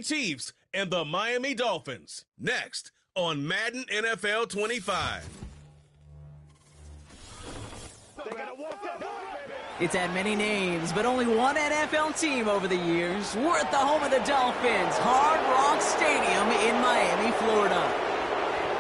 Chiefs and the Miami Dolphins. Next on Madden NFL 25. It's had many names, but only one NFL team over the years. We're at the home of the Dolphins, Hard Rock Stadium in Miami, Florida.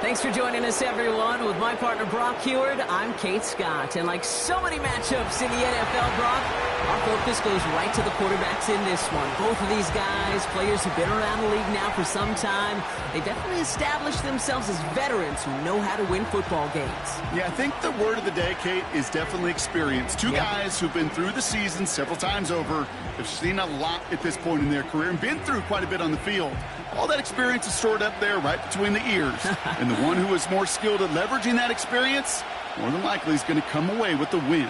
Thanks for joining us, everyone. With my partner, Brock Heward, I'm Kate Scott. And like so many matchups in the NFL, Brock, our focus goes right to the quarterbacks in this one. Both of these guys, players who've been around the league now for some time, they definitely established themselves as veterans who know how to win football games. Yeah, I think the word of the day, Kate, is definitely experience. Two guys who've been through the season several times over, have seen a lot at this point in their career, and been through quite a bit on the field. All that experience is stored up there right between the ears. And the one who is more skilled at leveraging that experience, more than likely is going to come away with the win.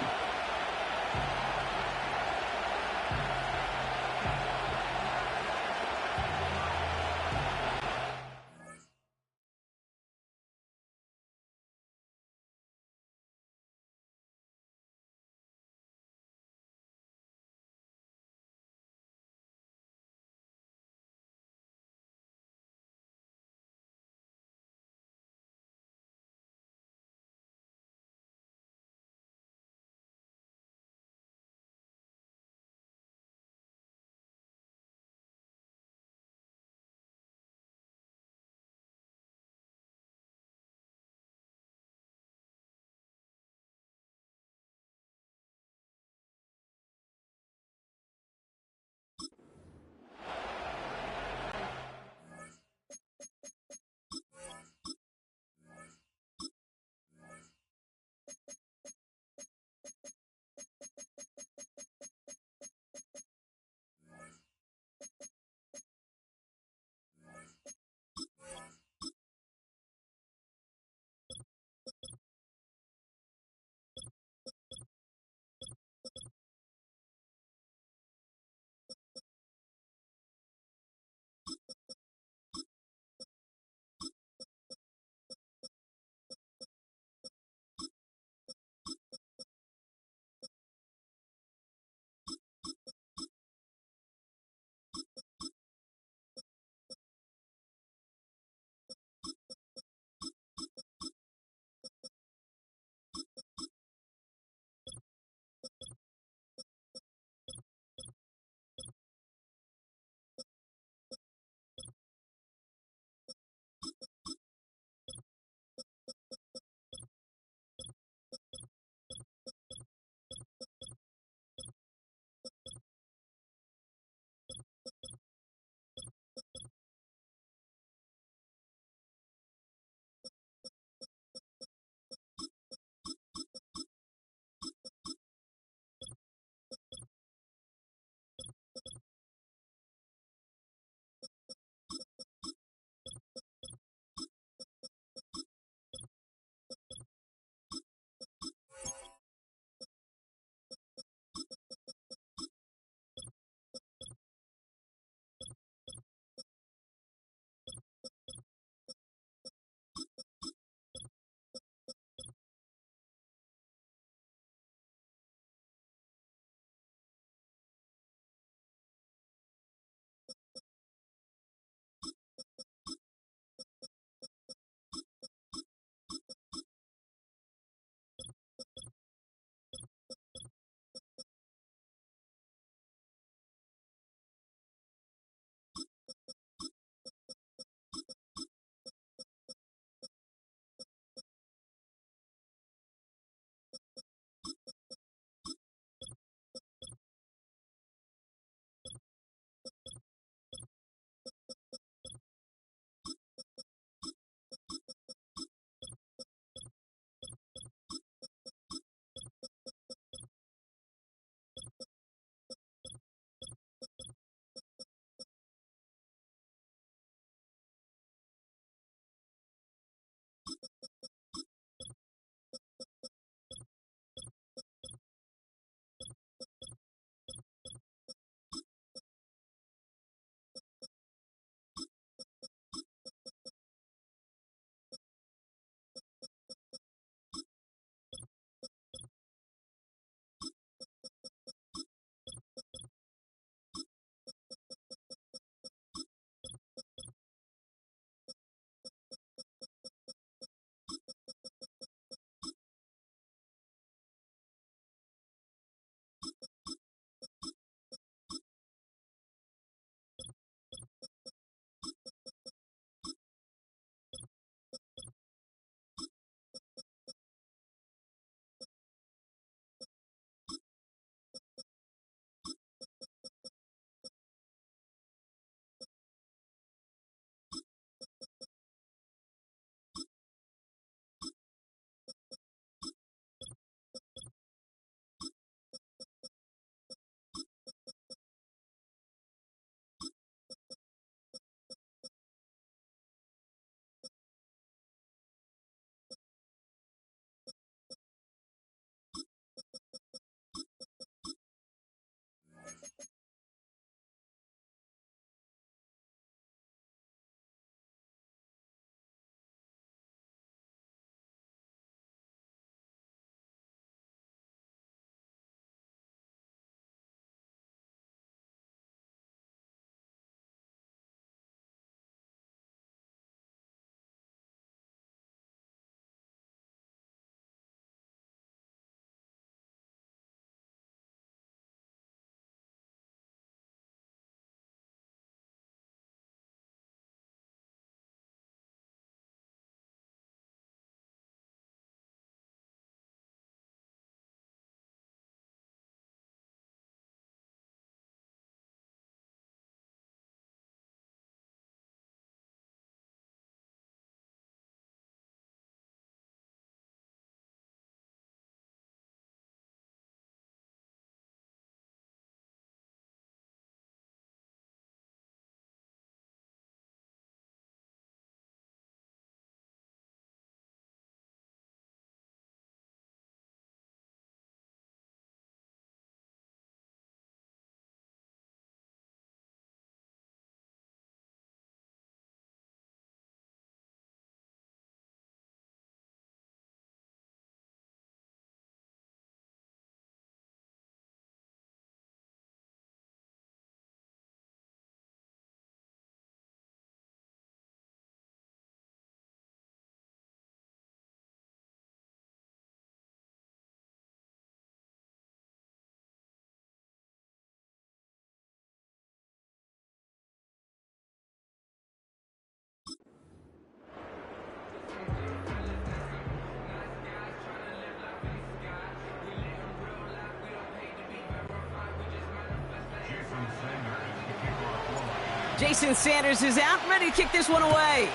Jason Sanders is out, ready to kick this one away.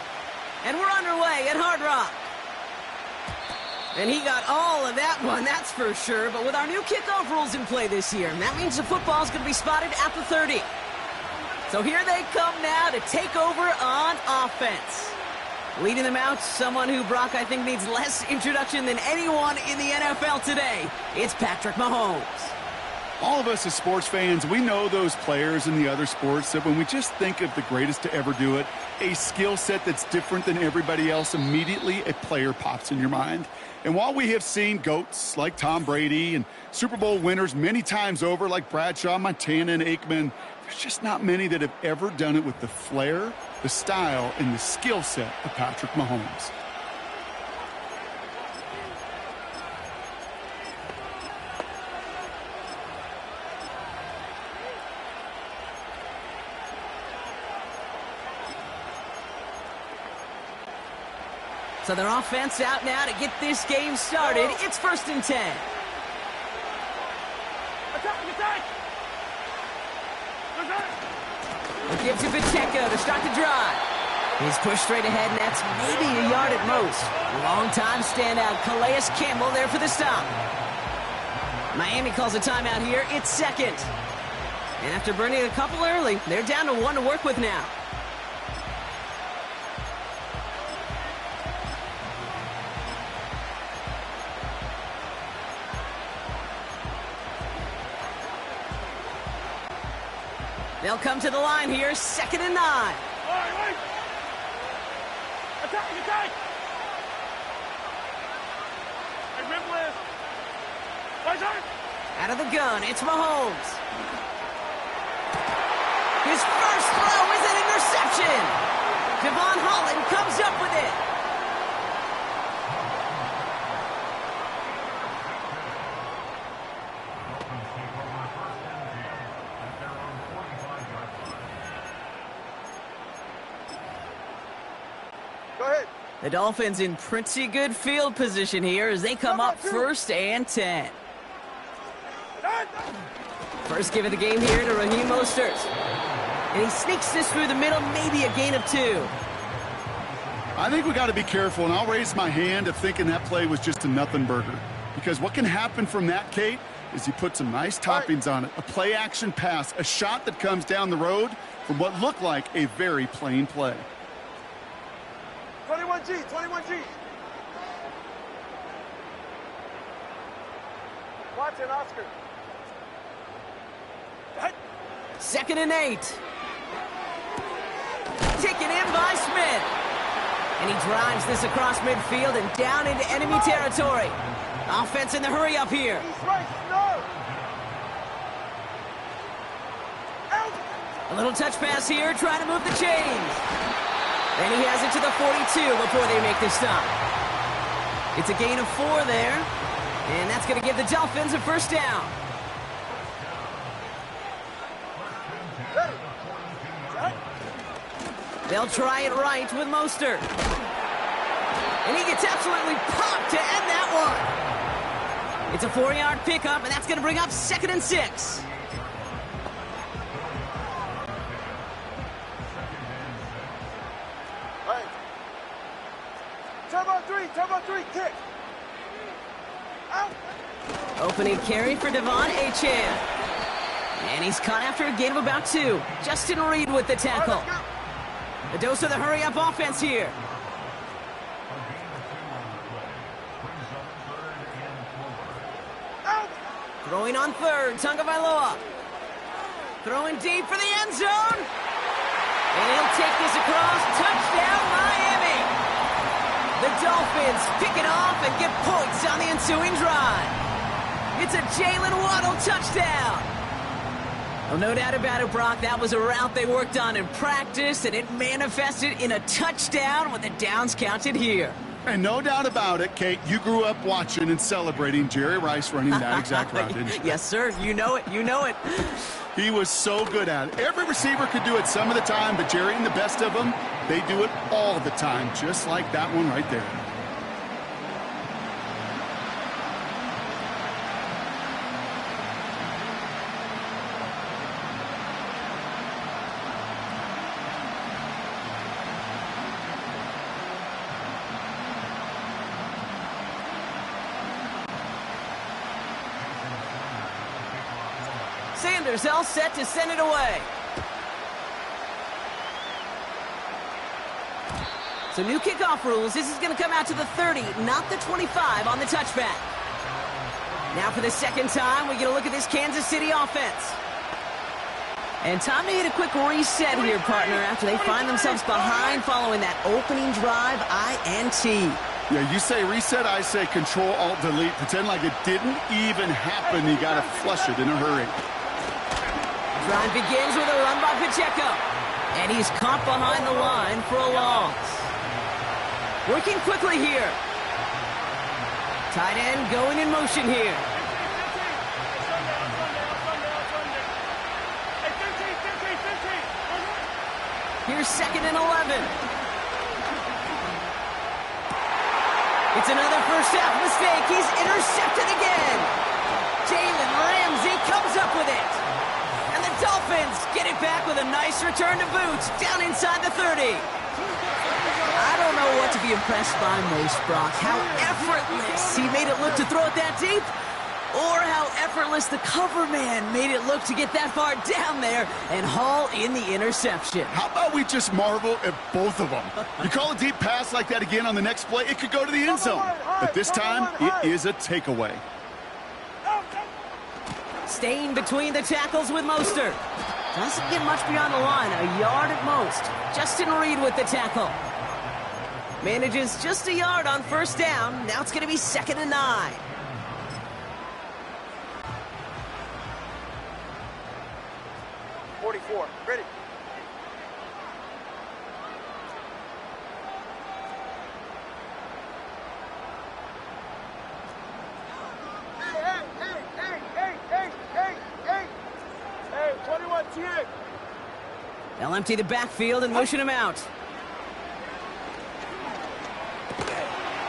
And we're underway at Hard Rock. And he got all of that one, that's for sure. But with our new kickoff rules in play this year, that means the football's going to be spotted at the 30. So here they come now to take over on offense. Leading them out, someone who, Brock, I think needs less introduction than anyone in the NFL today. It's Patrick Mahomes. All of us as sports fans, we know those players in the other sports that when we just think of the greatest to ever do it, a skill set that's different than everybody else, immediately a player pops in your mind. And while we have seen GOATs like Tom Brady and Super Bowl winners many times over like Bradshaw, Montana, and Aikman, there's just not many that have ever done it with the flair, the style, and the skill set of Patrick Mahomes. So their offense out now to get this game started. It's 1st and 10. It gives to Pacheco to start the drive. He's pushed straight ahead, and that's maybe a yard at most. Long-time standout Calais Campbell there for the stop. Miami calls a timeout here. It's 2nd. And after burning a couple early, they're down to 1 to work with now. They'll come to the line here, 2nd and 9. Wait. Attack! Hey, Ribbless. Out of the gun, it's Mahomes. His first throw is an interception. Devon Holland comes up with it. The Dolphins in pretty good field position here as they come up 1st and 10. First give of the game here to Raheem Mostert. And he sneaks this through the middle, maybe a gain of 2. I think we got to be careful, and I'll raise my hand of thinking that play was just a nothing burger. Because what can happen from that, Kate, is you put some nice toppings on it. A play-action pass, a shot that comes down the road from what looked like a very plain play. 21G. Watson, Oscar. 2nd and 8. Taken in by Smith. And he drives this across midfield and down into enemy territory. Offense in the hurry up here. A little touch pass here, trying to move the chains. And he has it to the 42 before they make the stop. It's a gain of 4 there. And that's going to give the Dolphins a 1st down. They'll try it right with Mostert. And he gets absolutely popped to end that one. It's a 4-yard pickup, and that's going to bring up 2nd and 6. Turbo 3, kick. Out. Opening carry for Devon Achane. And he's caught after a gain of about 2. Justin Reed with the tackle. A dose of the hurry-up offense here. Out. Throwing on 3rd, Tagovailoa. Throwing deep for the end zone. And he'll take this across. Touchdown, Miami. The Dolphins pick it off and get points on the ensuing drive. It's a Jalen Waddle touchdown. Well, no doubt about it, Brock. That was a route they worked on in practice, and it manifested in a touchdown with the downs counted here. And no doubt about it, Kate, you grew up watching and celebrating Jerry Rice running that exact route, didn't you? Yes, sir. You know it. You know it. He was so good at it. Every receiver could do it some of the time, but Jerry and the best of them, they do it all the time, just like that one right there. Sanders all set to send it away. So new kickoff rules. This is going to come out to the 30, not the 25 on the touchback. Now for the second time, we get a look at this Kansas City offense. And time to hit a quick reset here, partner, after they find themselves behind following that opening drive INT. Yeah, you say reset, I say Control-Alt-Delete. Pretend like it didn't even happen. You got to flush it in a hurry. Drive begins with a run by Pacheco. And he's caught behind the line for a loss. Working quickly here. Tight end going in motion here. Here's 2nd and 11. It's another first half mistake. He's intercepted again. Jalen Ramsey comes up with it. And the Dolphins get it back with a nice return to boot down inside the 30. I don't know what to be impressed by most, Brock. How effortless he made it look to throw it that deep, or how effortless the cover man made it look to get that far down there and haul in the interception. How about we just marvel at both of them? You call a deep pass like that again on the next play, it could go to the end zone. But this time, it is a takeaway. Staying between the tackles with Mostert. Doesn't get much beyond the line, a yard at most. Justin Reed with the tackle. Manages just a yard on first down. Now it's going to be 2nd and 9. Ready. Hey, 21, TX. They'll empty the backfield and motion him out.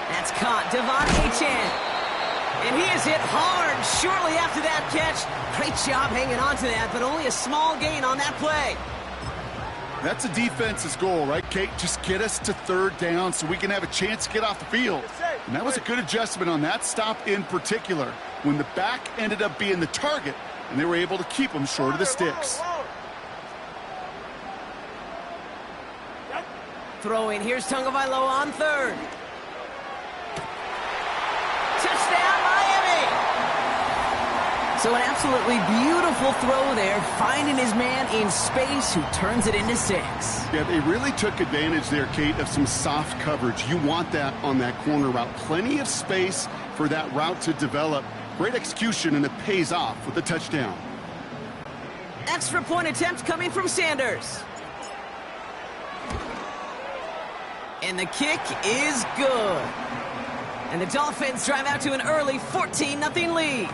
That's caught. Devon Achane. And he is hit hard shortly after that catch. Great job hanging on to that, but only a small gain on that play. That's a defense's goal, right, Kate? Just get us to 3rd down so we can have a chance to get off the field. And that was a good adjustment on that stop in particular, when the back ended up being the target, and they were able to keep him short of the sticks. Throwing. Here's Tagovailoa on 3rd. Touchdown, Miami! So an absolutely beautiful throw there, finding his man in space who turns it into 6. Yeah, they really took advantage there, Kate, of some soft coverage. You want that on that corner route. Plenty of space for that route to develop. Great execution, and it pays off with a touchdown. Extra point attempt coming from Sanders. And the kick is good. And the Dolphins drive out to an early 14-0 lead.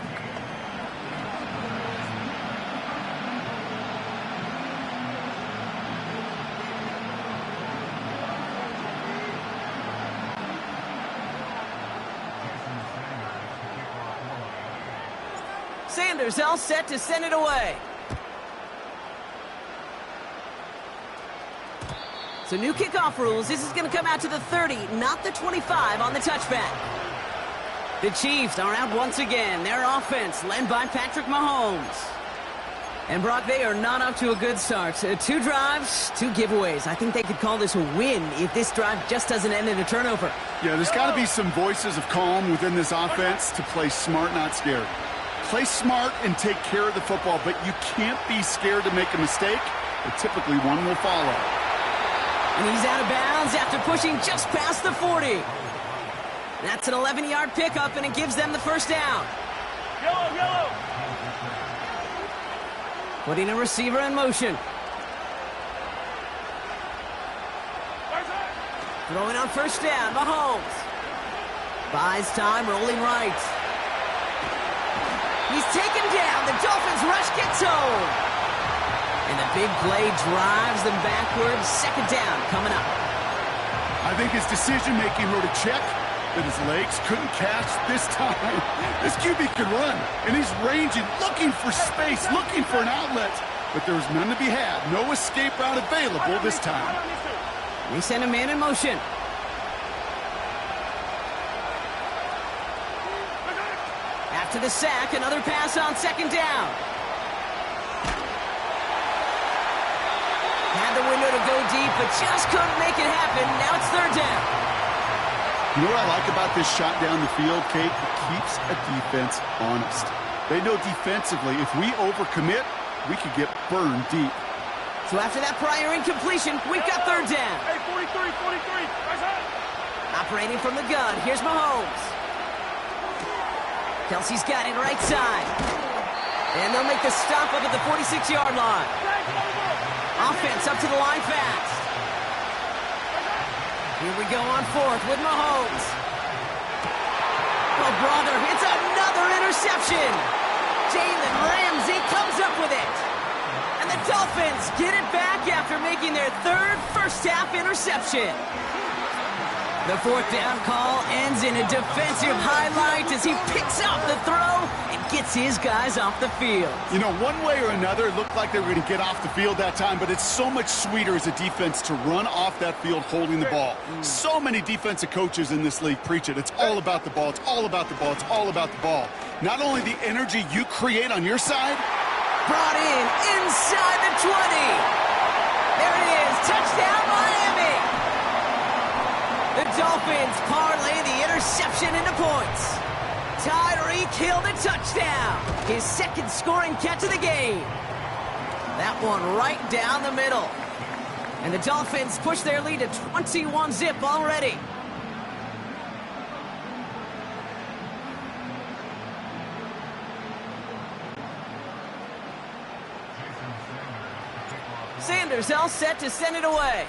Sanders all set to send it away. So new kickoff rules. This is going to come out to the 30, not the 25 on the touchback. The Chiefs are out once again. Their offense led by Patrick Mahomes. And Brock, they are not up to a good start. 2 drives, 2 giveaways. I think they could call this a win if this drive just doesn't end in a turnover. Yeah, there's got to be some voices of calm within this offense to play smart, not scared. Play smart and take care of the football, but you can't be scared to make a mistake, or typically one will follow. And he's out of bounds after pushing just past the 40. That's an 11-yard pickup, and it gives them the first down. Yellow. Putting a receiver in motion. Throwing on first down, Mahomes. Buys time, rolling right. He's taken down. The Dolphins rush gets home. And the big play drives them backwards. 2nd down coming up. I think his decision-making wrote a check that his legs couldn't catch this time. This QB can run, and he's ranging, looking for space, looking for an outlet. But there's none to be had. No escape route available this time. They send a man in motion. After the sack, another pass on 2nd down. the window to go deep, but just couldn't make it happen. Now it's third down. You know what I like about this shot down the field, Kate? It keeps a defense honest. They know defensively, if we overcommit, we could get burned deep. So after that prior incompletion, we've got third down. Hey, 43, 43. Nice hit. Operating from the gun, here's Mahomes. Kelsey's got it right side. And they'll make the stop up at the 46-yard line. Offense up to the line fast. Here we go on fourth with Mahomes. Oh, brother, it's another interception. Jalen Ramsey comes up with it. And the Dolphins get it back after making their third first-half interception. The fourth down call ends in a defensive highlight as he picks up the throw and gets his guys off the field. You know, one way or another, it looked like they were going to get off the field that time, but it's so much sweeter as a defense to run off that field holding the ball. So many defensive coaches in this league preach it. It's all about the ball. It's all about the ball. It's all about the ball. Not only the energy you create on your side. Brought in inside the 20. There it is. Touchdown, Miami. The Dolphins parlay the interception into points. Tyreek Hill the touchdown. His second scoring catch of the game. That one right down the middle. And the Dolphins push their lead to 21-zip already. Sanders all set to send it away.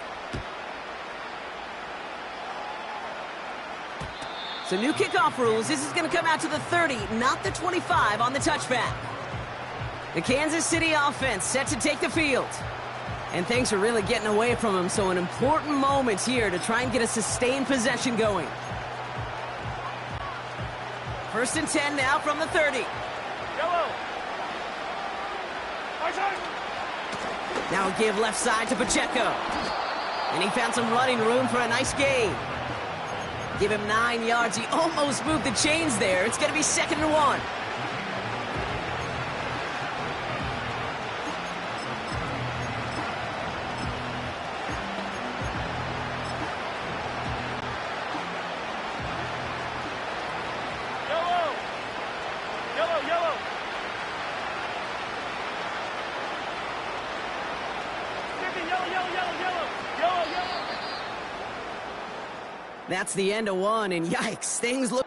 So new kickoff rules. This is going to come out to the 30, not the 25 on the touchback. The Kansas City offense set to take the field. And things are really getting away from them, so an important moment here to try and get a sustained possession going. First and 10 now from the 30. Yellow. Now a give left side to Pacheco. And he found some running room for a nice gain. Give him 9 yards. He almost moved the chains there. It's going to be 2nd and 1. Yellow. Yellow, yellow. Yellow, yellow, yellow, yellow. Yellow, yellow. That's the end of one, and yikes, things look...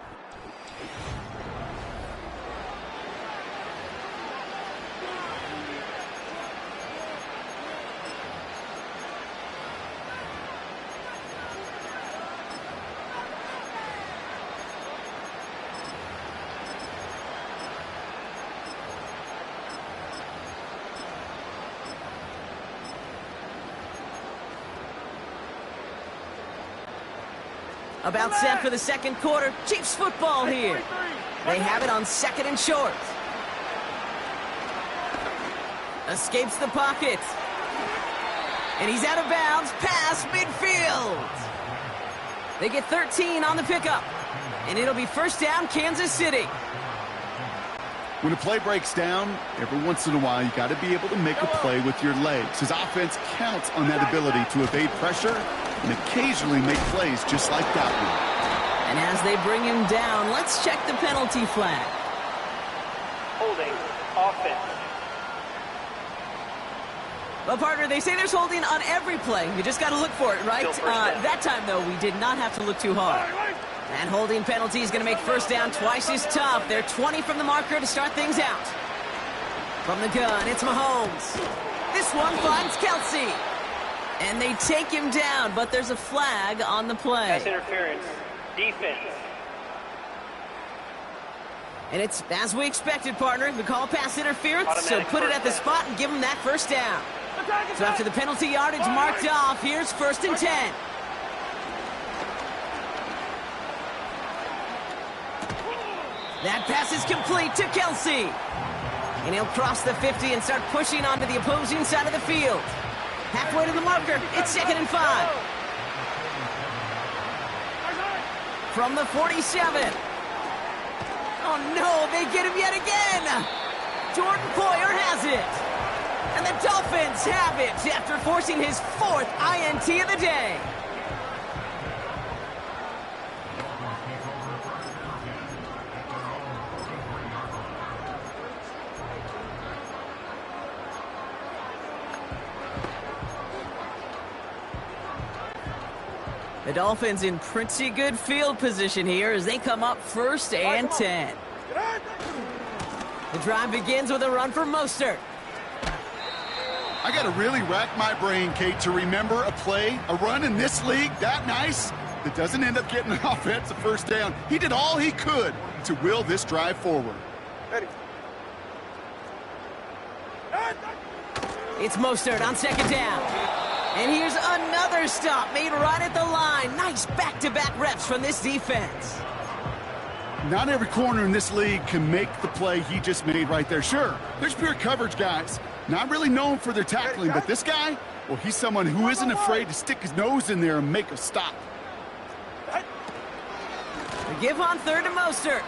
About set for the second quarter. Chiefs football here. They have it on 2nd and short. Escapes the pocket. And he's out of bounds past midfield. They get 13 on the pickup. And it'll be first down, Kansas City. When a play breaks down, every once in a while, you got to be able to make a play with your legs. His offense counts on that ability to evade pressure and occasionally make plays just like that one. And as they bring him down, let's check the penalty flag. Holding. Offense. Well, partner, they say there's holding on every play. You just got to look for it, right? That time, though, we did not have to look too hard. That holding penalty is going to make first down twice as tough. They're 20 from the marker to start things out. From the gun, it's Mahomes. This one finds Kelsey. And they take him down, but there's a flag on the play. Pass interference. Defense. And it's as we expected, partner. We call pass interference, so put it at the spot and give him that first down. So after the penalty yardage marked off, here's first and 10. That pass is complete to Kelsey. And he'll cross the 50 and start pushing onto the opposing side of the field. Halfway to the marker, it's 2nd and 5. From the 47. Oh no, they get him yet again. Jordan Poyer has it. And the Dolphins have it after forcing his 4th INT of the day. The Dolphins in pretty good field position here as they come up 1st and 10. The drive begins with a run for Mostert. I got to really rack my brain, Kate, to remember a play, a run in this league that nice that doesn't end up getting an offensive first down. He did all he could to will this drive forward. It's Mostert on 2nd down. And here's another stop made right at the line. Nice back-to-back reps from this defense. Not every corner in this league can make the play he just made right there. Sure, there's pure coverage guys. Not really known for their tackling, but this guy, well, he's someone who isn't afraid to stick his nose in there and make a stop. The give on 3rd to Mostert.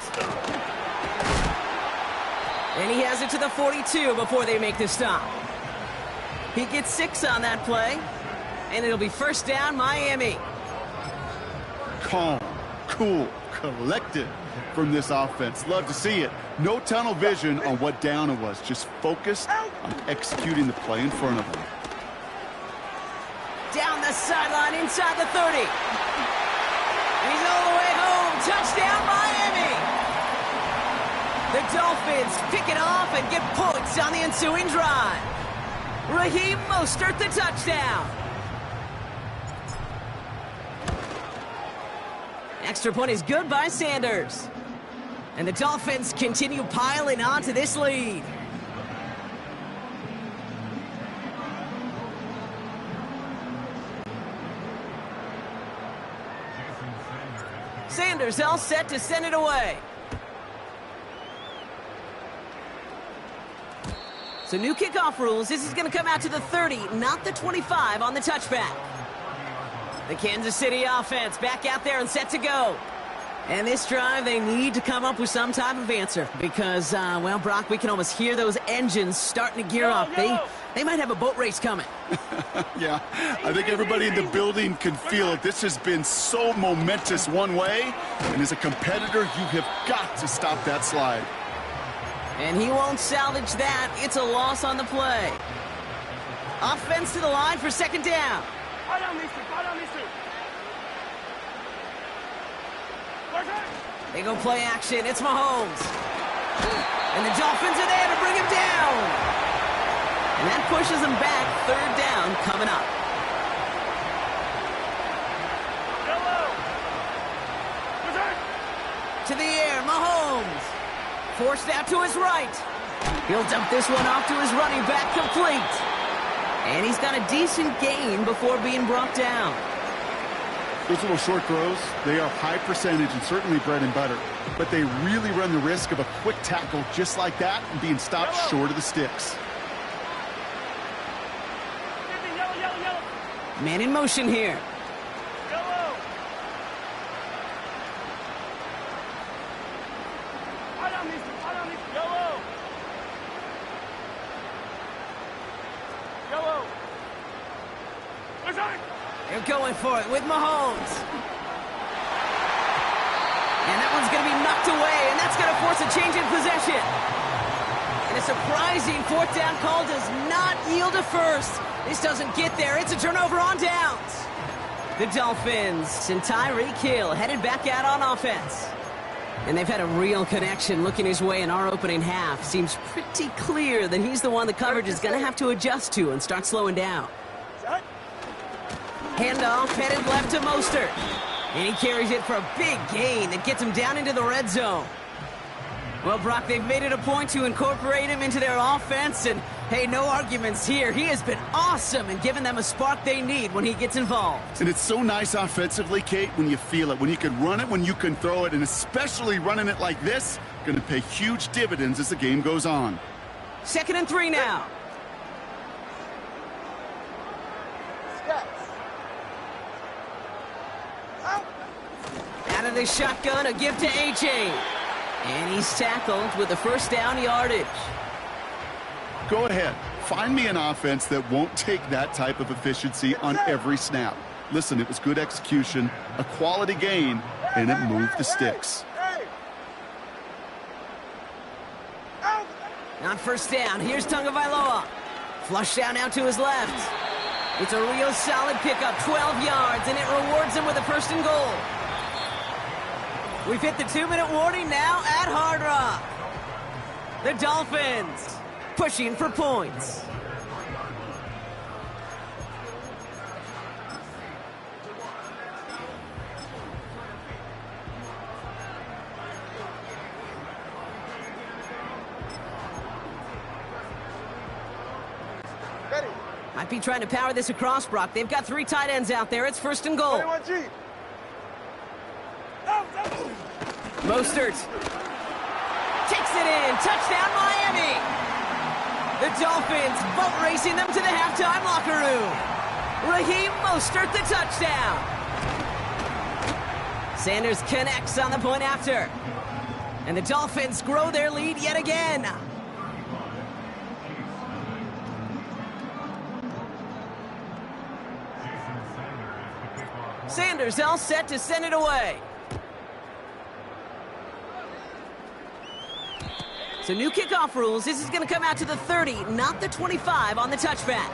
And he has it to the 42 before they make the stop. He gets 6 on that play, and it'll be 1st down, Miami. Calm, cool, collected from this offense. Love to see it. No tunnel vision on what down it was. Just focused on executing the play in front of them. Down the sideline inside the 30. He's all the way home. Touchdown, Miami. The Dolphins pick it off and get points on the ensuing drive. Raheem Mostert the touchdown. Extra point is good by Sanders. And the Dolphins continue piling on to this lead. Sanders all set to send it away. So new kickoff rules. This is going to come out to the 30, not the 25 on the touchback. The Kansas City offense back out there and set to go. And this drive, they need to come up with some type of answer because, well, Brock, we can almost hear those engines starting to gear up. They might have a boat race coming. Yeah, I think everybody in the building can feel it. This has been so momentous one way, and as a competitor, you have got to stop that slide. And he won't salvage that. It's a loss on the play. Offense to the line for 2nd down. They go play action. It's Mahomes. And the Dolphins are there to bring him down. And that pushes him back. 3rd down coming up. To the air, Mahomes. Forced out to his right. He'll dump this one off to his running back, complete. And he's got a decent gain before being brought down. Those little short throws, they are high percentage and certainly bread and butter. But they really run the risk of a quick tackle just like that and being stopped short of the sticks. Man in motion here. They're going for it with Mahomes. And that one's going to be knocked away, and that's going to force a change in possession. And a surprising 4th down call does not yield a first. This doesn't get there. It's a turnover on downs. The Dolphins and Tyreek Hill headed back out on offense. And they've had a real connection looking his way in our opening half. Seems pretty clear that he's the one the coverage is going to have to adjust to and start slowing down. Handoff headed left to Mostert. And he carries it for a big gain that gets him down into the red zone. Well, Brock, they've made it a point to incorporate him into their offense. And, hey, no arguments here. He has been awesome and giving them a spark they need when he gets involved. And it's so nice offensively, Kate, when you feel it. When you can run it, when you can throw it. And especially running it like this, going to pay huge dividends as the game goes on. 2nd and 3 now. Out of the shotgun, a give to A.J. And he's tackled with the 1st down yardage. Go ahead. Find me an offense that won't take that type of efficiency on every snap. Listen, it was good execution, a quality gain, and it moved the sticks. On first down, here's Tagovailoa. Flush down out to his left. It's a real solid pickup, 12 yards, and it rewards him with a first and goal. We've hit the 2-minute warning now at Hard Rock. The Dolphins pushing for points. Might be trying to power this across, Brock. They've got 3 tight ends out there. It's first and goal. Mostert takes it in. Touchdown, Miami. The Dolphins boat racing them to the halftime locker room. Raheem Mostert, the touchdown. Sanders connects on the point after. And the Dolphins grow their lead yet again. Sanders all set to send it away. So new kickoff rules. This is going to come out to the 30, not the 25 on the touchback.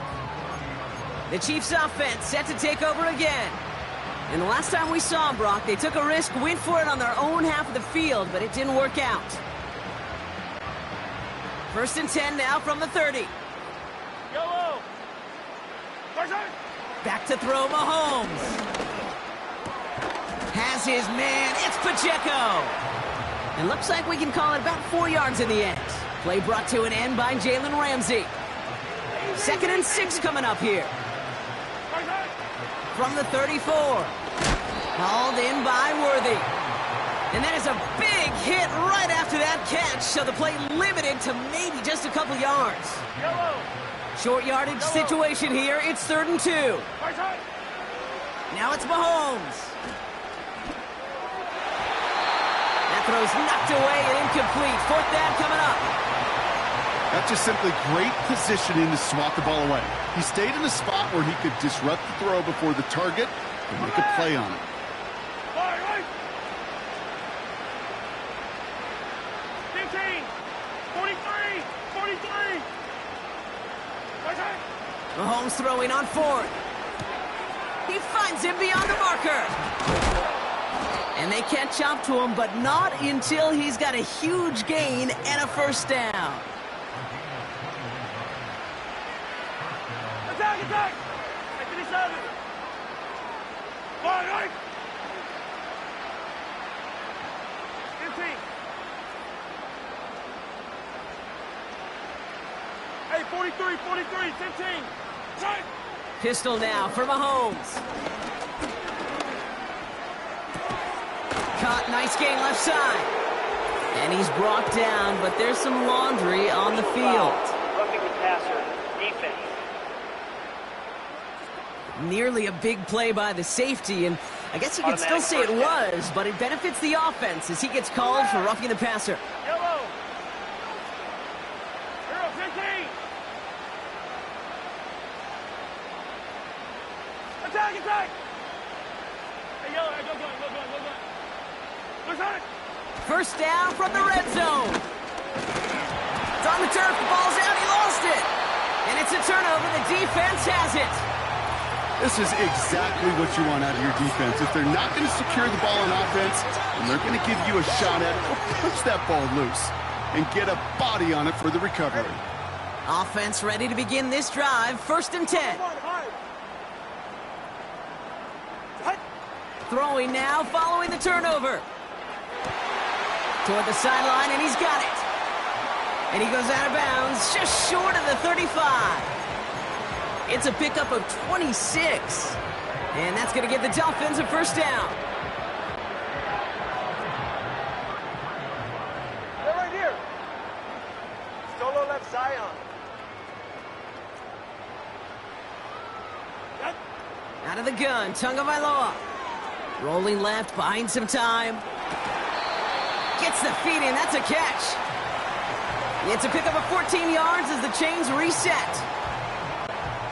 The Chiefs offense set to take over again. And the last time we saw them, Brock, they took a risk, went for it on their own half of the field, but it didn't work out. First and 10 now from the 30. Back to throw, Mahomes. Has his man, it's Pacheco. And looks like we can call it about 4 yards in the end. Play brought to an end by Jalen Ramsey. 2nd and 6 coming up here. From the 34. Hauled in by Worthy. And that is a big hit right after that catch, so the play limited to maybe just a couple yards. Short yardage situation here. It's 3rd and 2. Now it's Mahomes. That throw's knocked away and incomplete. 4th down coming up. That's just simply great positioning to swat the ball away. He stayed in a spot where he could disrupt the throw before the target and make a play on it. 15, 43, 43. Mahomes throwing on 4th. He finds him beyond the marker. And they catch up to him, but not until he's got a huge gain and a first down. Attack, attack! 57. Right. 15. Hey, 43, 43, 15. Right. Pistol now for Mahomes. Caught, nice gain left side. And he's brought down, but there's some laundry on the field. Roughing the passer, defense. Nearly a big play by the safety, and I guess you could still say it was, but it benefits the offense as he gets called for roughing the passer. Yellow. Hero, 15. Attack, attack. Hey, yellow, hey, go. First down from the red zone. It's on the turf, the ball's out, he lost it. And it's a turnover, the defense has it. This is exactly what you want out of your defense. If they're not going to secure the ball on offense, and they're going to give you a shot at it, well, punch that ball loose and get a body on it for the recovery. Offense ready to begin this drive, 1st and 10. Throwing now, following the turnover. Toward the sideline, and he's got it. And he goes out of bounds, just short of the 35. It's a pickup of 26. And that's going to give the Dolphins a first down. They're right here. Solo left Zion. Out of the gun, Tagovailoa. Rolling left, buying some time. Gets the feet in, that's a catch. It's a pickup of 14 yards as the chains reset.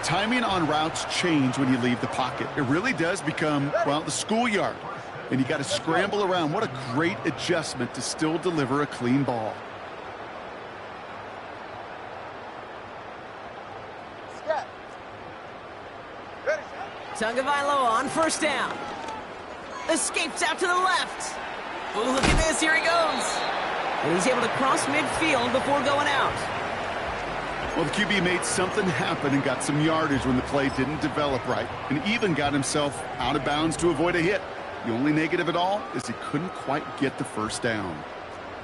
Timing on routes change when you leave the pocket. It really does become, well, the schoolyard. And you got to scramble around. What a great adjustment to still deliver a clean ball. Tagovailoa on first down. Escapes out to the left. Ooh, look at this. Here he goes. And he's able to cross midfield before going out. Well, the QB made something happen and got some yardage when the play didn't develop right, and even got himself out of bounds to avoid a hit. The only negative at all is he couldn't quite get the first down.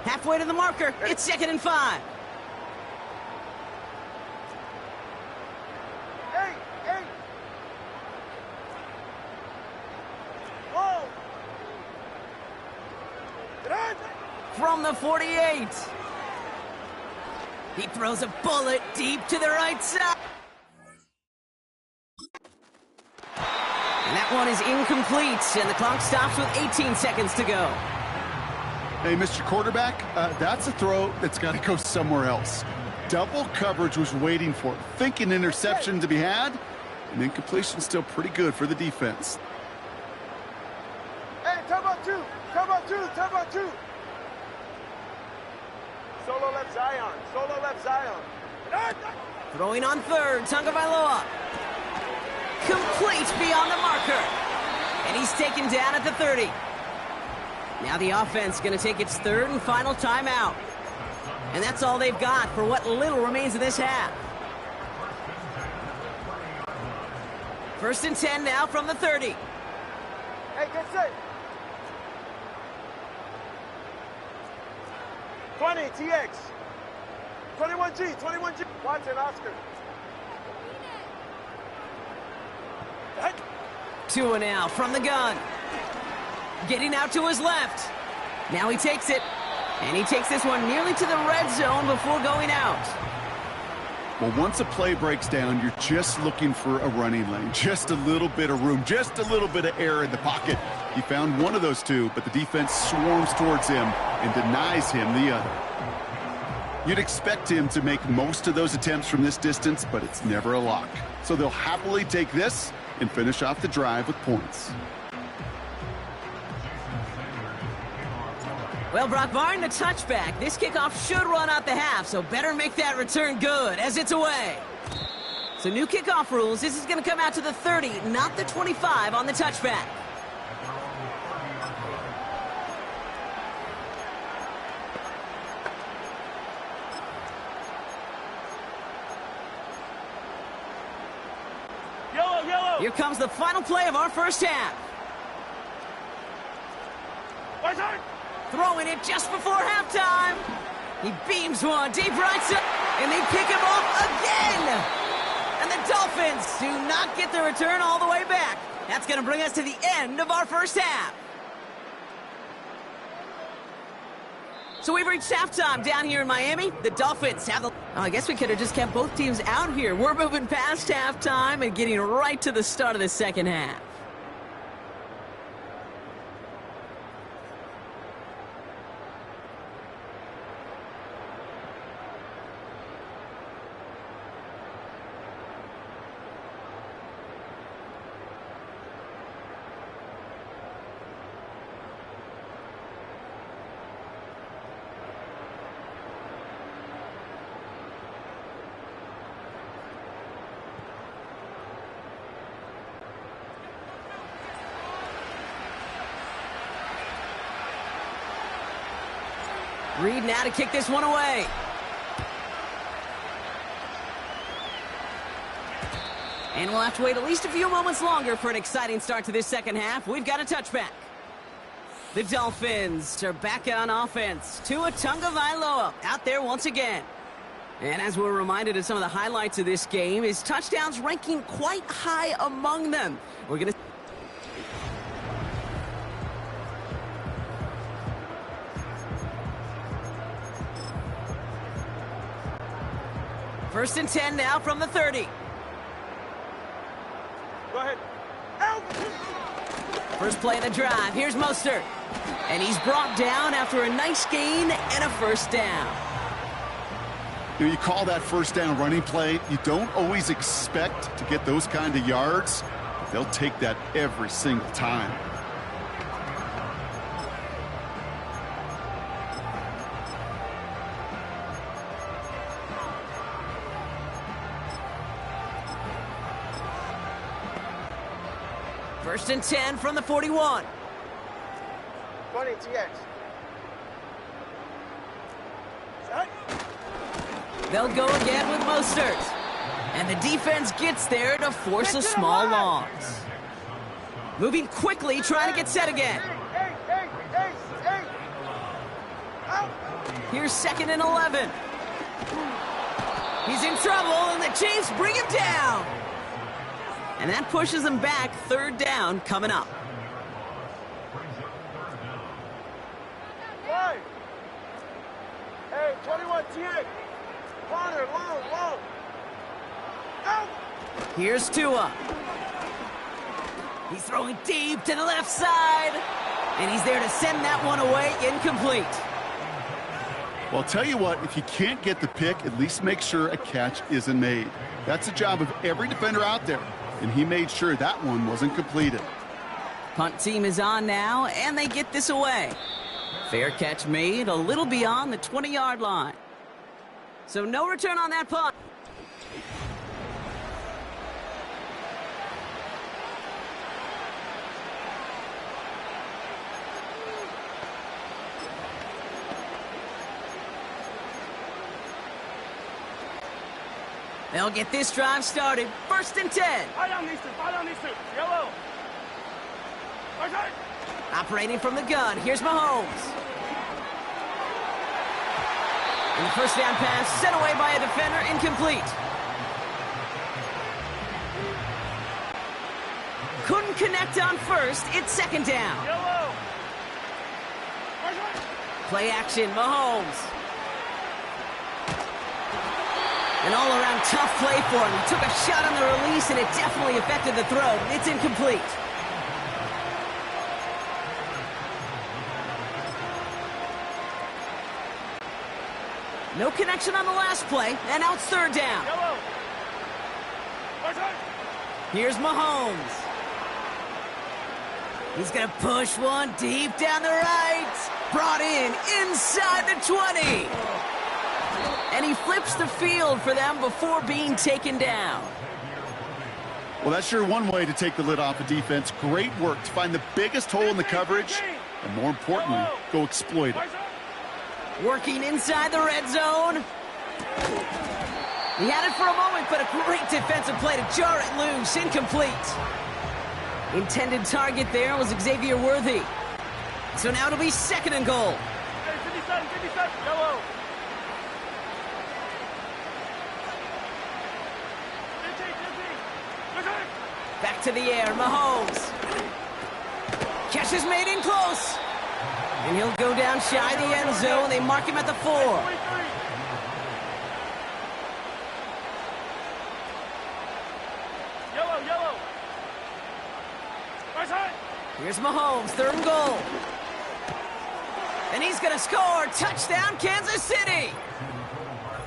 Halfway to the marker. It's 2nd and 5. From the 48. He throws a bullet deep to the right side. And that one is incomplete, and the clock stops with 18 seconds to go. Hey, Mr. Quarterback, that's a throw that's got to go somewhere else. Double coverage was waiting for it, thinking interception to be had, and incompletion still pretty good for the defense. Hey, time out two. Solo left Zion. Throwing on third, Tagovailoa. Complete beyond the marker. And he's taken down at the 30. Now the offense going to take its third and final timeout. And that's all they've got for what little remains of this half. 1st and 10 now from the 30. Hey, get set. 20, TX. 21G. Watson, Oscar. Tua now from the gun. Getting out to his left. Now he takes it. And he takes this one nearly to the red zone before going out. Well, once a play breaks down, you're just looking for a running lane. Just a little bit of room, just a little bit of air in the pocket. He found one of those two, but the defense swarms towards him and denies him the other. You'd expect him to make most of those attempts from this distance, but it's never a lock. So they'll happily take this and finish off the drive with points. Well, Brock, barring the touchback, this kickoff should run out the half, so better make that return good as it's away. So new kickoff rules. This is going to come out to the 30, not the 25 on the touchback. Yellow. Here comes the final play of our first half. What's that? Throwing it just before halftime. He beams one deep right side, and they pick him off again. And the Dolphins do not get the return all the way back. That's going to bring us to the end of our first half. So we've reached halftime down here in Miami. The Dolphins have the... Oh, I guess we could have just kept both teams out here. We're moving past halftime and getting right to the start of the second half. Reed now to kick this one away. And we'll have to wait at least a few moments longer for an exciting start to this second half. We've got a touchback. The Dolphins are back on offense. Tua Tagovailoa out there once again. And as we're reminded of some of the highlights of this game, his touchdowns ranking quite high among them. We're going to... First and 10 now from the 30. Go ahead. First play of the drive. Here's Mostert. And he's brought down after a nice gain and a first down. You call that first down running play. You don't always expect to get those kind of yards, but they'll take that every single time. First and 10 from the 41. 20 TX. Set. They'll go again with Mostert. And the defense gets there to force a small loss. Moving quickly, trying to get set again. Hey. Out. Here's 2nd and 11. He's in trouble, and the Chiefs bring him down. And that pushes them back. 3rd down coming up. 5. Hey, 21 TX. Corner, long. Out. Here's Tua. He's throwing deep to the left side. And he's there to send that one away, incomplete. Well, I'll tell you what, if you can't get the pick, at least make sure a catch isn't made. That's the job of every defender out there. And he made sure that one wasn't completed. Punt team is on now, and they get this away. Fair catch made a little beyond the 20-yard line. So no return on that punt. They'll get this drive started. 1st and 10. Fire on these two. Yellow. Okay. Operating from the gun. Here's Mahomes. And the first down pass sent away by a defender, incomplete. Couldn't connect on first. It's 2nd down. Yellow. Okay. Play action, Mahomes. An all-around tough play for him. He took a shot on the release, and it definitely affected the throw. It's incomplete. No connection on the last play, and now it's 3rd down. Yellow. Okay. Here's Mahomes. He's going to push one deep down the right. Brought in inside the 20. And he flips the field for them before being taken down. Well, that's sure one way to take the lid off a defense. Great work to find the biggest hole in the coverage, and more importantly, go exploit it. Working inside the red zone. He had it for a moment, but a great defensive play to jar it loose. Incomplete. Intended target there was Xavier Worthy. So now it'll be 2nd and goal. Hey, 57, yellow. Back to the air, Mahomes. Catch is made in close. And he'll go down shy the end zone. They mark him at the 4. Yellow. Right side. Here's Mahomes, 3rd and goal. And he's going to score. Touchdown, Kansas City.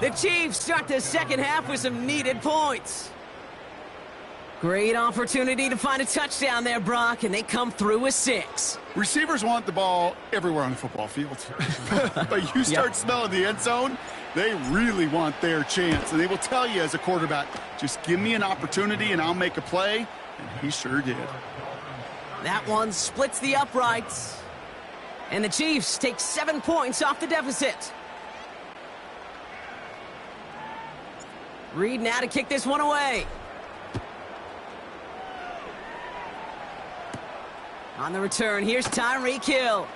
The Chiefs start the 2nd half with some needed points. Great opportunity to find a touchdown there, Brock, and they come through with 6. Receivers want the ball everywhere on the football field. But you start smelling the end zone, they really want their chance. And they will tell you as a quarterback, just give me an opportunity and I'll make a play. And he sure did. That one splits the uprights. And the Chiefs take 7 points off the deficit. Reed now to kick this one away. On the return, here's Tyreek Hill.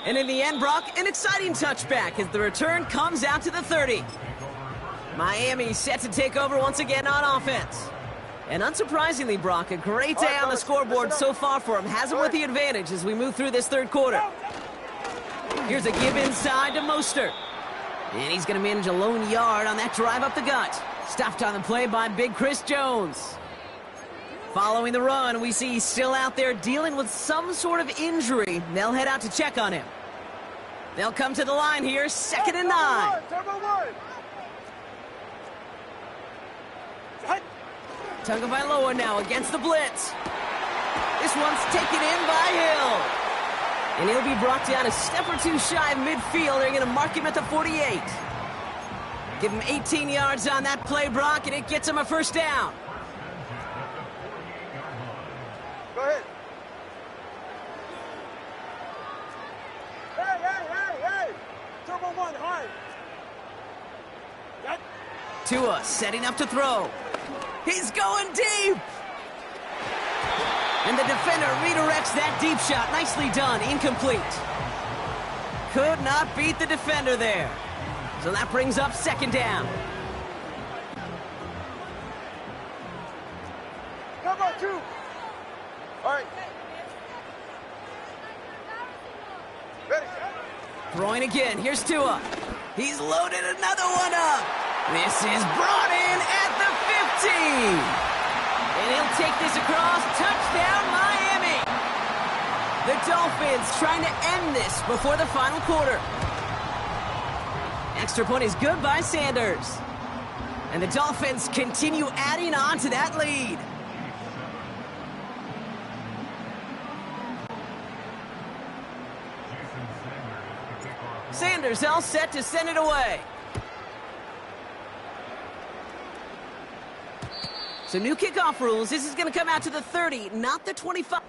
And in the end, Brock, an exciting touchback as the return comes out to the 30. Miami set to take over once again on offense. And unsurprisingly, Brock, a great day on the scoreboard so far for him. Has him with the advantage as we move through this 3rd quarter. Here's a give inside to Mostert. And he's going to manage a lone yard on that drive up the gut. Stopped on the play by Big Chris Jones. Following the run, we see he's still out there dealing with some sort of injury. They'll head out to check on him. They'll come to the line here, 2nd and 9. Turbo one. Hut. Tagovailoa now against the blitz. This one's taken in by Hill. And he'll be brought down a step or two shy of midfield. They're going to mark him at the 48. Give him 18 yards on that play, Brock, and it gets him a first down. Go ahead. Hey. Turbo one, hard. That. Tua setting up to throw. He's going deep. And the defender redirects that deep shot. Nicely done. Incomplete. Could not beat the defender there. So that brings up 2nd down. Come on, 2. All right. Ready. Throwing again. Here's Tua. He's loaded another one up. This is brought in at the 15. And he'll take this across. Touchdown, Miami. The Dolphins trying to end this before the final quarter. Extra point is good by Sanders. And the Dolphins continue adding on to that lead. Sanders all set to send it away. So new kickoff rules. This is going to come out to the 30, not the 25.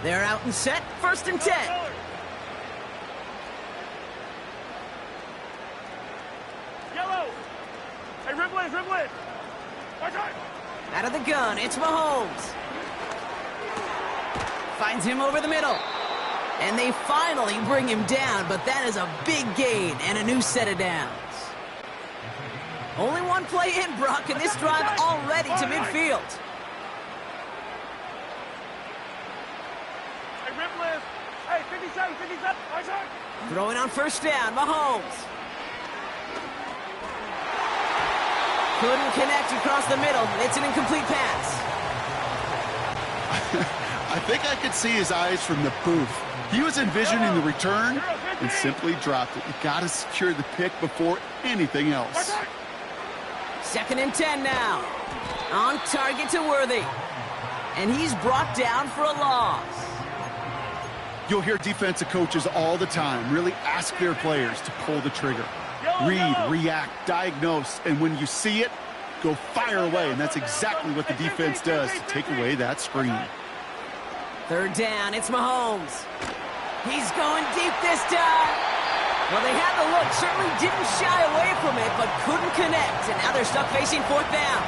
They're out and set. 1st and 10. Yellow. Hey, Riblet. Out of the gun, it's Mahomes. Finds him over the middle. And they finally bring him down, but that is a big gain and a new set of downs. Only one play in, Brock, and this drive already to midfield. Hey, Riblet. Hey, 57. Throwing on 1st down, Mahomes. Couldn't connect across the middle. It's an incomplete pass. I think I could see his eyes from the booth. He was envisioning the return and simply dropped it. You got to secure the pick before anything else. 2nd and 10 now. On target to Worthy. And he's brought down for a loss. You'll hear defensive coaches all the time really ask their players to pull the trigger. Read, react, diagnose, and when you see it, go fire away. And that's exactly what the defense does to take away that screen. 3rd down, it's Mahomes. He's going deep this time. Well, they had the look, certainly didn't shy away from it, but couldn't connect. And now they're stuck facing 4th down.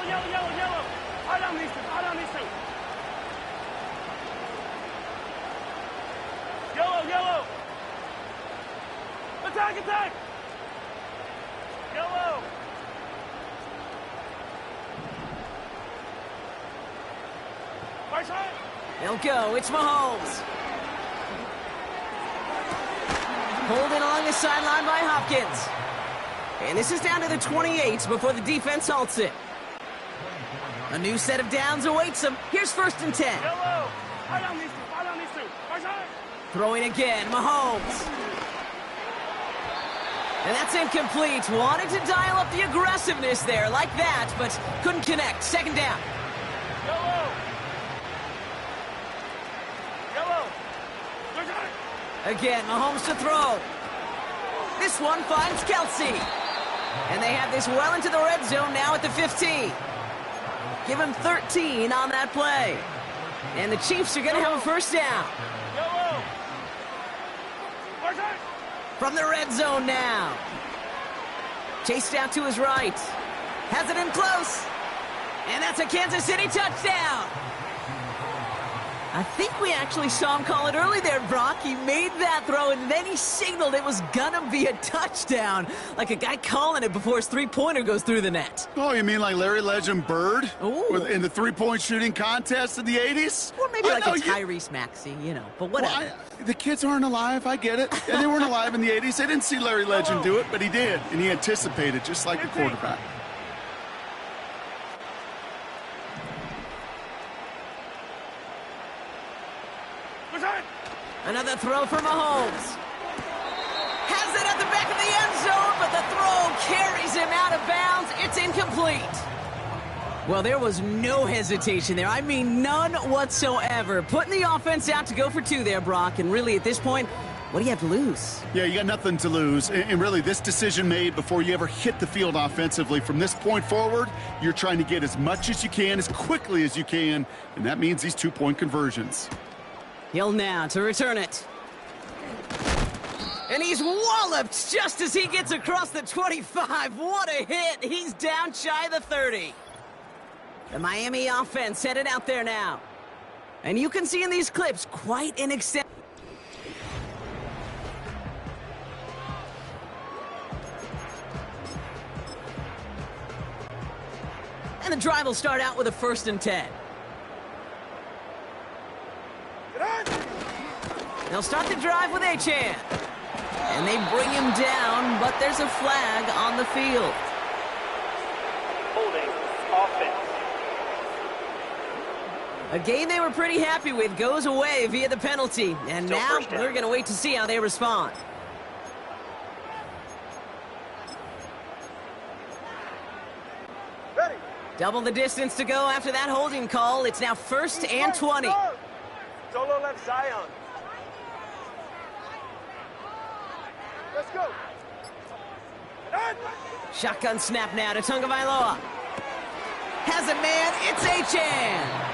Yellow. Hard on these two. Yellow. Attack. Yellow. Right side. They'll go. It's Mahomes. Holding along the sideline by Hopkins. And this is down to the 28 before the defense halts it. A new set of downs awaits him. Here's 1st and 10. Yellow. Hard on these two. Right side. Throwing again. Mahomes. And that's incomplete. Wanted to dial up the aggressiveness there like that, but couldn't connect. 2nd down. Yellow. Again, Mahomes to throw. This one finds Kelsey. And they have this well into the red zone now at the 15. Give him 13 on that play. And the Chiefs are going to have a 1st down. From the red zone now. Chased out to his right. Has it in close. And that's a Kansas City touchdown. I think we actually saw him call it early there, Brock. He made that throw, and then he signaled it was gonna be a touchdown. Like a guy calling it before his three-pointer goes through the net. Oh, you mean like Larry Legend Bird? Ooh. In the three-point shooting contest in the 80s? Or maybe like a Tyrese Maxey, but whatever. Well, the kids aren't alive, I get it. And they weren't alive in the 80s. They didn't see Larry Legend do it, but he did. And he anticipated, just like a quarterback. Another throw for Mahomes. Has it at the back of the end zone, but the throw carries him out of bounds. It's incomplete. Well, there was no hesitation there. I mean, none whatsoever. Putting the offense out to go for two there, Brock. And really, at this point, what do you have to lose? Yeah, you got nothing to lose. And really, this decision made before you ever hit the field offensively. From this point forward, you're trying to get as much as you can, as quickly as you can. And that means these two-point conversions. Hill now to return it. And he's walloped just as he gets across the 25. What a hit. He's down shy of the 30. The Miami offense headed out there now. And you can see in these clips quite an extent. And the drive will start out with a 1st and 10. They'll start the drive with Achan. And they bring him down, but there's a flag on the field. Holding offense. A game they were pretty happy with goes away via the penalty. And Still now first down. we're going to wait to see how they respond. Ready. Double the distance to go after that holding call. It's now 1st and 20. Solo left Zion. Let's go. Shotgun snap now to Tagovailoa. Has a man, it's Achan.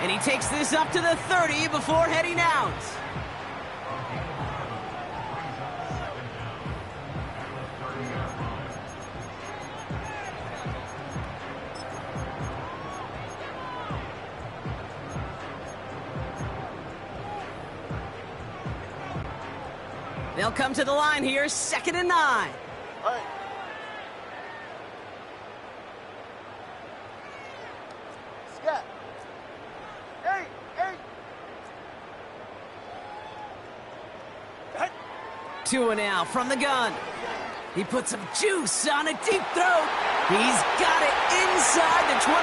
And he takes this up to the 30 before heading out. They'll come to the line here, 2nd and 9. Hey. Scat. Hey. 2 and out from the gun. He puts some juice on a deep throw. He's got it inside the 25.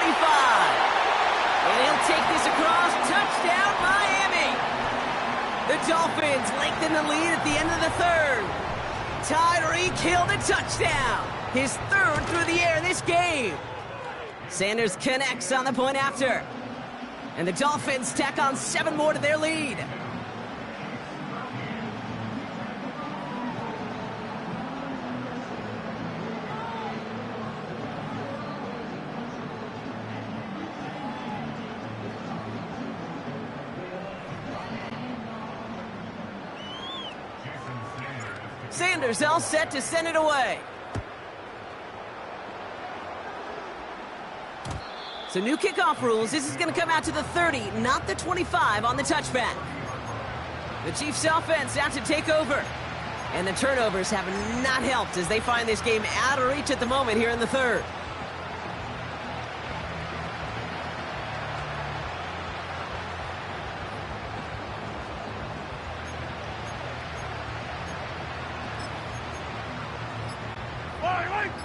And he'll take this across. Touchdown, Miami. The Dolphins lengthen the lead at the end of the 3rd. Tyreek Hill the touchdown. His 3rd through the air this game. Sanders connects on the point after. And the Dolphins tack on 7 more to their lead. Sanders all set to send it away. So new kickoff rules. This is going to come out to the 30, not the 25 on the touchback. The Chiefs offense out to take over. And the turnovers have not helped as they find this game out of reach at the moment here in the 3rd.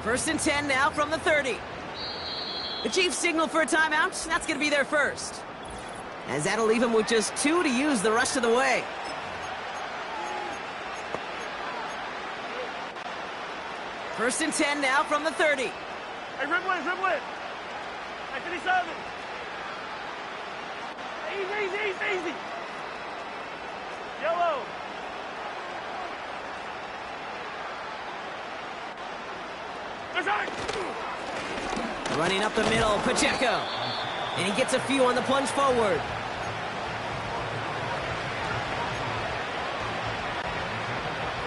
First and 10 now from the 30. The Chiefs signal for a timeout. That's going to be their first. As that'll leave them with just 2 to use the rest of the way. First and 10 now from the 30. Hey, dribble it. Hey, 57. Easy. Yellow. Running up the middle, Pacheco. And he gets a few on the plunge forward.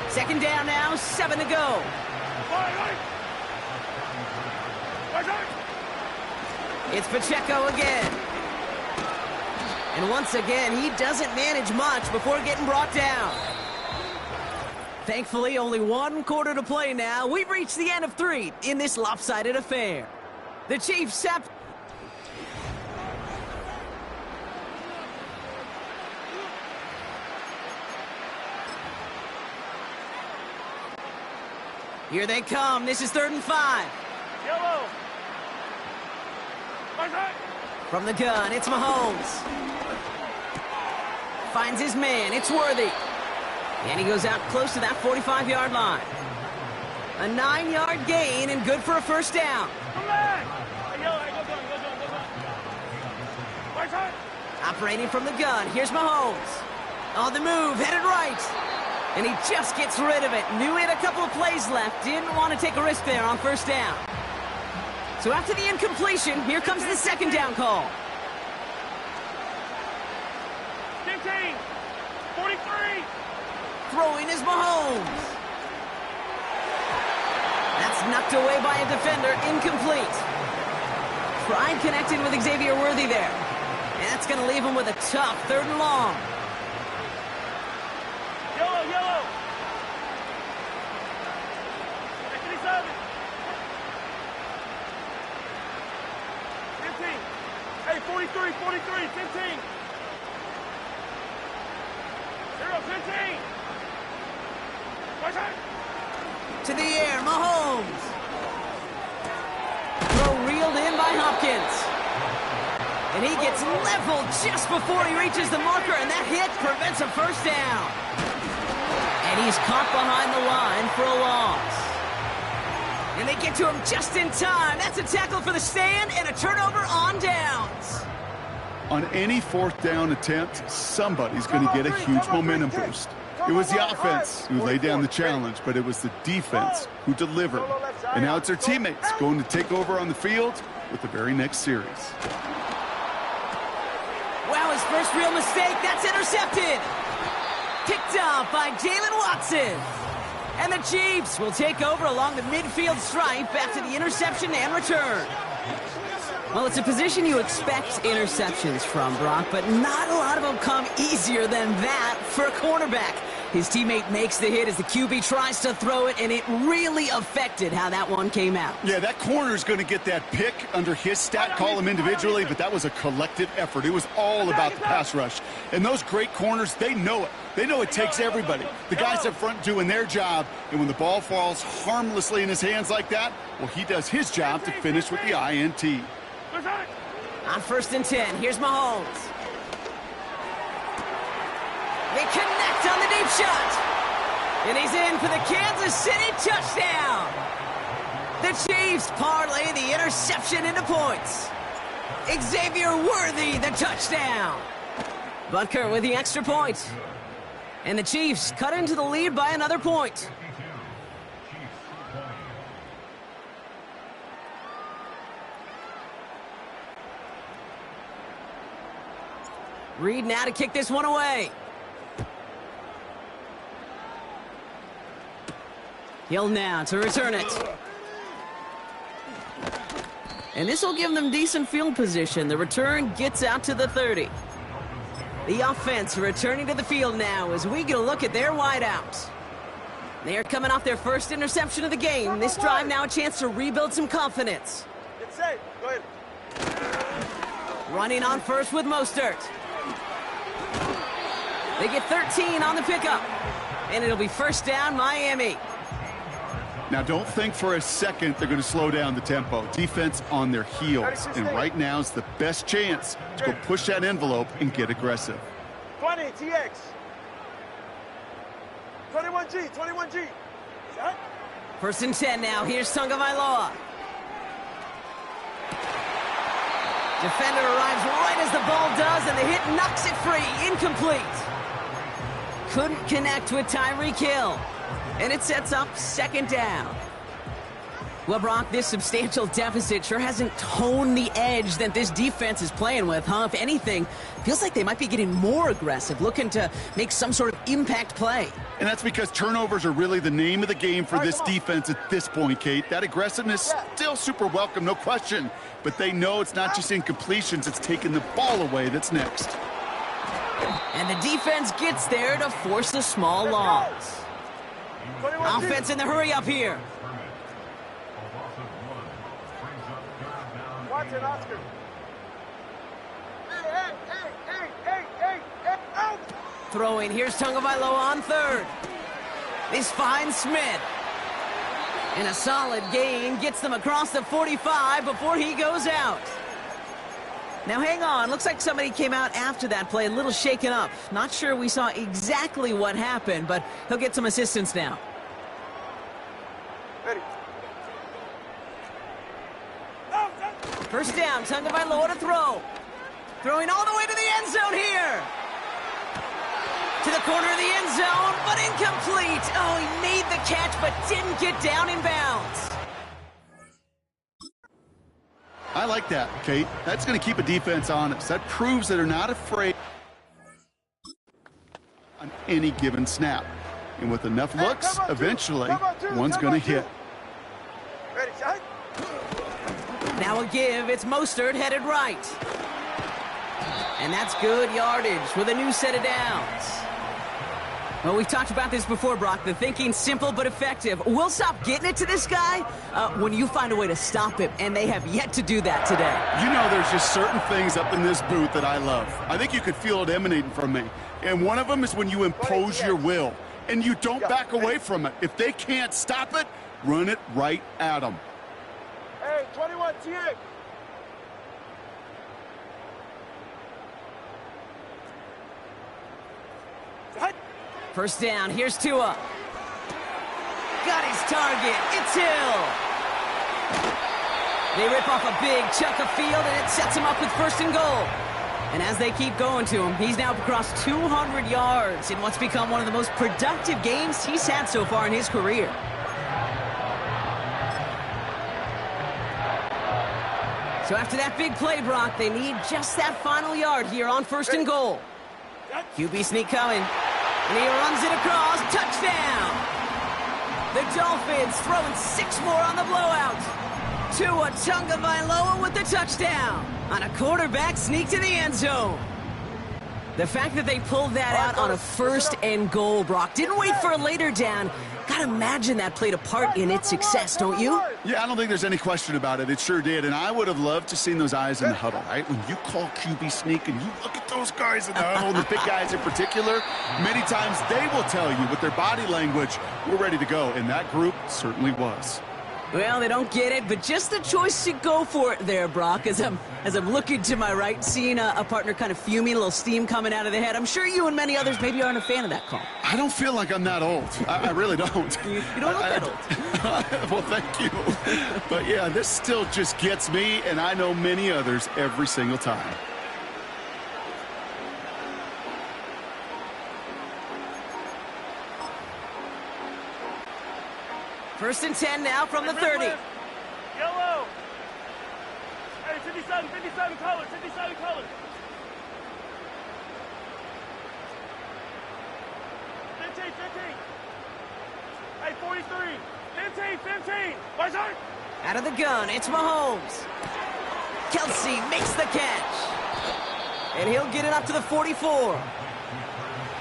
Second down now, 7 to go. It's Pacheco again. And once again, he doesn't manage much before getting brought down. Thankfully, only one quarter to play now. We've reached the end of 3 in this lopsided affair. The Chiefs have... Here they come. This is 3rd and 5. Yellow. From the gun, it's Mahomes. Finds his man. It's Worthy. And he goes out close to that 45-yard line. A 9-yard gain and good for a first down. Come back. Yellow, go. Right side. Operating from the gun, here's Mahomes. On the move, headed right. And he just gets rid of it. Knew he had a couple of plays left. Didn't want to take a risk there on first down. So after the incompletion, here comes the 2nd down call. 15. 43. Throwing is Mahomes. That's knocked away by a defender, incomplete. Tried connecting with Xavier Worthy there. And that's going to leave him with a tough 3rd and long. Yellow. 57. 15. Hey, 43, 15. 15. Right side. To the air, Mahomes. Throw reeled in by Hopkins. And he gets leveled just before he reaches the marker, and that hit prevents a first down. And he's caught behind the line for a loss. And they get to him just in time. That's a tackle for the stand and a turnover on downs. On any 4th down attempt, somebody's going to get a huge momentum boost. It was the offense who laid down the challenge, but it was the defense who delivered. And now it's their teammates going to take over on the field with the very next series. Wow, his first real mistake. That's intercepted. Picked off by Jalen Watson. And the Chiefs will take over along the midfield stripe after the interception and return. Well, it's a position you expect interceptions from, Brock, but not a lot of them come easier than that for a cornerback. His teammate makes the hit as the QB tries to throw it, and it really affected how that one came out. Yeah, that corner's going to get that pick under his stat column individually, but that was a collective effort. It was all about the pass rush. And those great corners, they know it. They know it takes everybody. The guys up front doing their job, and when the ball falls harmlessly in his hands like that, well, he does his job to finish with the INT. On 1st and 10, here's Mahomes. They connect on the deep shot. And he's in for the Kansas City touchdown. The Chiefs parlay the interception into points. Xavier Worthy, the touchdown. Butker with the extra point. And the Chiefs cut into the lead by another point. Reed now to kick this one away. Hill now to return it. And this will give them decent field position. The return gets out to the 30. The offense returning to the field now as we get a look at their wideouts. They are coming off their first interception of the game. This drive now a chance to rebuild some confidence. Get safe. Go ahead. Running on first with Mostert. They get 13 on the pickup. And it'll be first down, Miami. Now, don't think for a second they're going to slow down the tempo. Defense on their heels. And right now is the best chance to go push that envelope and get aggressive. 20, TX. 21G. Set. 1st and 10 now. Here's Tagovailoa. Defender arrives right as the ball does, and the hit knocks it free. Incomplete. Couldn't connect with Tyreek Hill. And it sets up 2nd down. Well, Brock, this substantial deficit sure hasn't toned the edge that this defense is playing with, huh? If anything, feels like they might be getting more aggressive, looking to make some sort of impact play. And that's because turnovers are really the name of the game for this defense at this point, Kate. That aggressiveness still super welcome, no question. But they know it's not just incompletions, it's taking the ball away that's next. And the defense gets there to force a small loss. Offense in the hurry up here. Watch it, Oscar. Out! Throwing, here's Tagovailoa on third. This finds Smith. And a solid gain gets them across the 45 before he goes out. Now hang on, looks like somebody came out after that play a little shaken up. Not sure we saw exactly what happened, but he'll get some assistance now. Ready. First down, Tagovailoa to throw. Throwing all the way to the end zone here. To the corner of the end zone, but incomplete. Oh, he made the catch, but didn't get down in bounds. I like that, Kate. That's going to keep a defense honest. That proves that they're not afraid on any given snap. And with enough looks, eventually, one's going to hit. Ready, shot. Now a give, it's Mostert headed right. And that's good yardage with a new set of downs. Well, we've talked about this before, Brock. The thinking's simple but effective. We'll stop getting it to this guy when you find a way to stop him, and they have yet to do that today. You know, there's just certain things up in this booth that I love. I think you could feel it emanating from me. And one of them is when you impose your will, and you don't back away from it. If they can't stop it, run it right at them. Hey, 21, TA. First down, here's Tua. Got his target, it's Hill. They rip off a big chunk of field, and it sets him up with first and goal. And as they keep going to him, he's now across 200 yards in what's become one of the most productive games he's had so far in his career. So after that big play, Brock, they need just that final yard here on first and goal. QB sneak coming. And he runs it across. Touchdown! The Dolphins throwing 6 more on the blowout. Tua Tagovailoa with the touchdown on a quarterback sneak to the end zone. The fact that they pulled that out on a first and goal, Brock, didn't wait for a later down. Gotta imagine that played a part in its success, don't you? Yeah, I don't think there's any question about it. It sure did, and I would have loved to seen those eyes in the huddle, right? When you call QB sneak and you look at those guys in the huddle, the big guys in particular, many times they will tell you with their body language, we're ready to go, and that group certainly was. Well, they don't get it, but just the choice to go for it there, Brock, as I'm looking to my right, seeing a partner kind of fuming, a little steam coming out of the head. I'm sure you and many others maybe aren't a fan of that call. I don't feel like I'm that old. I really don't. You don't look that old. Well, thank you. But, yeah, this still just gets me, and I know many others every single time. First and 10 now from the 30. Yellow. Hey, 57 colors, 57 colors. 15. Hey, 43. 15. Watch out. Out of the gun, it's Mahomes. Kelsey makes the catch. And he'll get it up to the 44.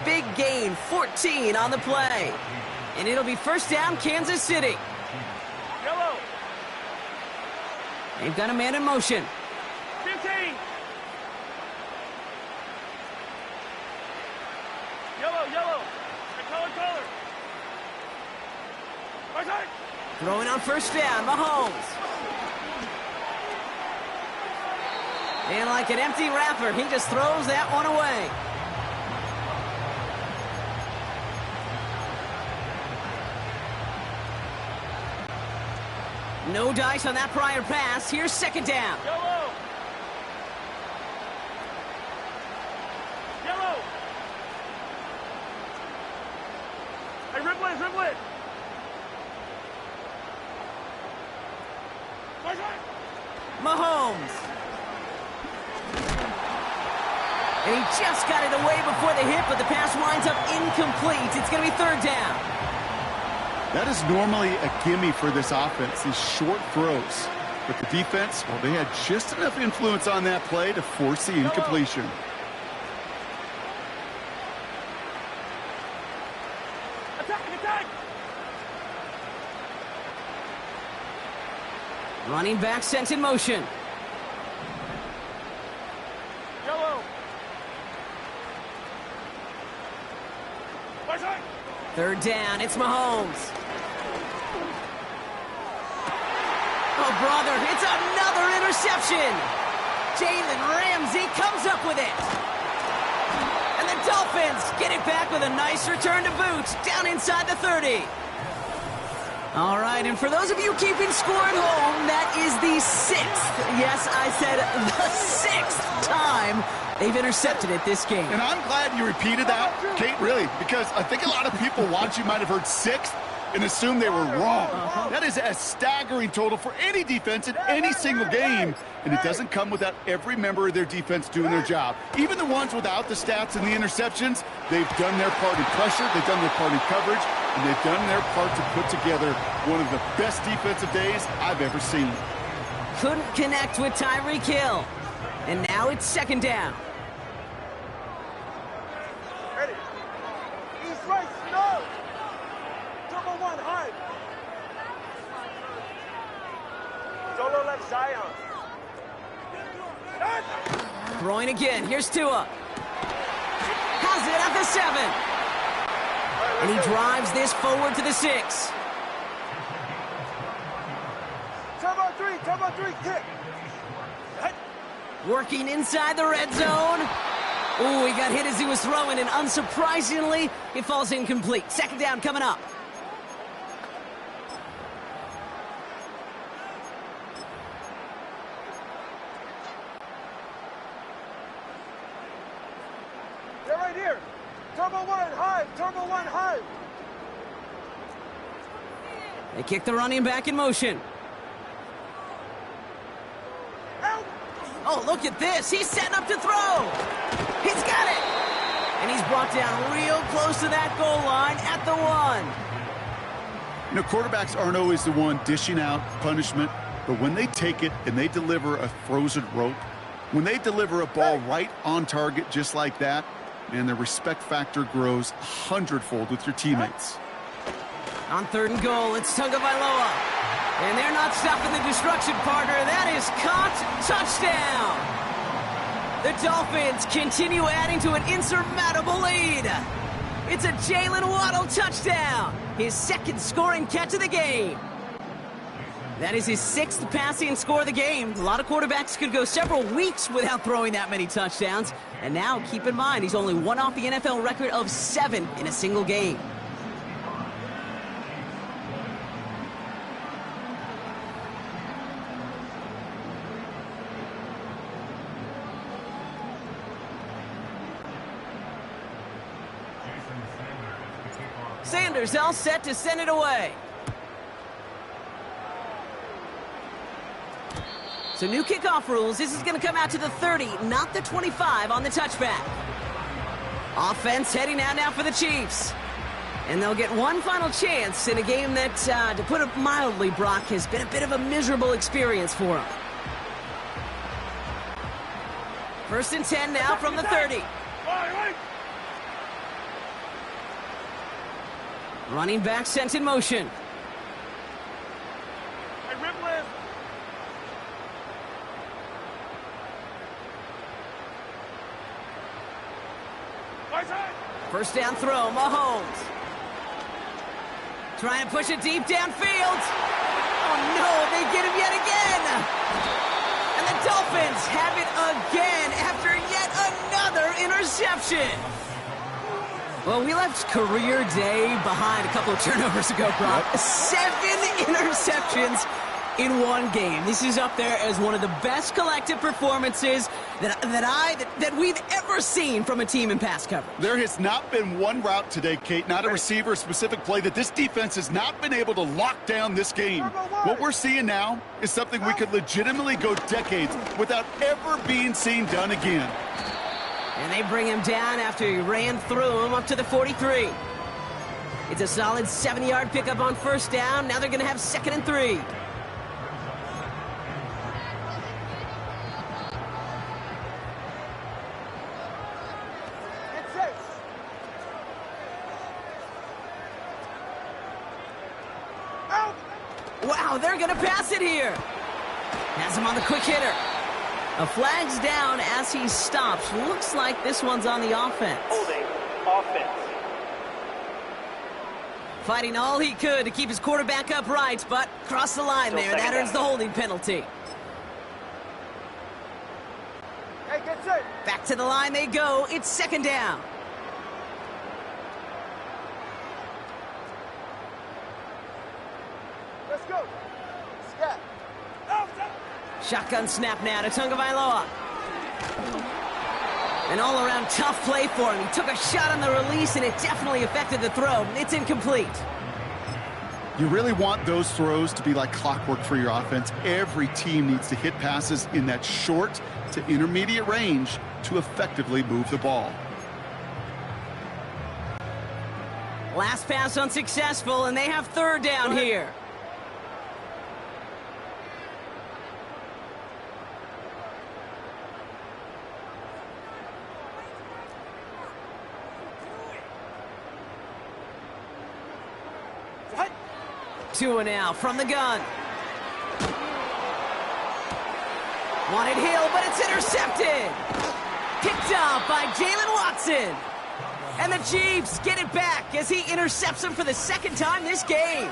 Big gain, 14 on the play. And it'll be first down, Kansas City. Yellow. They've got a man in motion. 15. Yellow. Color. Watch out. Throwing on first down, Mahomes. And like an empty wrapper, he just throws that one away. No dice on that prior pass. Here's second down. Yellow. Hey, ripple it. Watch out. Mahomes. And he just got it away before the hit, but the pass winds up incomplete. It's going to be third down. That is normally a gimme for this offense, these short throws. But the defense, well, they had just enough influence on that play to force the incompletion. Running back sent in motion. Yellow. Right side. Third down, it's Mahomes. Oh, brother, it's another interception. Jalen Ramsey comes up with it. And the Dolphins get it back with a nice return to boot down inside the 30. All right, and for those of you keeping score at home, that is the 6th. Yes, I said the 6th time they've intercepted it this game. And I'm glad you repeated that, Kate, really, because I think a lot of people watching might have heard 6th and assumed they were wrong. That is a staggering total for any defense in any single game, and it doesn't come without every member of their defense doing their job. Even the ones without the stats and the interceptions, they've done their part in pressure, they've done their part in coverage, and they've done their part to put together one of the best defensive days I've ever seen. Couldn't connect with Tyreek Hill, and now it's second down. Ready. East right, snow. Turbo 1, high. Solo left, Zion. Throwing again. Here's Tua. Has it at the 7. And he drives this forward to the 6. Turbo 3, kick. Working inside the red zone. Oh, he got hit as he was throwing, and unsurprisingly, it falls incomplete. Second down coming up. They're right here. Turbo 1, high. Turbo 1, high. They kick the running back in motion. Out. Oh, look at this. He's setting up to throw. He's got it. And he's brought down real close to that goal line at the 1. You know, quarterbacks aren't always the one dishing out punishment, but when they take it and they deliver a frozen rope, when they deliver a ball right on target just like that, and the respect factor grows 100-fold with your teammates. On third and goal, it's Tagovailoa. And they're not stopping the destruction, partner. That is caught. Touchdown. The Dolphins continue adding to an insurmountable lead. It's a Jalen Waddle touchdown. His second scoring catch of the game. That is his 6th passing score of the game. A lot of quarterbacks could go several weeks without throwing that many touchdowns. And now, keep in mind, he's only one off the NFL record of 7 in a single game. Sanders all set to send it away. So new kickoff rules. This is going to come out to the 30, not the 25 on the touchback. Offense heading out now for the Chiefs. And they'll get one final chance in a game that, to put it mildly, Brock, has been a bit of a miserable experience for them. First and 10 now from the 30. Running back sent in motion. First down throw, Mahomes. Trying to push it deep downfield. Oh no, they get him yet again. And the Dolphins have it again after yet another interception. Well, we left career day behind a couple of turnovers ago, Brock. 7 interceptions in one game. This is up there as one of the best collective performances that we've ever seen from a team in pass coverage. There has not been one route today, Kate, not a receiver, specific play, that this defense has not been able to lock down this game. What we're seeing now is something we could legitimately go decades without ever being seen done again. And they bring him down after he ran through him up to the 43. It's a solid 70-yard pickup on first down. Now they're going to have 2nd and 3. Wow, they're going to pass it here. Has him on the quick hitter. A flag's down as he stops. Looks like this one's on the offense. Holding. Offense. Fighting all he could to keep his quarterback upright, but crossed the line there. That earns the holding penalty. Hey, get set. Back to the line they go. It's second down. Let's go. Scat. Shotgun snap now to Tagovailoa. An all-around tough play for him. He took a shot on the release, and it definitely affected the throw. It's incomplete. You really want those throws to be like clockwork for your offense. Every team needs to hit passes in that short to intermediate range to effectively move the ball. Last pass unsuccessful, and they have third down here. Two and now from the gun. Wanted Hill, but it's intercepted. Picked up by Jalen Watson. And the Chiefs get it back as he intercepts him for the second time this game.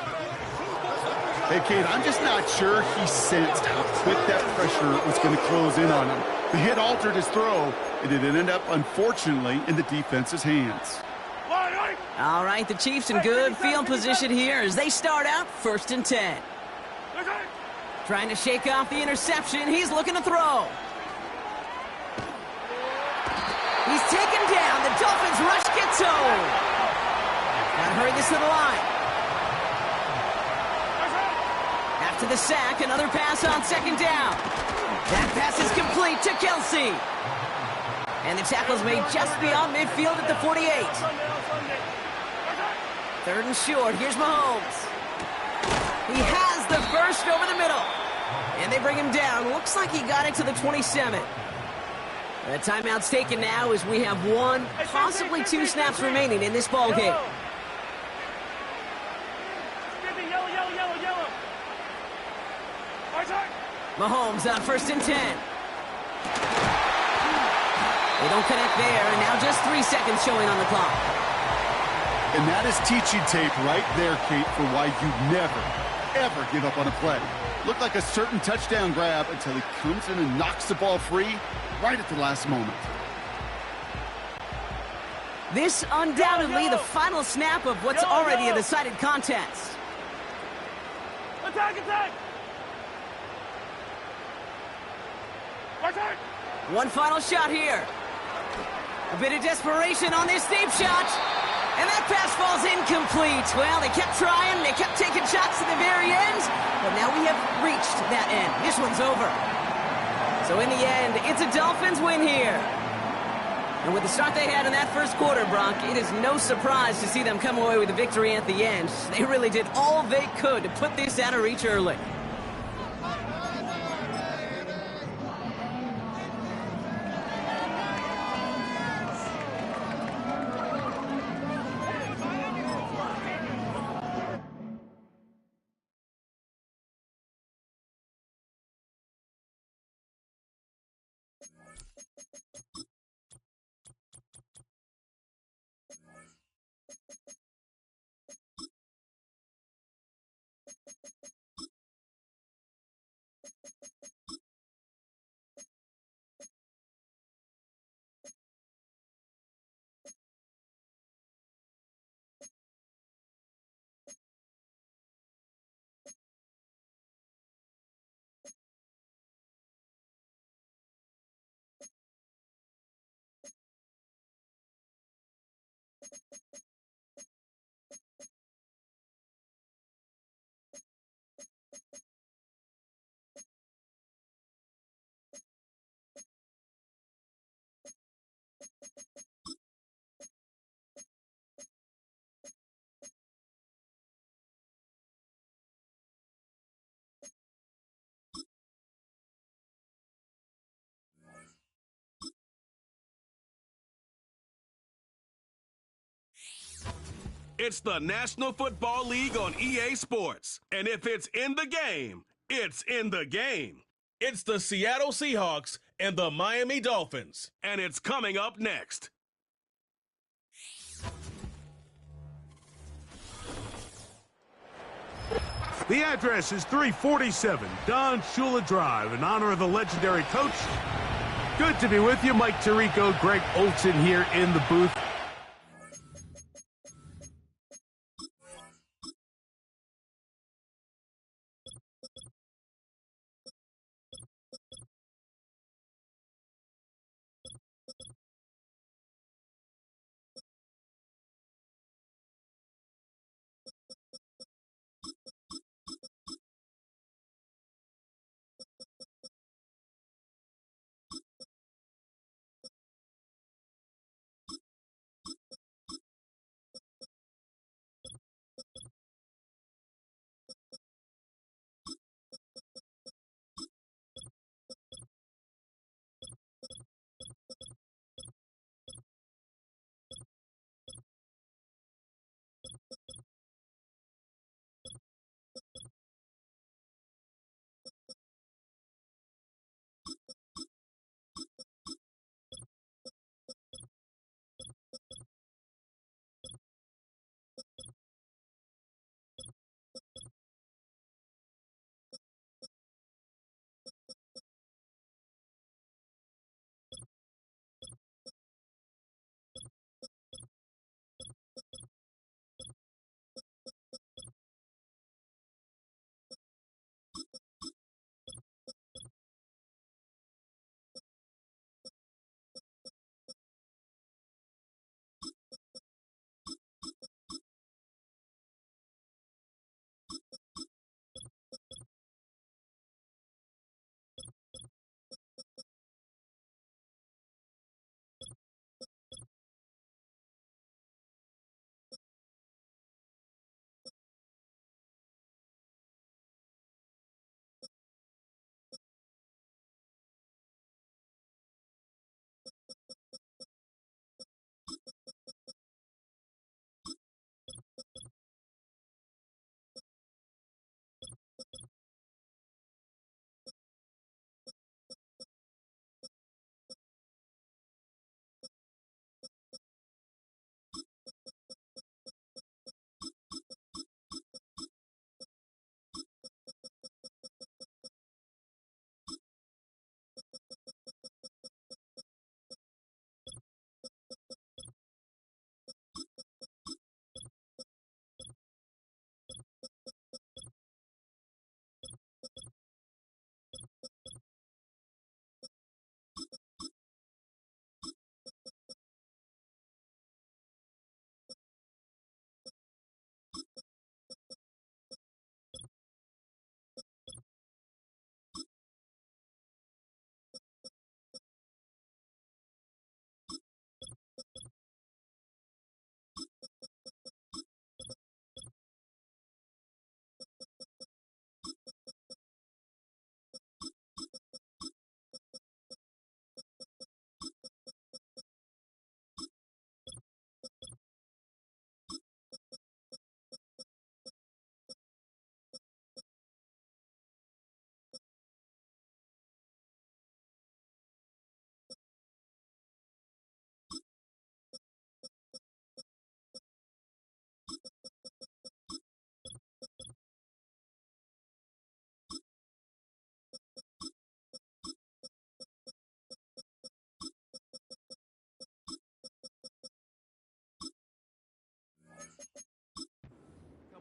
Hey, Kate, I'm just not sure he sensed how quick that pressure was going to close in on him. The hit altered his throw, and it ended up, unfortunately, in the defense's hands. All right, the Chiefs in good field position here as they start out 1st and 10. Trying to shake off the interception. He's looking to throw. He's taken down. The Dolphins rush gets home. Gotta hurry this to the line. After the sack, another pass on second down. That pass is complete to Kelsey. And the tackle's made just beyond midfield at the 48. 3rd and short. Here's Mahomes. He has the first over the middle. And they bring him down. Looks like he got it to the 27. The timeout's taken now as we have 1, possibly 2 snaps remaining in this ball game. Mahomes on 1st and 10. They don't connect there, and now just 3 seconds showing on the clock. And that is teaching tape right there, Kate, for why you never, ever give up on a play. Looked like a certain touchdown grab until he comes in and knocks the ball free right at the last moment. This undoubtedly the final snap of what's already a decided contest. Attack, attack! Attack! One final shot here. A bit of desperation on this deep shot. And that pass falls incomplete. Well, they kept trying. They kept taking shots to the very end. But now we have reached that end. This one's over. So in the end, it's a Dolphins win here. And with the start they had in that first quarter, Brock, it is no surprise to see them come away with a victory at the end. They really did all they could to put this out of reach early. It's the National Football League on EA Sports. And if it's in the game, it's in the game. It's the Seattle Seahawks and the Miami Dolphins, and it's coming up next. The address is 347 Don Shula Drive in honor of the legendary coach. Good to be with you. Mike Tirico, Greg Olson here in the booth.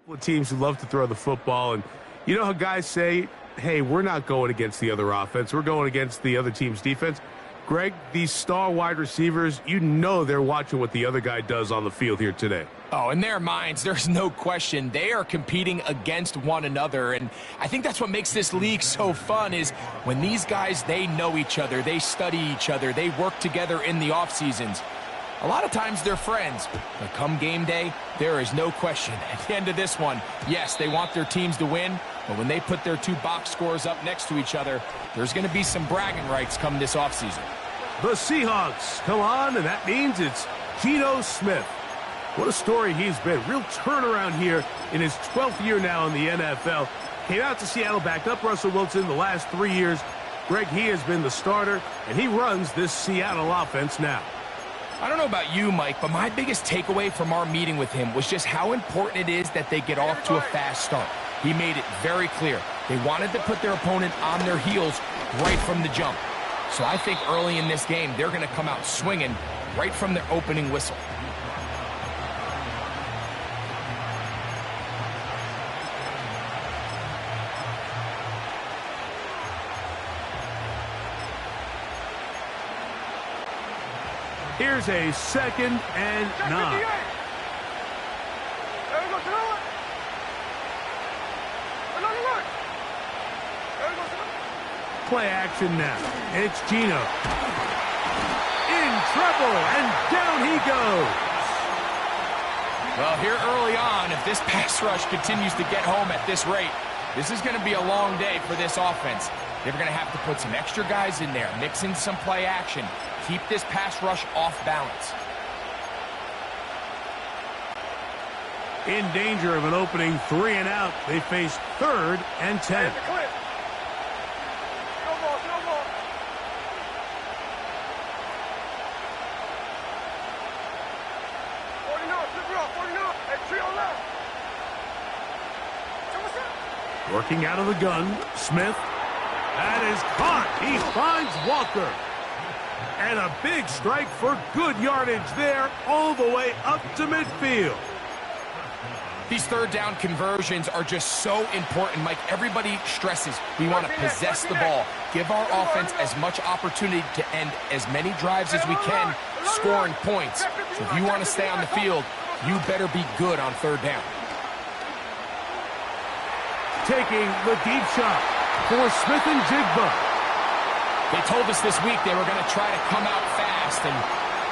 Of teams who love to throw the football, and you know how guys say, hey, we're not going against the other offense, we're going against the other team's defense. Greg, these star wide receivers, you know they're watching what the other guy does on the field here today. Oh, in their minds, there's no question. They are competing against one another, and I think that's what makes this league so fun is when these guys, they know each other, they study each other, they work together in the off seasons. A lot of times they're friends, but come game day, there is no question. At the end of this one, yes, they want their teams to win, but when they put their two box scores up next to each other, there's going to be some bragging rights come this offseason. The Seahawks come on, and that means it's Geno Smith. What a story he's been. Real turnaround here in his 12th year now in the NFL. Came out to Seattle, backed up Russell Wilson the last 3 years, Greg, he has been the starter, and he runs this Seattle offense now. I don't know about you, Mike, but my biggest takeaway from our meeting with him was just how important it is that they get off to a fast start. He made it very clear. They wanted to put their opponent on their heels right from the jump. So I think early in this game, they're going to come out swinging right from their opening whistle. Here's a 2nd and 9. Play action now. It's Gino. In trouble, and down he goes. Well, here early on, if this pass rush continues to get home at this rate, this is going to be a long day for this offense. They're going to have to put some extra guys in there, mix in some play action, keep this pass rush off balance. In danger of an opening 3 and out, they face 3rd and 10. Working out of the gun, Smith. That is caught. He finds Walker. And a big strike for good yardage there all the way up to midfield. These third down conversions are just so important, Mike. Everybody stresses we want to possess the ball, give our offense as much opportunity to end as many drives as we can, scoring points. So if you want to stay on the field, you better be good on third down. Taking the deep shot for Smith and Jigba. They told us this week they were going to try to come out fast, and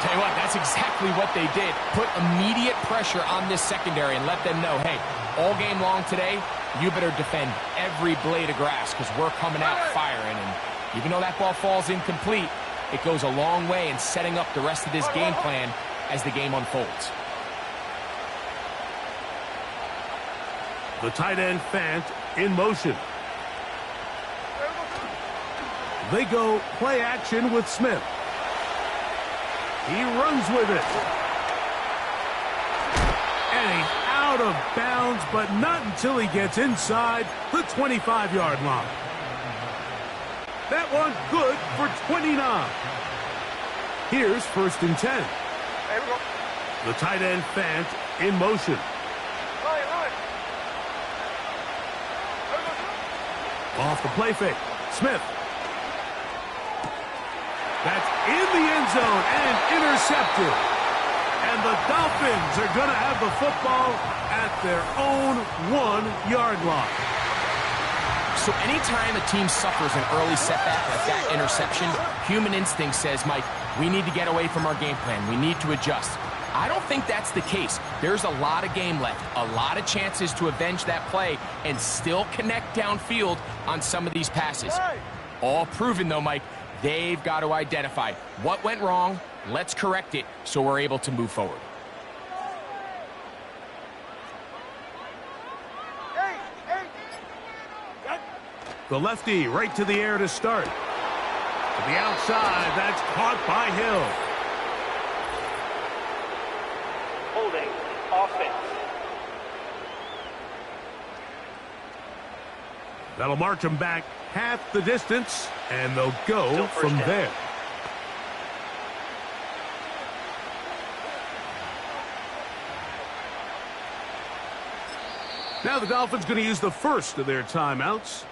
tell you what, that's exactly what they did. Put immediate pressure on this secondary and let them know, hey, all game long today, you better defend every blade of grass because we're coming out firing. And even though that ball falls incomplete, it goes a long way in setting up the rest of this game plan as the game unfolds. The tight end Fant in motion. They go play action with Smith. He runs with it. And he's out of bounds, but not until he gets inside the 25-yard line. That one good for 29. Here's 1st and 10. The tight end Fant in motion. Off the play fake. Smith. That's in the end zone and intercepted. And the Dolphins are going to have the football at their own 1-yard line. So anytime a team suffers an early setback like that interception, human instinct says, Mike, we need to get away from our game plan. We need to adjust. I don't think that's the case. There's a lot of game left, a lot of chances to avenge that play and still connect downfield on some of these passes. All proven, though, Mike, they've got to identify what went wrong, let's correct it so we're able to move forward. The lefty right to the air to start. To the outside, that's caught by Hill. Holding offense. That'll march them back half the distance, and they'll go from there. Now the Dolphins going to use the first of their timeouts.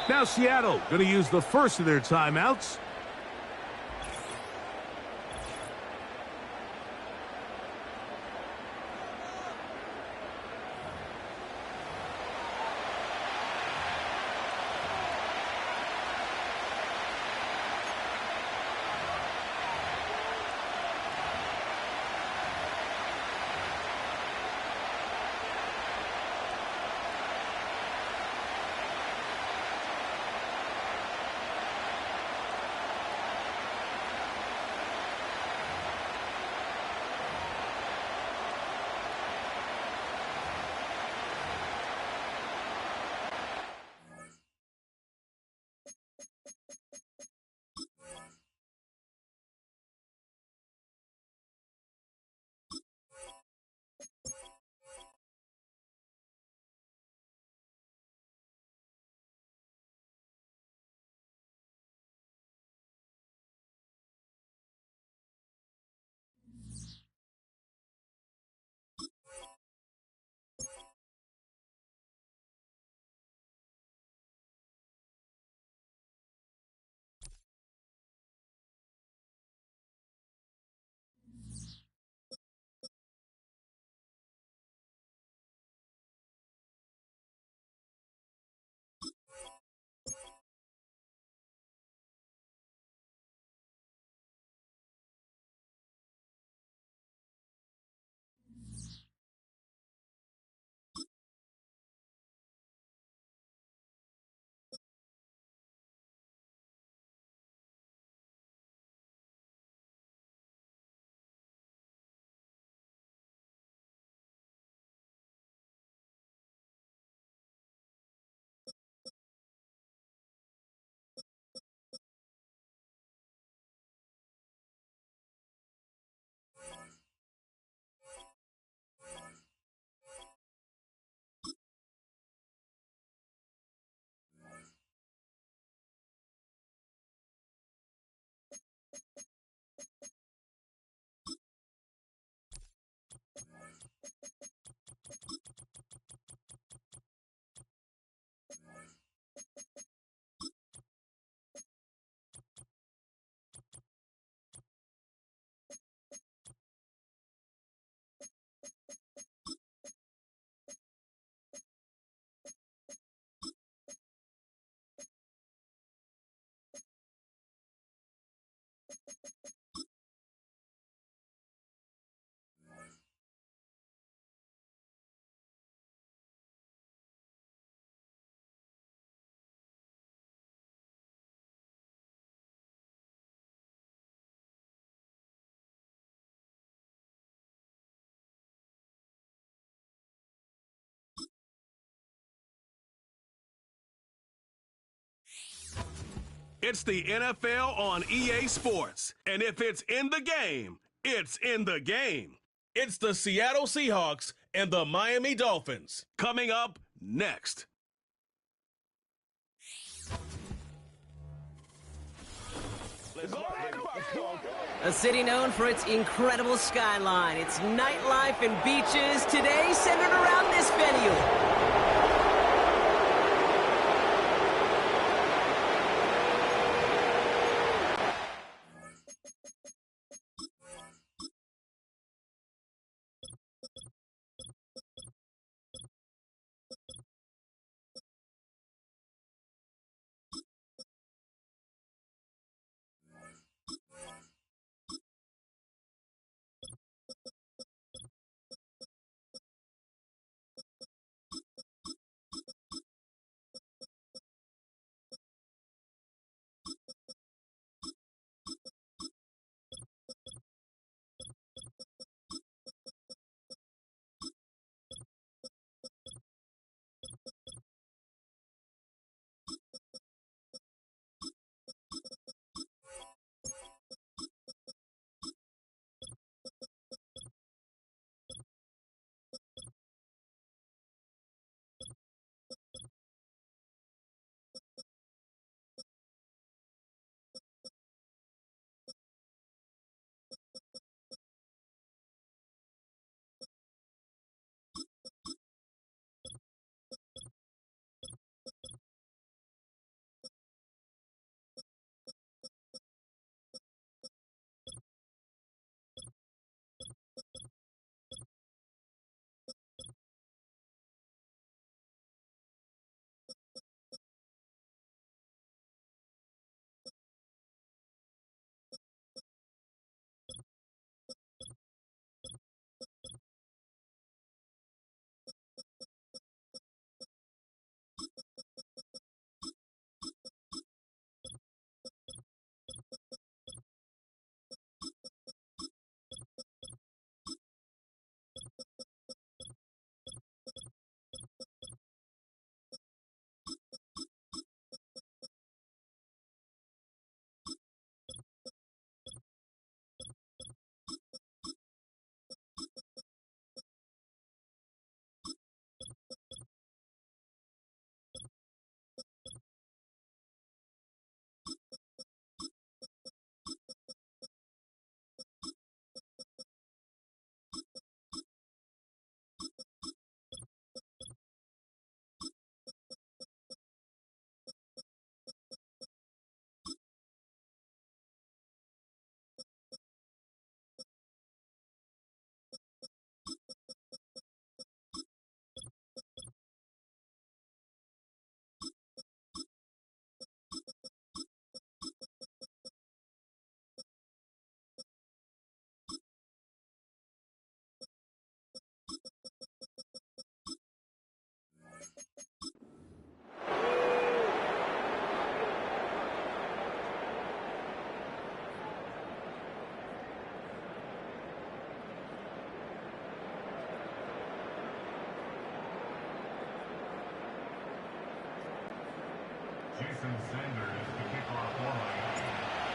Now Seattle going to use the first of their timeouts. It's the NFL on EA Sports. And if it's in the game, it's in the game. It's the Seattle Seahawks and the Miami Dolphins. Coming up next. A city known for its incredible skyline, its nightlife and beaches, today centered around this venue.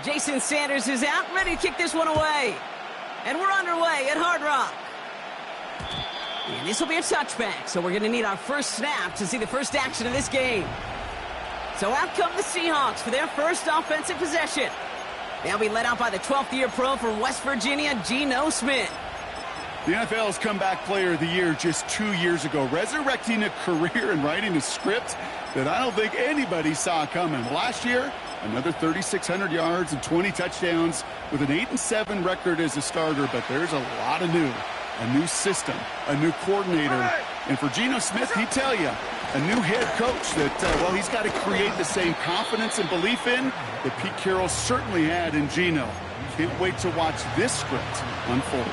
Jason Sanders is out, ready to kick this one away. And we're underway at Hard Rock. And this will be a touchback, so we're going to need our first snap to see the first action of this game. So out come the Seahawks for their first offensive possession. They'll be led out by the 12th-year pro from West Virginia, Geno Smith. The NFL's Comeback Player of the Year just 2 years ago, resurrecting a career and writing a script that I don't think anybody saw coming. Last year, another 3,600 yards and 20 touchdowns with an 8-7 record as a starter, but there's a lot of new. A new system, a new coordinator. And for Geno Smith, he'd tell you, A new head coach that, well, he's got to create the same confidence and belief in that Pete Carroll certainly had in Geno. Can't wait to watch this script unfold.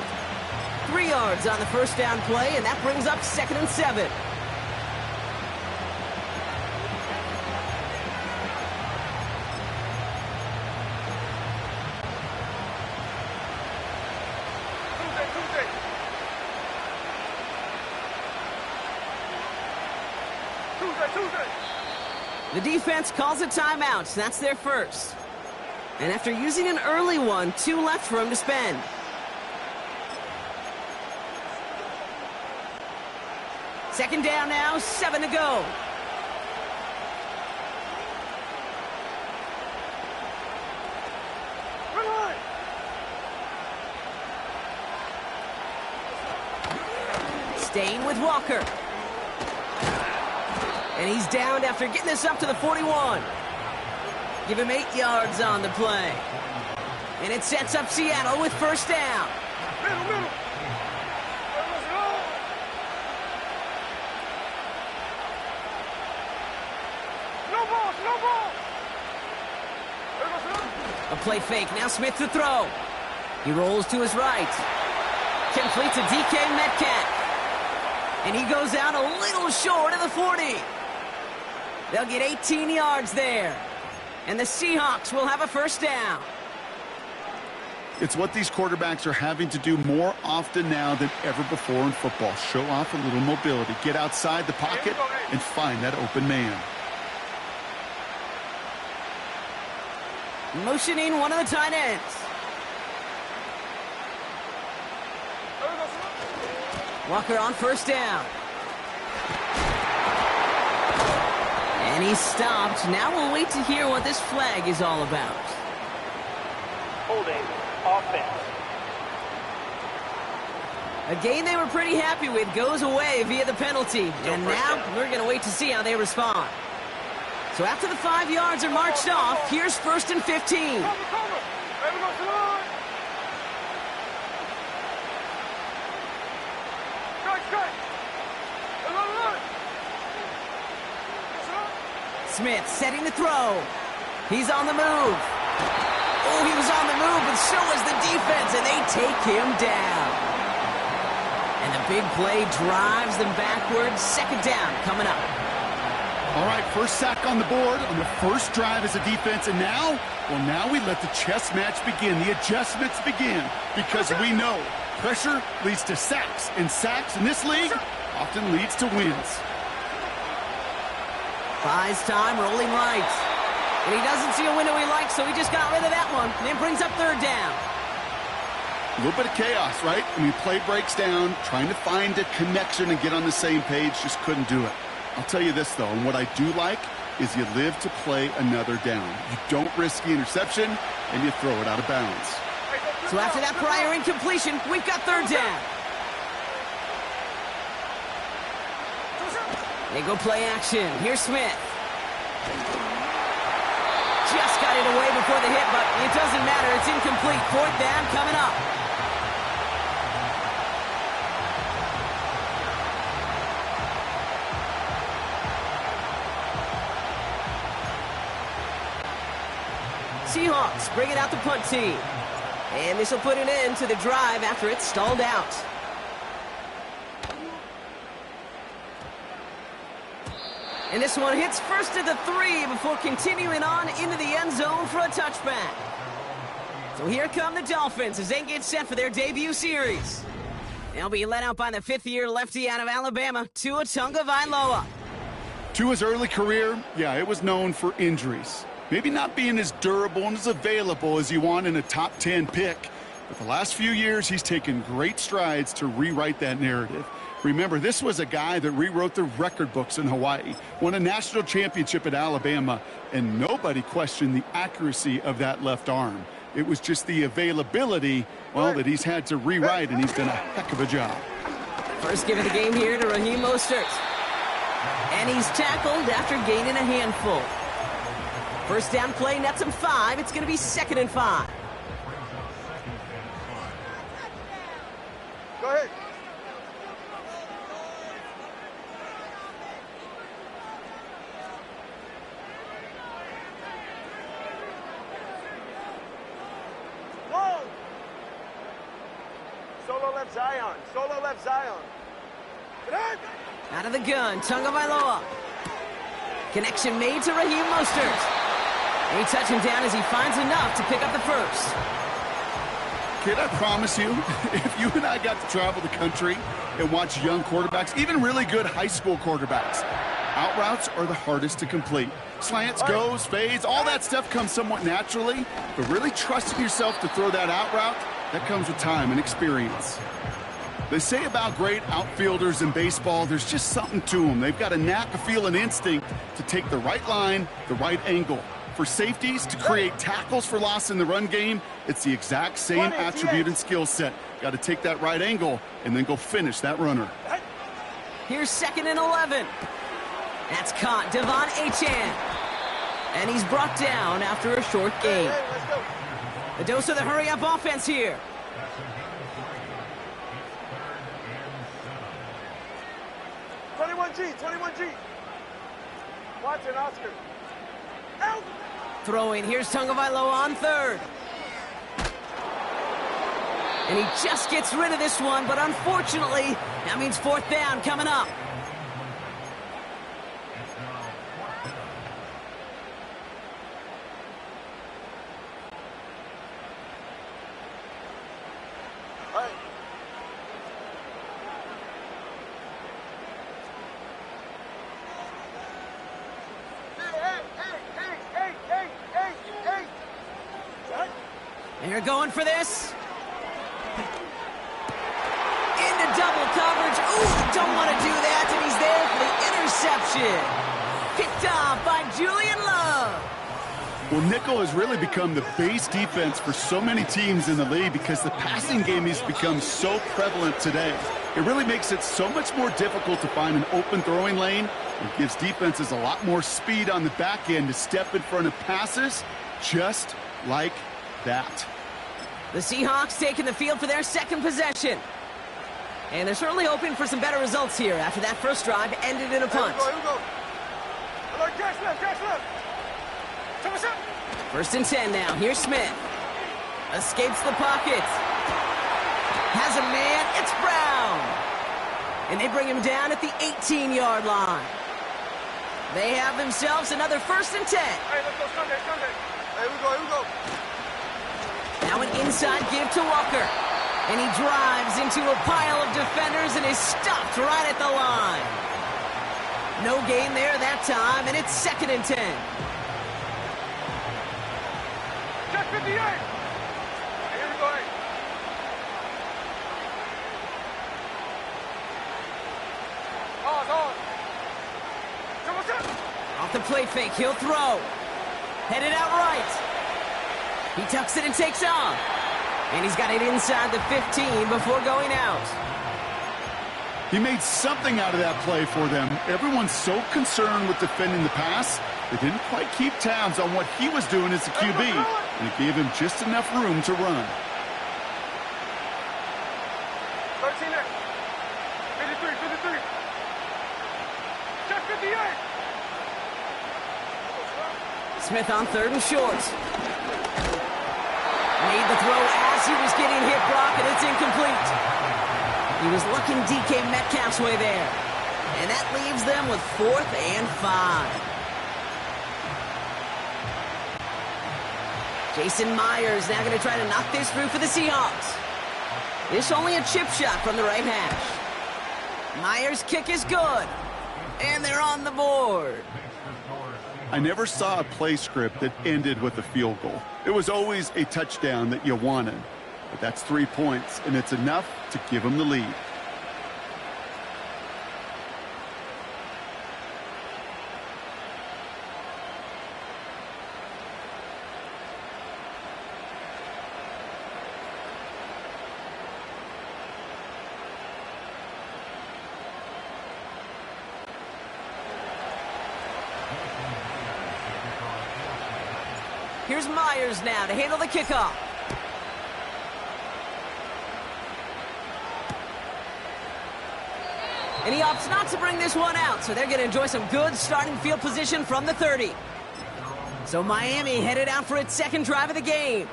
3 yards on the first down play, and that brings up 2nd and 7. The defense calls a timeout. That's their first. And after using an early one, 2 left for him to spend. Second down now, 7 to go. Staying with Walker. And he's down after getting this up to the 41. Give him 8 yards on the play. And it sets up Seattle with first down. Middle. No ball. A play fake. Now Smith to throw. He rolls to his right. Completes a DK Metcalf. And he goes out a little short of the 40. They'll get 18 yards there. And the Seahawks will have a first down. It's what these quarterbacks are having to do more often now than ever before in football. Show off a little mobility. Get outside the pocket and find that open man. Motioning one of the tight ends. Walker on first down. And he's stopped. Now we'll wait to hear what this flag is all about. Holding offense. A game they were pretty happy with goes away via the penalty. And now we're going to wait to see how they respond. So after the 5 yards are marched off, here's 1st and 15. Smith setting the throw. He's on the move. Oh, he was on the move, but so was the defense, and they take him down. And the big play drives them backwards. Second down coming up. All right, first sack on the board on the first drive as a defense, and now we let the chess match begin, the adjustments begin, because we know pressure leads to sacks, and sacks in this league often leads to wins. Buys time, rolling right. And he doesn't see a window he likes, so he just got rid of that one, and it brings up third down. A little bit of chaos, right? I mean, play breaks down, trying to find a connection and get on the same page, just couldn't do it. I'll tell you this, though, and what I do like is you live to play another down. You don't risk the interception, and you throw it out of bounds. So after that prior incompletion, we've got third down. They go play action. Here's Smith. Just got it away before the hit, but it doesn't matter. It's incomplete. Fourth down coming up. Seahawks bring it out the punt team. And this will put an end to the drive after it's stalled out. And this one hits first at the 3 before continuing on into the end zone for a touchback. So here come the Dolphins as they get set for their debut series. They'll be led out by the 5th-year lefty out of Alabama, Tua Tagovailoa. Tua's early career, yeah, it was known for injuries. Maybe not being as durable and as available as you want in a top 10 pick. But the last few years, he's taken great strides to rewrite that narrative. Remember, this was a guy that rewrote the record books in Hawaii, won a national championship at Alabama, and nobody questioned the accuracy of that left arm. It was just the availability, well, that he's had to rewrite, and he's done a heck of a job. First give of the game here to Raheem Mostert. And he's tackled after gaining a handful. First down play nets him 5. It's going to be 2nd and 5. Go ahead. Solo left Zion. Solo left Zion. Out of the gun, Tagovailoa. Connection made to Raheem Mostert. They touch him down as he finds enough to pick up the first. Kid, I promise you, if you and I got to travel the country and watch young quarterbacks, even really good high school quarterbacks, out routes are the hardest to complete. Slants, goes, fades, all that stuff comes somewhat naturally, but really trusting yourself to throw that out route, that comes with time and experience. They say about great outfielders in baseball, there's just something to them. They've got a knack, a feel, an instinct to take the right line, the right angle. For safeties to create tackles for loss in the run game, it's the exact same attribute and skill set. Got to take that right angle and then go finish that runner. Here's 2nd and 11. That's caught, Devon Achane. And he's brought down after a short gain. The dose of the hurry-up offense here. G, 21G. Watson, Oscar. Out. Throwing, here's Tagovailoa on 3rd. And he just gets rid of this one, but unfortunately, that means 4th down coming up. They're going for this. Into double coverage. Ooh, don't want to do that, and he's there for the interception. Picked off by Julian Love. Well, nickel has really become the base defense for so many teams in the league because the passing game has become so prevalent today. It really makes it so much more difficult to find an open throwing lane. It gives defenses a lot more speed on the back end to step in front of passes just like that. The Seahawks taking the field for their 2nd possession. And they're certainly hoping for some better results here after that first drive ended in a punt. Here we go. Catch left. 1st and 10 now. Here's Smith. Escapes the pocket. Has a man. It's Brown. And they bring him down at the 18-yard line. They have themselves another 1st and 10. Hey, let's go Sunday. Here we go. Now an inside give to Walker. And he drives into a pile of defenders and is stopped right at the line. No gain there that time, and it's 2nd and 10. Just 58. Here we go. Off the play fake, he'll throw. Headed out right. He tucks it and takes off. And he's got it inside the 15 before going out. He made something out of that play for them. Everyone's so concerned with defending the pass, they didn't quite keep tabs on what he was doing as a QB, and it gave him just enough room to run. 13 there. 53. Just 58. Smith on 3rd and short. Made the throw as he was getting hit, Brock, and it's incomplete. He was looking DK Metcalf's way there. And that leaves them with 4th and 5. Jason Myers now going to try to knock this through for the Seahawks. This only a chip shot from the right hash. Myers' kick is good. And they're on the board. I never saw a play script that ended with a field goal. It was always a touchdown that you wanted. But that's 3 points, and it's enough to give them the lead. Here's Myers now to handle the kickoff. And he opts not to bring this one out, so they're going to enjoy some good starting field position from the 30. So Miami headed out for its 2nd drive of the game.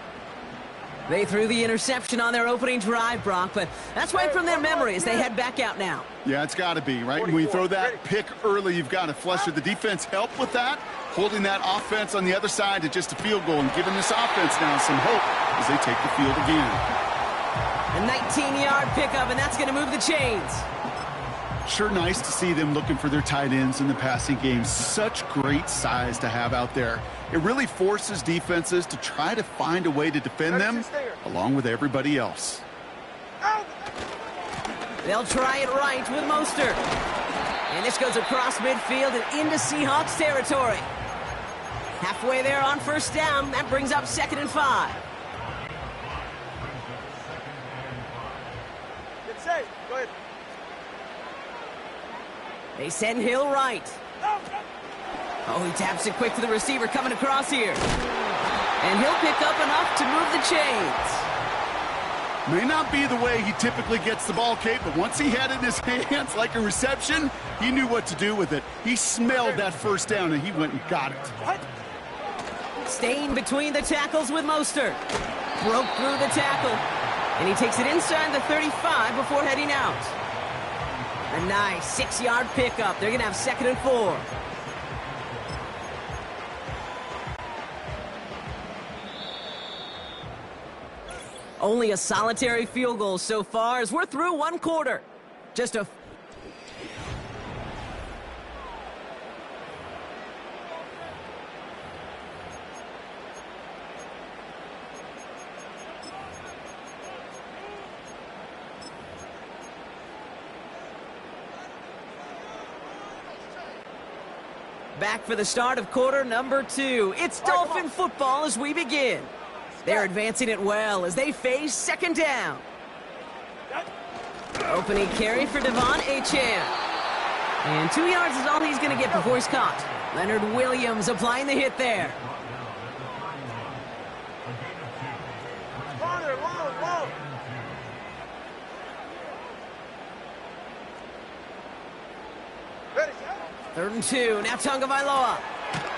They threw the interception on their opening drive, Brock, but that's right from their memory as they head back out now. Yeah, it's got to be, right? When you throw that pick early, you've got to flush it. The defense helped with that, holding that offense on the other side to just a field goal and giving this offense now some hope as they take the field again. A 19-yard pickup, and that's going to move the chains. Sure nice to see them looking for their tight ends in the passing game. Such great size to have out there. It really forces defenses to try to find a way to defend them along with everybody else. They'll try it right with Mostert. And this goes across midfield and into Seahawks territory. Halfway there on first down. That brings up 2nd and 5. Get safe. Go ahead. They send Hill right. Oh, he taps it quick to the receiver coming across here. And he'll pick up enough to move the chains. May not be the way he typically gets the ball, Kate, but once he had it in his hands like a reception, he knew what to do with it. He smelled that first down, and he went and got it. What? Staying between the tackles with Mostert. Broke through the tackle. And he takes it inside the 35 before heading out. A nice 6-yard pickup. They're going to have 2nd and 4. Only a solitary field goal so far as we're through one quarter. Just a... Back for the start of quarter number 2. It's Dolphin football as we begin. They're advancing it well as they face 2nd down. Opening carry for Devon Achane. And 2 yards is all he's going to get before he's caught. Leonard Williams applying the hit there. Farther, long. 3rd and 2. Now Tagovailoa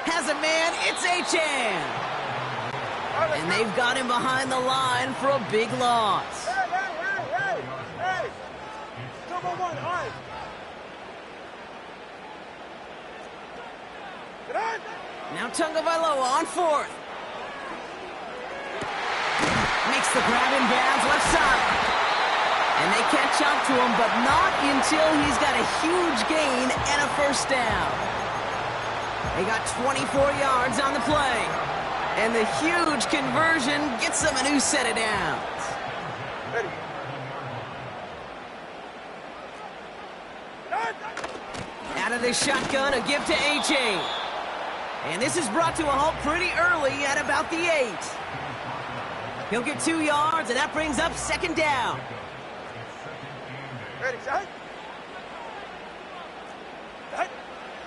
has a man. It's Achane. And they've got him behind the line for a big loss. Hey! 2-1, all right. Get on! Now Tagovailoa on 4th. Makes the grab in bounds left side. And they catch up to him, but not until he's got a huge gain and a first down. They got 24 yards on the play. And the huge conversion gets them a new set of downs. Ready. Out of the shotgun, a give to Achane. And this is brought to a halt pretty early at about the 8. He'll get 2 yards, and that brings up 2nd down. Ready, set.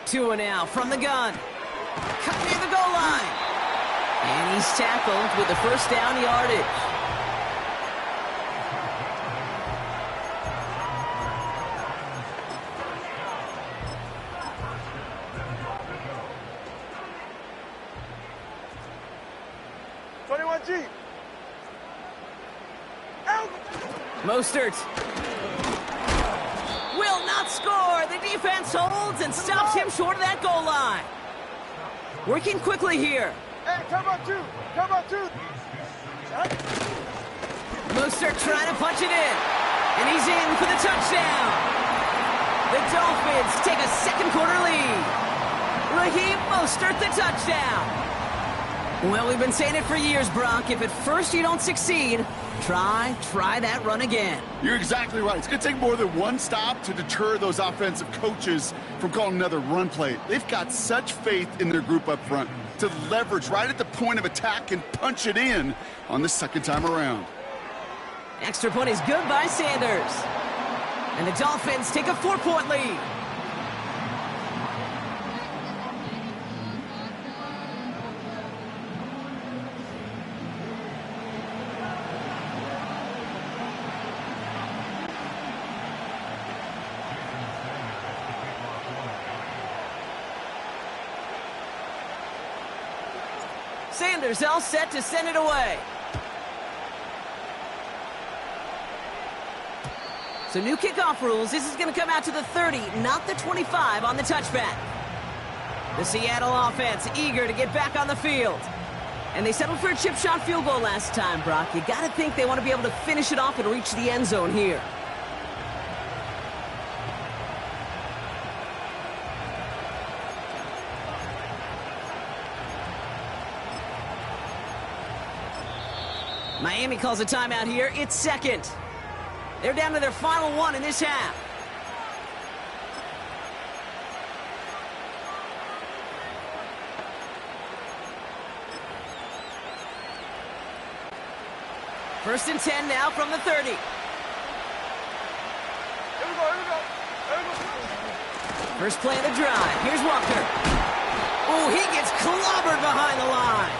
2 now from the gun. Cut near the goal line. And he's tackled with the first down yardage. G. Mostert will not score. The defense holds and stops him short of that goal line. Working quickly here. Hey, come on, 2. Come on, 2. Mostert trying to punch it in. And he's in for the touchdown. The Dolphins take a second quarter lead. Raheem Mostert, the touchdown. Well, we've been saying it for years, Brock. If at first you don't succeed, try that run again. You're exactly right. It's going to take more than one stop to deter those offensive coaches from calling another run play. They've got such faith in their group up front to leverage right at the point of attack and punch it in on the second time around. Extra point is good by Sanders. And the Dolphins take a 4-point lead. Sanders all set to send it away. So new kickoff rules. This is going to come out to the 30, not the 25 on the touchback. The Seattle offense eager to get back on the field. And they settled for a chip shot field goal last time, Brock. You got to think they want to be able to finish it off and reach the end zone here. Miami calls a timeout here. It's second. They're down to their final one in this half. First and 10 now from the 30. Here we go, here we go. Here we go. First play of the drive. Here's Walker. Oh, he gets clobbered behind the line.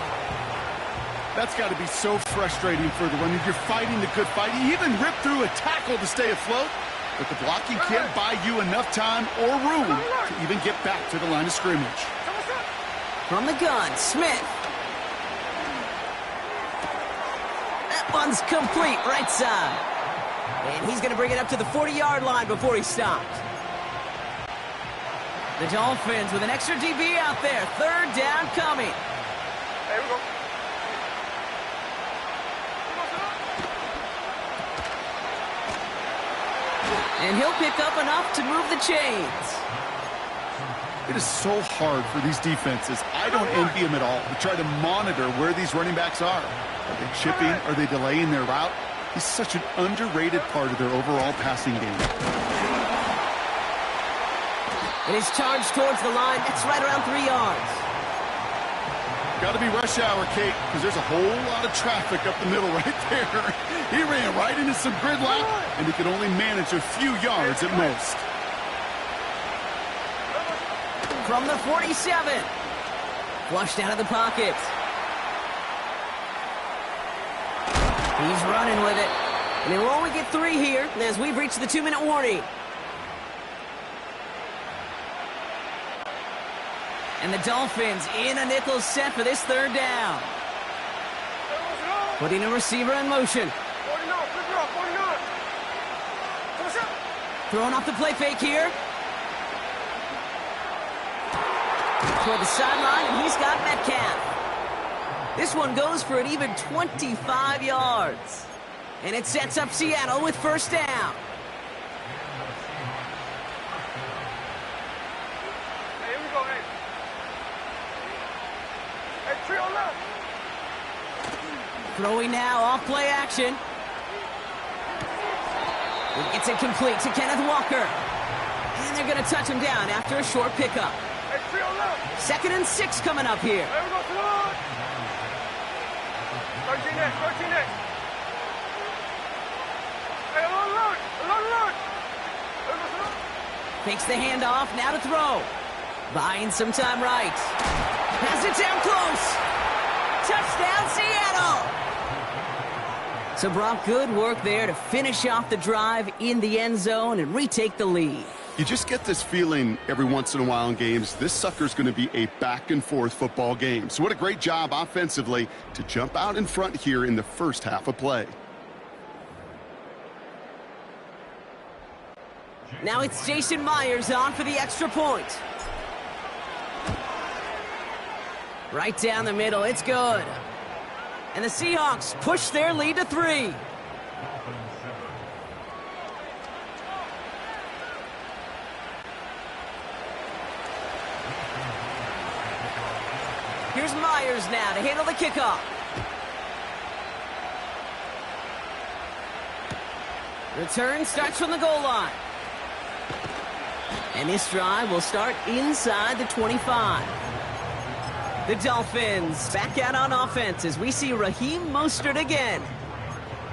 That's got to be so frustrating for the runner. You're fighting the good fight. He even ripped through a tackle to stay afloat, but the blocking can't buy you enough time or room to even get back to the line of scrimmage. From the gun, Smith. That one's complete, right side. And he's going to bring it up to the 40-yard line before he stopped. The Dolphins with an extra DB out there. Third down coming. Here we go. And he'll pick up enough to move the chains. It is so hard for these defenses. I don't envy them at all to try to monitor where these running backs are. Are they chipping? Are they delaying their route? He's such an underrated part of their overall passing game. It is charged towards the line. That's right around 3 yards. Got to be rush hour, Kate, because there's a whole lot of traffic up the middle right there. He ran right into some gridlock, and he could only manage a few yards at most. From the 47. Flushed out of the pocket. He's running with it. And they will only get 3 here as we've reached the 2-minute warning. And the Dolphins in a nickel set for this third down. Putting a receiver in motion. 49, flip it off, 49. Throwing off the play fake here. Toward the sideline, and he's got Metcalf. This one goes for an even 25 yards. And it sets up Seattle with first down. Hey, here we go, hey. Hey, trio left. Throwing now, off play action. It gets it complete to Kenneth Walker. And they're going to touch him down after a short pickup. Hey, trio left. 2nd and 6 coming up here. Here we go, Floyd. 13 next, 13 next. Hey, alone. Here we go, Floyd. Fakes the handoff, now to throw. Buying some time right. Pass it down close. Touchdown, Seattle. So, Brock, good work there to finish off the drive in the end zone and retake the lead. You just get this feeling every once in a while in games, this sucker's going to be a back-and-forth football game. So what a great job offensively to jump out in front here in the first half of play. Now it's Jason Myers on for the extra point. Right down the middle, it's good. And the Seahawks push their lead to 3. Here's Myers now to handle the kickoff. Return starts from the goal line. And this drive will start inside the 25. The Dolphins back out on offense as we see Raheem Mostert again.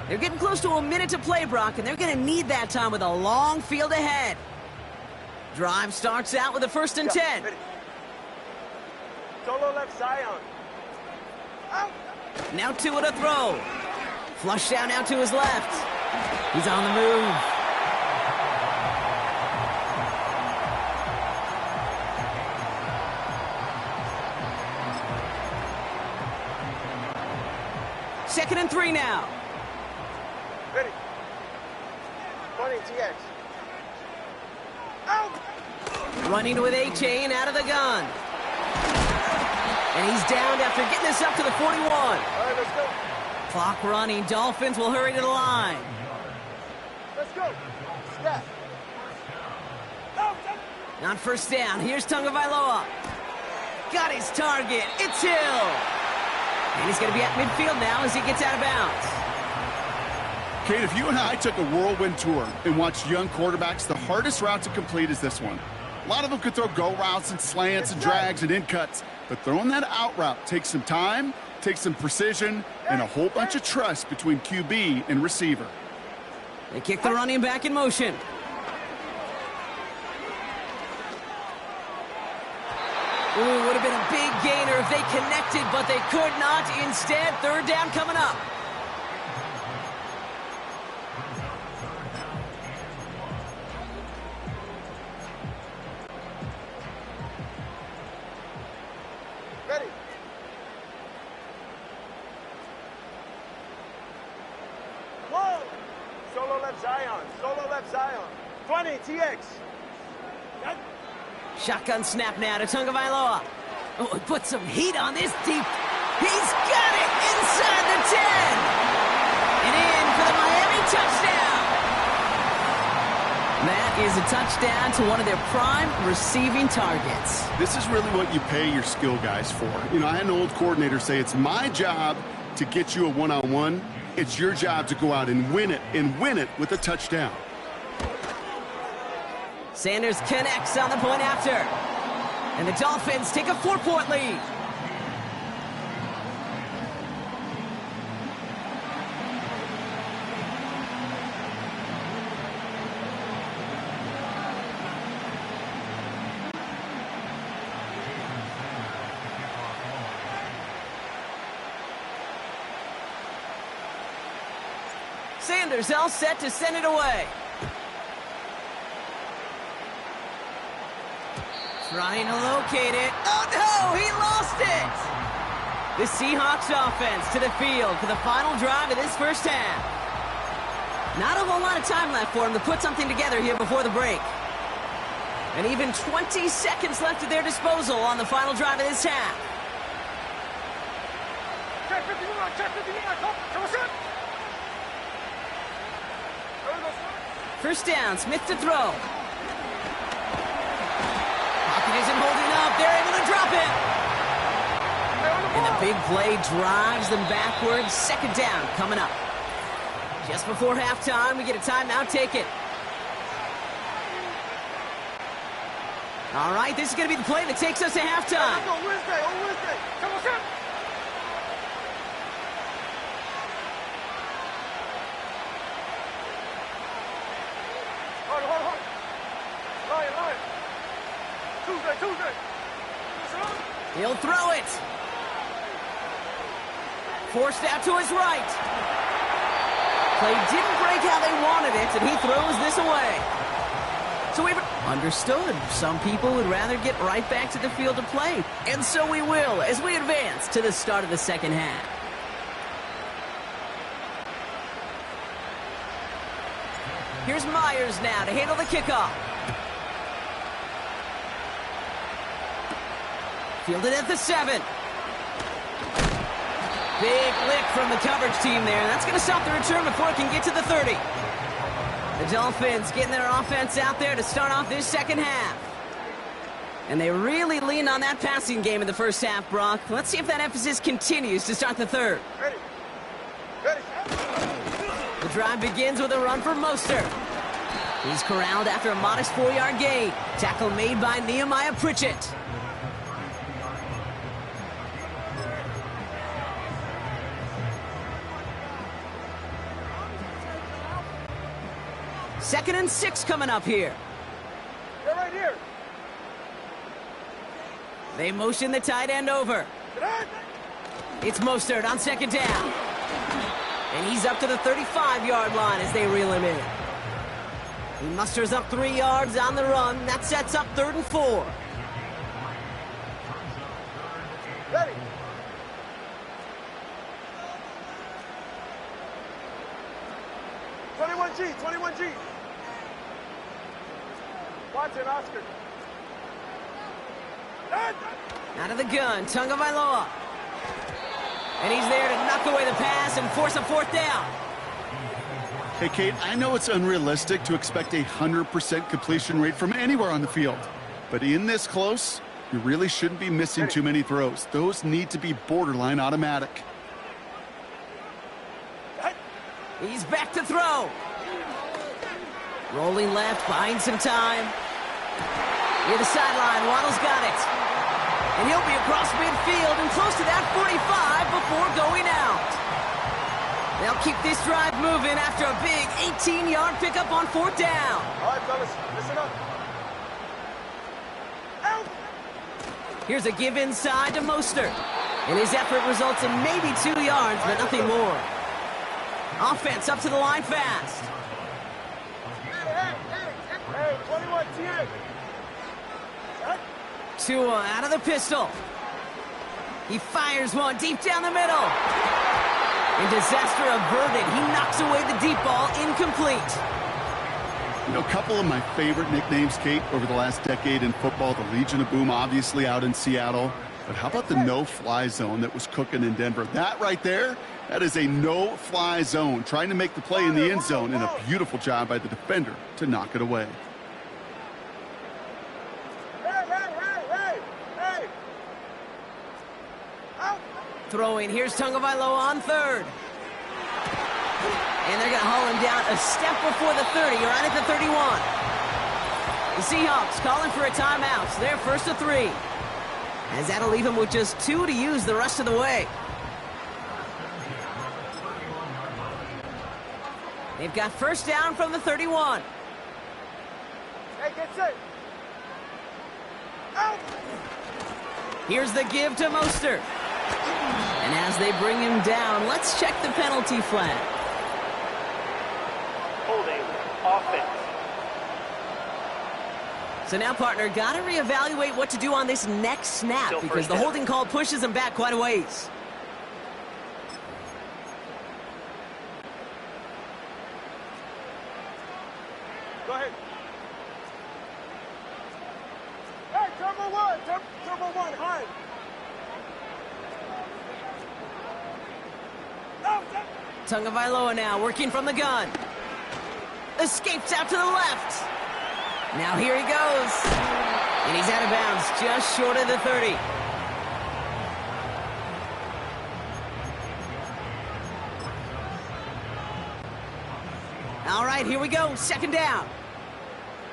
They're getting close to a minute to play, Brock, and they're going to need that time with a long field ahead. Drive starts out with a 1st and 10. Solo left, Zion. Out. Now Tua to throw. Flush down now to his left. He's on the move. Second and 3 now. Ready. 20 TX. Out! Running with A chain out of the gun. And he's downed after getting this up to the 41. All right, let's go. Clock running. Dolphins will hurry to the line. Let's go. Step. Out. On first down, here's Tagovailoa. Got his target. It's Hill. And he's going to be at midfield now as he gets out of bounds. Kate, if you and I took a whirlwind tour and watched young quarterbacks, the hardest route to complete is this one. A lot of them could throw go routes and slants and drags and in cuts, but throwing that out route takes some time, takes some precision, and a whole bunch of trust between QB and receiver. They kick the running back in motion. Ooh, would have been a big gainer if they connected, but they could not. Instead, third down coming up. Ready. Whoa! Solo left Zion. Solo left Zion. 20 TX. Shotgun snap now to Tagovailoa. Oh, he put some heat on this deep. He's got it inside the 10. And in for the Miami touchdown. That is a touchdown to one of their prime receiving targets. This is really what you pay your skill guys for. You know, I had an old coordinator say it's my job to get you a one-on-one. It's your job to go out and win it with a touchdown. Sanders connects on the point after. And the Dolphins take a 4-point lead. Sanders all set to send it away. Trying to locate it. Oh, no! He lost it! The Seahawks offense to the field for the final drive of this first half. Not a whole lot of time left for them to put something together here before the break. And even 20 seconds left at their disposal on the final drive of this half. Check 51. Check 51. Come on. First down, Smith to throw. Pocket isn't holding up. They're able to drop it. And the big play drives them backwards. Second down coming up. Just before halftime, we get a timeout taken. All right, this is going to be the play that takes us to halftime. On Wednesday. Come on, come. Hold. Lion. Tuesday. He'll throw it. Forced out to his right. Play didn't break how they wanted it, and he throws this away. So we've understood. Some people would rather get right back to the field to play. And so we will as we advance to the start of the second half. Here's Myers now to handle the kickoff. Fielded at the 7. Big lick from the coverage team there. That's going to stop the return before it can get to the 30. The Dolphins getting their offense out there to start off this second half. And they really leaned on that passing game in the first half, Brock. Let's see if that emphasis continues to start the third. Ready. The drive begins with a run for Mostert. He's corralled after a modest 4-yard gain. Tackle made by Nehemiah Pritchett. Second and 6 coming up here. They're right here. They motion the tight end over. It's Mostert on second down. And he's up to the 35-yard line as they reel him in. He musters up 3 yards on the run. That sets up 3rd and 4. Ready. Watson, Oscar. Out of the gun, Tagovailoa. And he's there to knock away the pass and force a fourth down. Hey, Kate, I know it's unrealistic to expect a 100% completion rate from anywhere on the field. But in this close, you really shouldn't be missing too many throws. Those need to be borderline automatic. He's back to throw. Rolling left, buying some time. Near the sideline, Waddle's got it. And he'll be across midfield and close to that 45 before going out. They'll keep this drive moving after a big 18-yard pickup on fourth down. All right, fellas, listen up. Out. Here's a give inside to Mostert. And his effort results in maybe 2 yards, but nothing more. Offense up to the line fast. Hey, 21, TM. Tua out of the pistol. He fires one deep down the middle. And disaster averted. He knocks away the deep ball, incomplete. You know, a couple of my favorite nicknames, Kate, over the last decade in football. The Legion of Boom, obviously, out in Seattle. But how about the no-fly zone that was cooking in Denver? That right there, that is a no-fly zone. Trying to make the play in the end zone, and a beautiful job by the defender to knock it away. Hey. Out. Throwing, here's Tagovailoa on third. And they're going to haul him down a step before the 30, right at the 31. The Seahawks calling for a timeout. So they're first to 3. As that'll leave him with just 2 to use the rest of the way. They've got first down from the 31. Hey, get set. Out. Here's the give to Mostert. And as they bring him down, let's check the penalty flag. Holding offense. So now, partner, got to reevaluate what to do on this next snap Still because the down. holding call pushes him back quite a ways. Go ahead. Hey, turbo one, high. Out. Tagovailoa now working from the gun. Escapes out to the left. Now here he goes. And he's out of bounds just short of the 30. All right, here we go. Second down.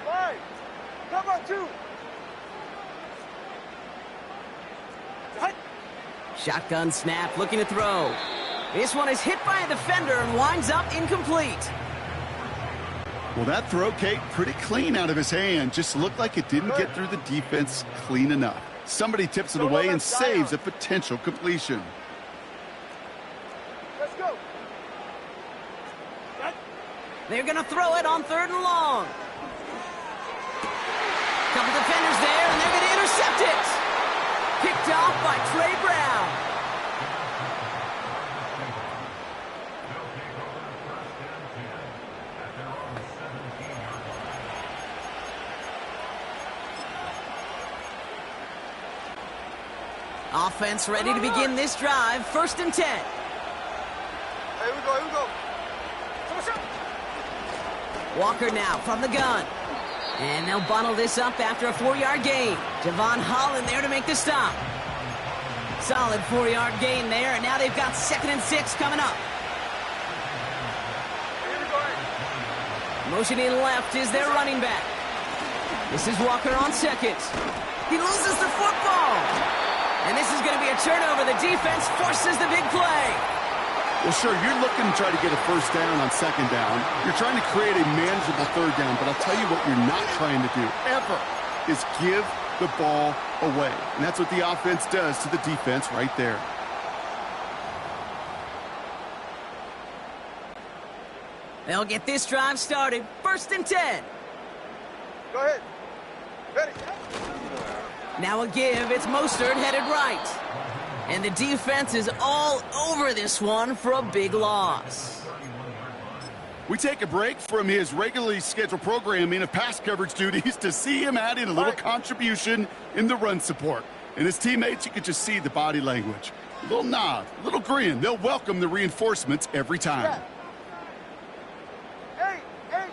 5. Come on, 2. Hut. Shotgun snap, looking to throw. This one is hit by a defender and winds up incomplete. Well, that throw, Kate, pretty clean out of his hand. Just looked like it didn't get through the defense clean enough. Somebody tips it away and saves a potential completion. Let's go. Hut. They're going to throw it on third and long. Couple defenders there, and they're going to intercept it. Picked off by Trey Brown. Offense ready to begin this drive. First and 10. Here we go. Walker now from the gun. And they'll bundle this up after a 4-yard gain. Javon Holland there to make the stop. Solid 4-yard gain there, and now they've got 2nd and 6 coming up. Here we go. Motioning left is their running back. This is Walker on second. He loses the football. And this is going to be a turnover. The defense forces the big play. Well, sure, you're looking to try to get a first down on second down. You're trying to create a manageable third down, but I'll tell you what you're not trying to do, ever, is give the ball away. And that's what the offense does to the defense right there. They'll get this drive started. First and 10. Go ahead. Ready. Now a give. It's Mostert headed right. And the defense is all over this one for a big loss. We take a break from his regularly scheduled programming of pass coverage duties to see him add in a little contribution in the run support. And his teammates, you can just see the body language. A little nod, a little grin. They'll welcome the reinforcements every time. Hey, hey.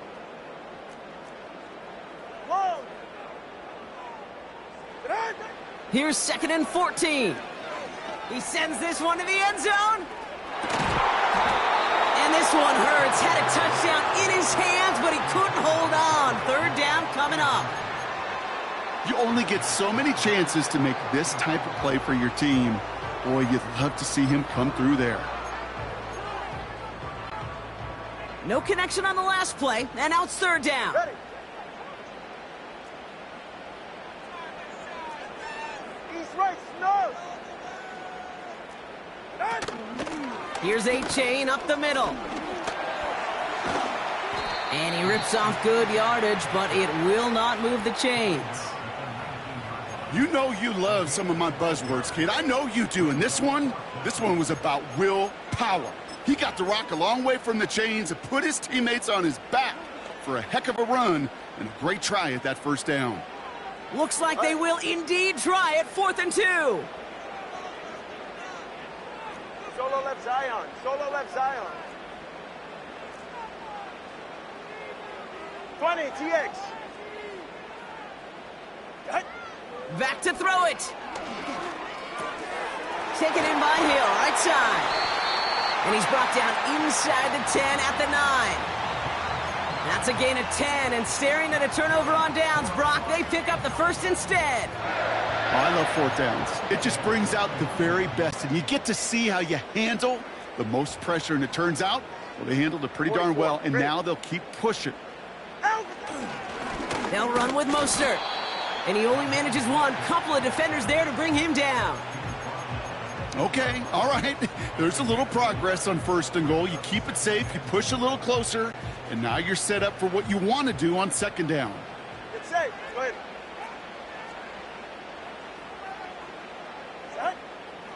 Whoa. Here's 2nd and 14. He sends this one to the end zone. And this one hurts. Had a touchdown in his hands, but he couldn't hold on. 3rd down coming up. You only get so many chances to make this type of play for your team. Boy, you'd love to see him come through there. No connection on the last play, and now it's 3rd down. Ready. East, right, nose. Here's a chain up the middle. And he rips off good yardage, but it will not move the chains. You know you love some of my buzzwords, kid. I know you do. And this one was about willpower. He got the rock a long way from the chains and put his teammates on his back for a heck of a run and a great try at that 1st down. Looks like they will indeed try it. 4th and 2. Solo left Zion. Solo left Zion. 20, TX. Back to throw it. Taken in by Hill, right side. And he's brought down inside the 10 at the 9. That's a gain of 10, and staring at a turnover on downs, Brock, they pick up the 1st instead. Oh, I love 4th downs. It just brings out the very best, and you get to see how you handle the most pressure, and it turns out, well, they handled it pretty darn well, and now they'll keep pushing. They'll run with Mostert, and he only manages one. Couple of defenders there to bring him down. Okay, all right. There's a little progress on 1st and goal. You keep it safe, you push a little closer, and now you're set up for what you want to do on 2nd down. Get safe. Go ahead.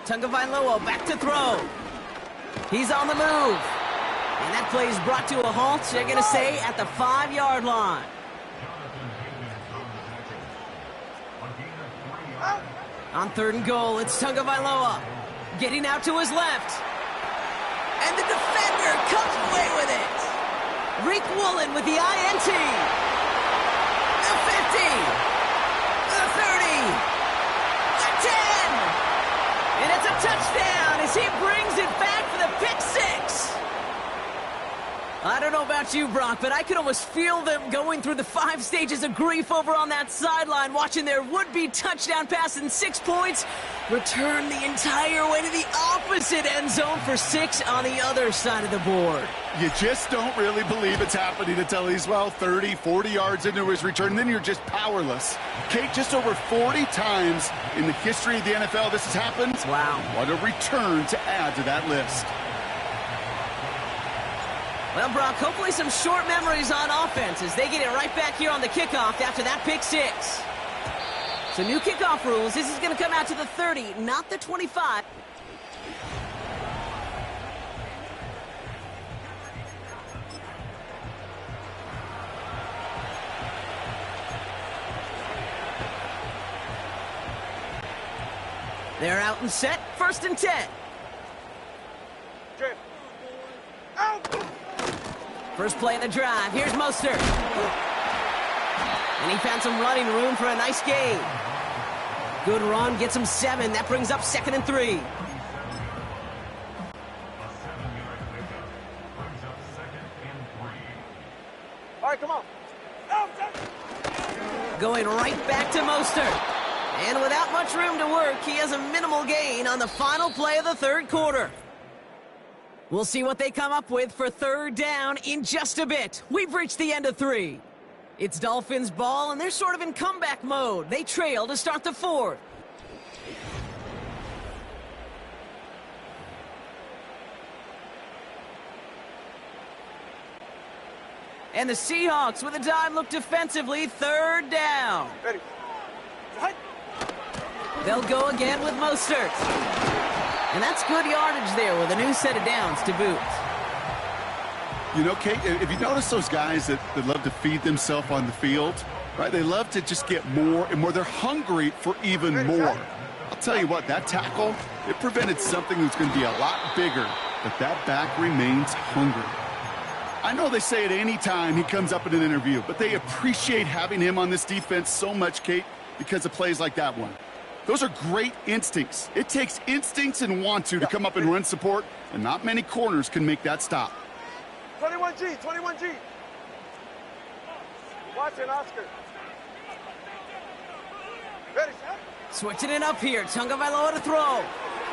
Tagovailoa back to throw. He's on the move. And that play is brought to a halt, they're going to say, at the 5-yard line. On 3rd and goal, it's Tagovailoa getting out to his left. And the defender comes away with it. Reek Woolen with the INT. The 50. The 30. The 10. And it's a touchdown as he brings it back for the pick 6. I don't know about you, Brock, but I could almost feel them going through the 5 stages of grief over on that sideline, watching their would-be touchdown pass in 6 points return the entire way to the opposite end zone for 6 on the other side of the board. You just don't really believe it's happening until he's, well, 30, 40 yards into his return. Then you're just powerless. Kate, just over 40 times in the history of the NFL this has happened. Wow. What a return to add to that list. Well, Brock, hopefully some short memories on offense as they get it right back here on the kickoff after that pick 6. So new kickoff rules. This is going to come out to the 30, not the 25. They're out and set. 1st and 10. Trip. Out. First play of the drive. Here's Mostert. And he found some running room for a nice gain. Good run. Gets him 7. That brings up 2nd and 3. All right, come on. Out. Going right back to Mostert. And without much room to work, he has a minimal gain on the final play of the 3rd quarter. We'll see what they come up with for 3rd down in just a bit. We've reached the end of 3. It's Dolphins ball, and they're sort of in comeback mode. They trail to start the 4th. And the Seahawks with a dime look defensively. 3rd down. Ready. They'll go again with Mostert. And that's good yardage there with a new set of downs to boot. You know, Kate, if you notice those guys that love to feed themselves on the field, right? They love to just get more and more. They're hungry for even more. I'll tell you what, that tackle, it prevented something that's going to be a lot bigger, but that back remains hungry. I know they say it any time he comes up in an interview, but they appreciate having him on this defense so much, Kate, because of plays like that one. Those are great instincts. It takes instincts and want to come up and run support, and not many corners can make that stop. 21G, 21G. Watch it, Oscar. Ready, set. Switching it up here. Tagovailoa to throw.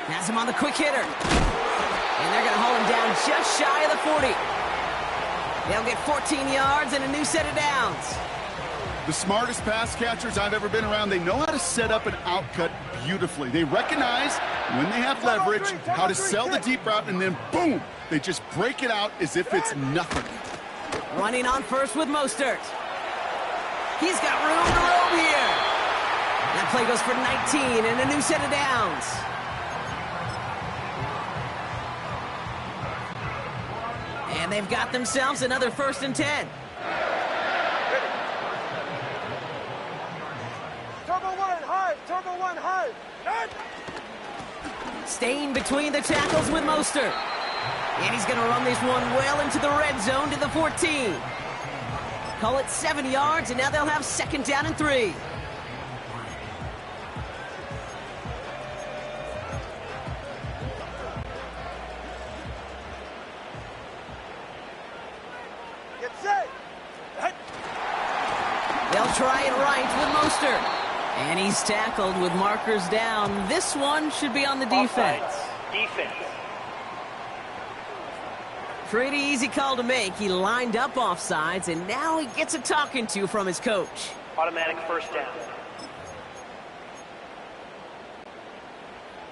Has him on the quick hitter. And they're going to hold him down just shy of the 40. They'll get 14 yards and a new set of downs. The smartest pass catchers I've ever been around, they know how to set up an outcut beautifully. They recognize when they have leverage, how to sell the deep route, and then boom, they just break it out as if it's nothing. Running on first with Mostert. He's got room to roam here. That play goes for 19 and a new set of downs. And they've got themselves another 1st and 10. Turbo one high. Staying between the tackles with Mostert. And he's going to run this one well into the red zone to the 14. Call it 7 yards, and now they'll have 2nd down and 3. Get set. They'll try it right with Mostert. And he's tackled with markers down. This one should be on the defense. Defense. Pretty easy call to make. He lined up offsides, and now he gets a talking to from his coach. Automatic 1st down.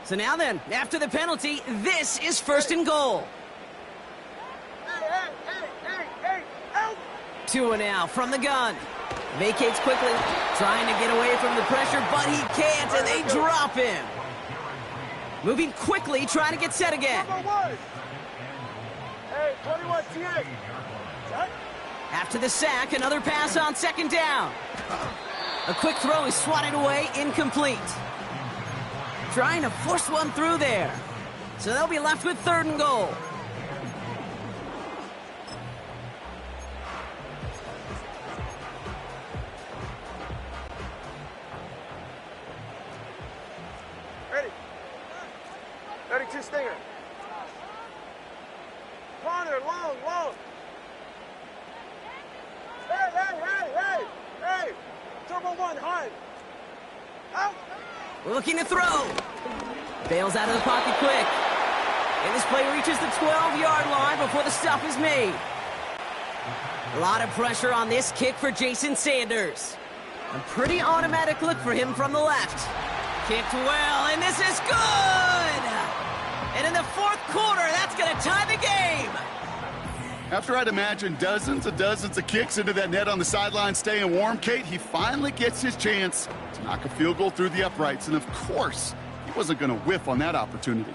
So now then, after the penalty, this is 1st and goal. Hey, out. 2 now from the gun. Vacates quickly, trying to get away from the pressure, but he can't, and they drop him. Moving quickly, trying to get set again. Hey, 21 TA. After the sack, another pass on 2nd down. A quick throw is swatted away, incomplete. Trying to force one through there. So they'll be left with 3rd and goal. Ready. 32 Stinger. Corner, long. Hey. Turbo one high. Out. Looking to throw. Bails out of the pocket quick. And this play reaches the 12-yard line before the stop is made. A lot of pressure on this kick for Jason Sanders. A pretty automatic look for him from the left. Kicked well, and this is good! And in the 4th quarter, that's going to tie the game. After I'd imagine dozens of kicks into that net on the sideline staying warm, Kate, he finally gets his chance to knock a field goal through the uprights. And of course, he wasn't going to whiff on that opportunity.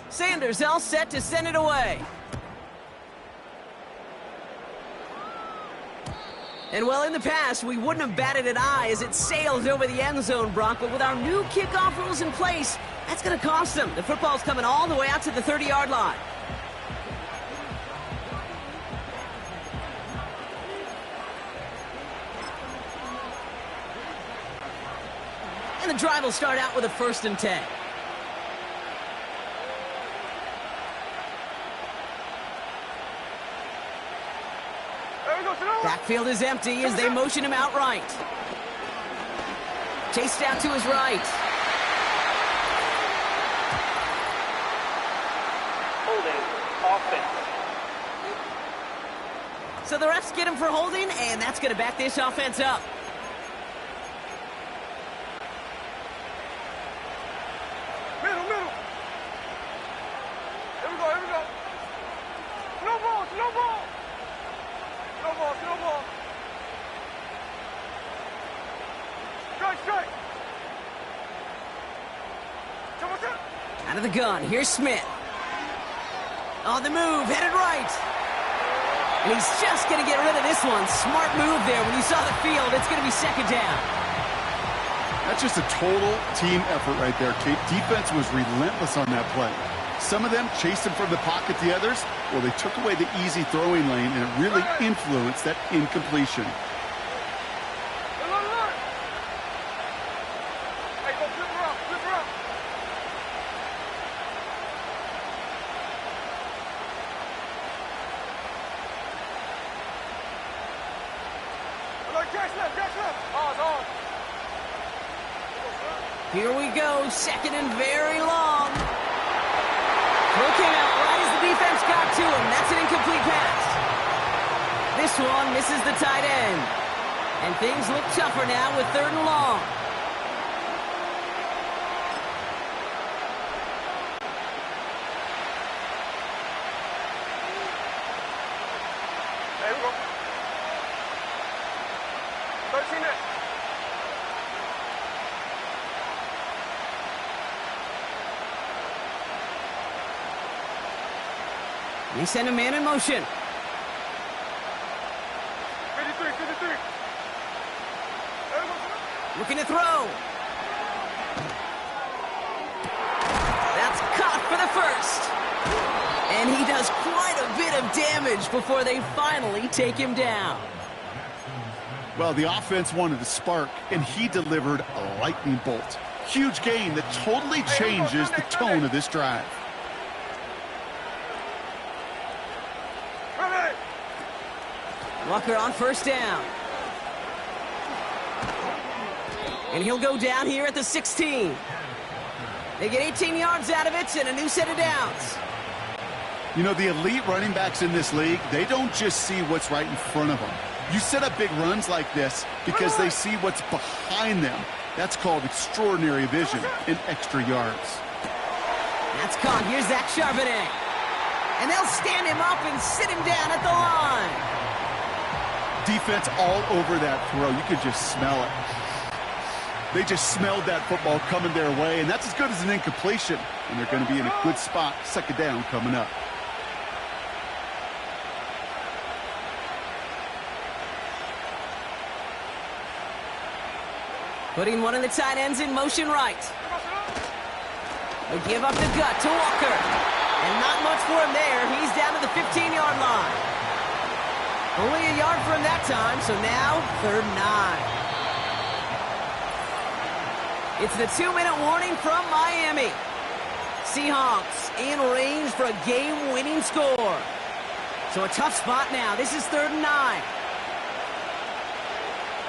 Sanders all set to send it away. And well, in the past, we wouldn't have batted an eye as it sails over the end zone, Brock. But with our new kickoff rules in place, that's going to cost them. The football's coming all the way out to the 30-yard line. And the drive will start out with a 1st and 10. Backfield is empty as they motion him outright. Chased out to his right. Holding. Offense. So the refs get him for holding, and that's going to back this offense up. Middle. Here we go. No ball. Strike. Out of the gun, here's Smith. On the move, headed right. And he's just going to get rid of this one. Smart move there. When you saw the field, it's going to be second down. That's just a total team effort right there, Kate. Defense was relentless on that play. Some of them chased him from the pocket. The others, well, they took away the easy throwing lane, and it really influenced that incompletion. Here we go, second and very long. Throw came out right as the defense got to him. That's an incomplete pass. This one misses the tight end. And things look tougher now with third and long. There we go. 13 next. They send a man in motion. 53, 53. Looking to throw. That's caught for the first. And he does quite a bit of damage before they finally take him down. Well, the offense wanted to spark, and he delivered a lightning bolt. Huge gain that totally changes the tone of this drive. Walker on first down. And he'll go down here at the 16. They get 18 yards out of it and a new set of downs. You know, the elite running backs in this league, they don't just see what's right in front of them. You set up big runs like this because they see what's behind them. That's called extraordinary vision and extra yards. That's caught. Here's Zach Charbonnet. And they'll stand him up and sit him down at the line. Defense all over that throw. You could just smell it. They just smelled that football coming their way, and that's as good as an incompletion. And they're going to be in a good spot, second down coming up. Putting one of the tight ends in motion right. They give up the gut to Walker. And not much for him there. He's down to the 15-yard line. Only a yard for him that time, so now 3rd and 9. It's the 2-minute warning from Miami. Seahawks in range for a game-winning score. So a tough spot now. This is 3rd and 9. Hey,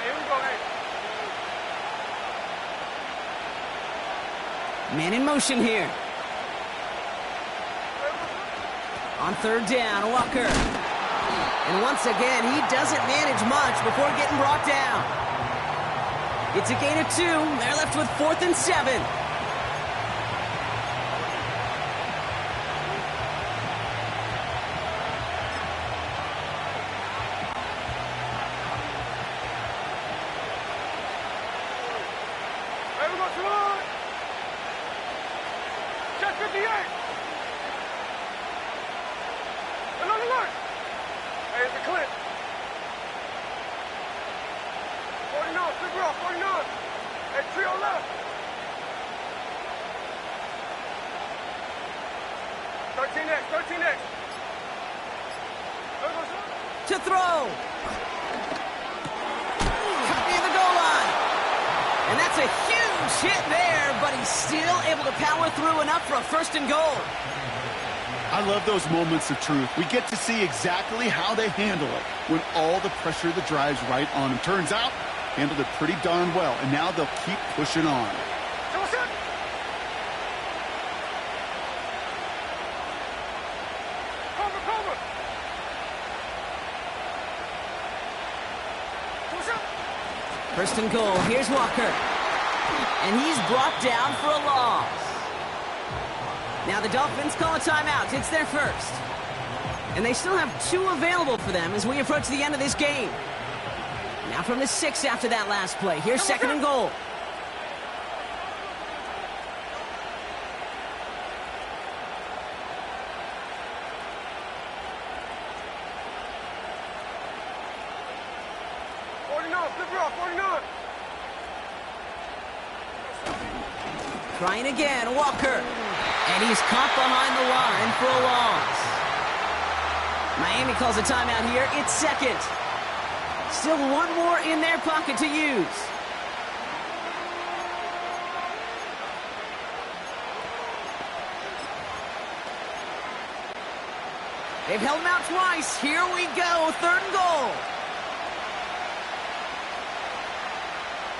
here we go, hey. Man in motion here. On 3rd down, Walker. And once again, he doesn't manage much before getting brought down. It's a gain of 2. They're left with 4th and 7. Hey, we go, Salon. Check 58. Another look. Hey, it's a clip. 49, figure out, 49. Hey, trio left. 13X, 13X. To throw. Caught near the goal line. And that's a huge hit there, but he's still able to power through enough for a 1st and goal. I love those moments of truth. We get to see exactly how they handle it when all the pressure that drives right on them. Turns out, handled it pretty darn well, and now they'll keep pushing on. Cover. 1st and goal. Here's Walker. And he's brought down for a loss. Now the Dolphins call a timeout. It's their first. And they still have 2 available for them as we approach the end of this game. Now from the 6 after that last play. Here's 2nd and goal. Flip her off, 49. Trying again, Walker. And he's caught behind the line for a loss. Miami calls a timeout here. It's second. Still one more in their pocket to use. They've held him out twice. Here we go. Third and goal.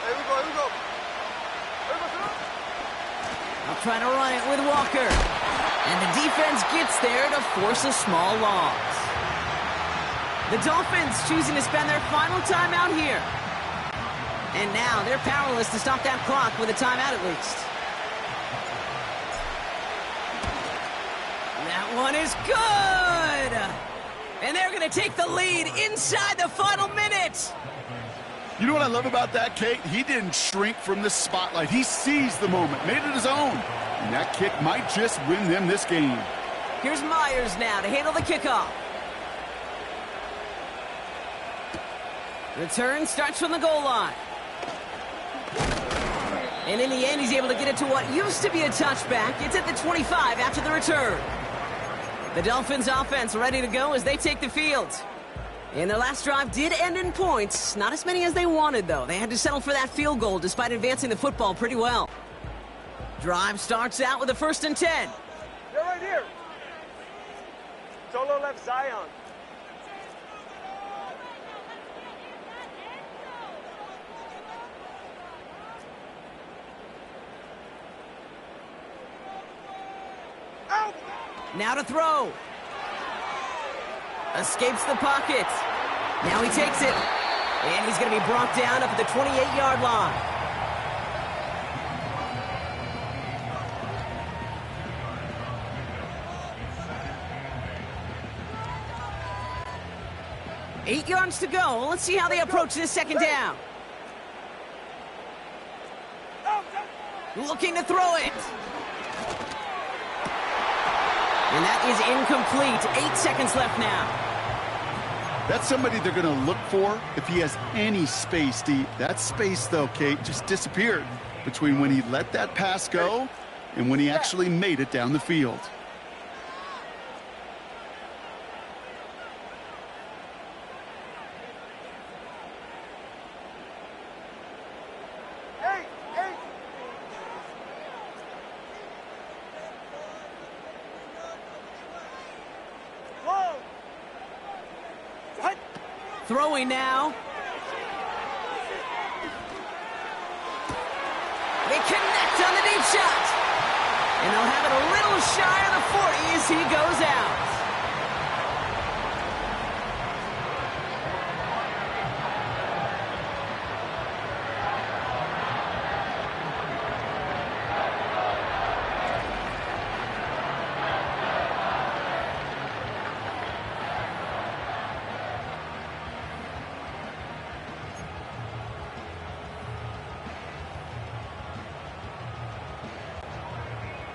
Here we go, here we go. I'll try to run it with Walker. And the defense gets there to force a small loss. The Dolphins choosing to spend their final timeout here. And now they're powerless to stop that clock with a timeout at least. That one is good! And they're going to take the lead inside the final minute. You know what I love about that, Kate? He didn't shrink from the spotlight. He seized the moment, made it his own. And that kick might just win them this game. Here's Myers now to handle the kickoff. Return starts from the goal line. And in the end, he's able to get it to what used to be a touchback. It's at the 25 after the return. The Dolphins offense ready to go as they take the field. And their last drive did end in points. Not as many as they wanted, though. They had to settle for that field goal despite advancing the football pretty well. Drive starts out with a 1st and 10. They're right here. Solo left Zion. Out! Now to throw. Escapes the pocket. Now he takes it. And he's going to be brought down up at the 28-yard line. Eight yards to go. Let's see how they approach this second down. Looking to throw it. And that is incomplete. 8 seconds left now. That's somebody they're going to look for if he has any space deep. That space, though, Kate, just disappeared between when he let that pass go and when he actually made it down the field. Throwing now. They connect on the deep shot. And they'll have it a little shy of the 40 as he goes out.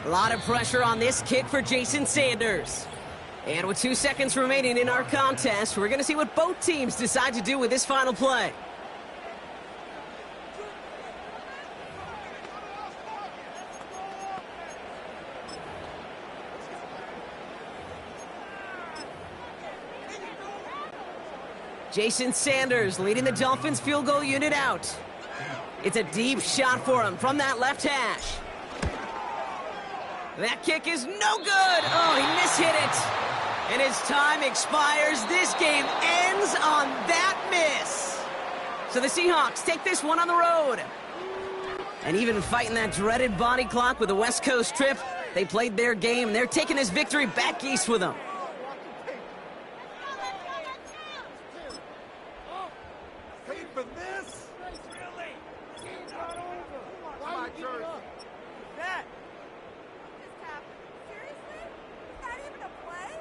A lot of pressure on this kick for Jason Sanders. And with 2 seconds remaining in our contest, we're going to see what both teams decide to do with this final play. Jason Sanders leading the Dolphins field goal unit out. It's a deep shot for him from that left hash. That kick is no good. Oh, he mishit it. And his time expires. This game ends on that miss. So the Seahawks take this one on the road. And even fighting that dreaded body clock with a West Coast trip, they played their game. They're taking this victory back east with them. Paid for this? Really? Come on, Jersey. That. Seriously? Is that even a play?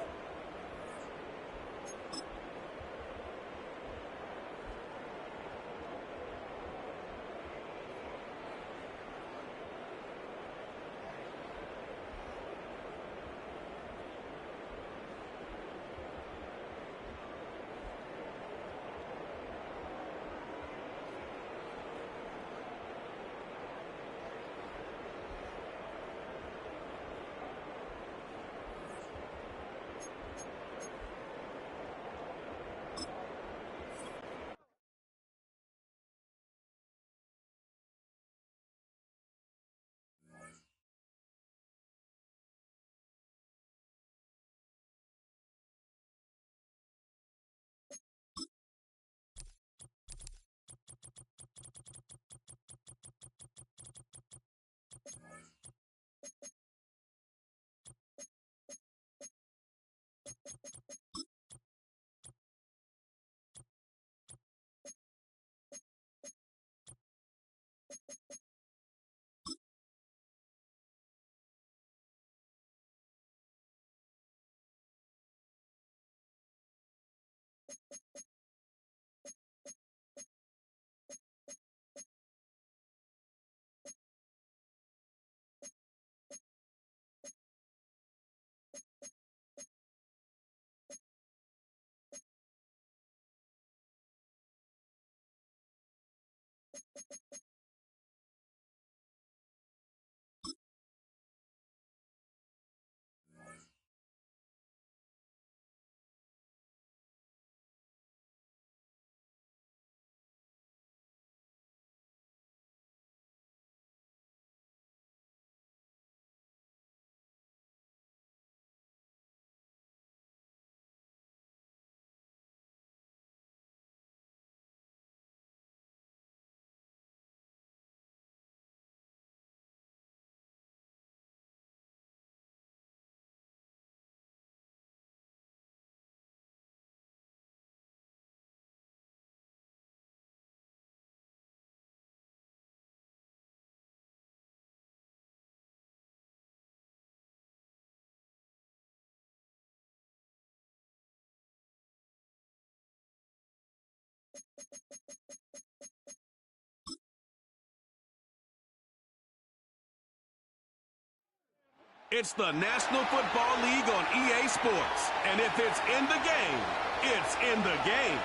It's the National Football League on EA Sports. And if it's in the game, it's in the game.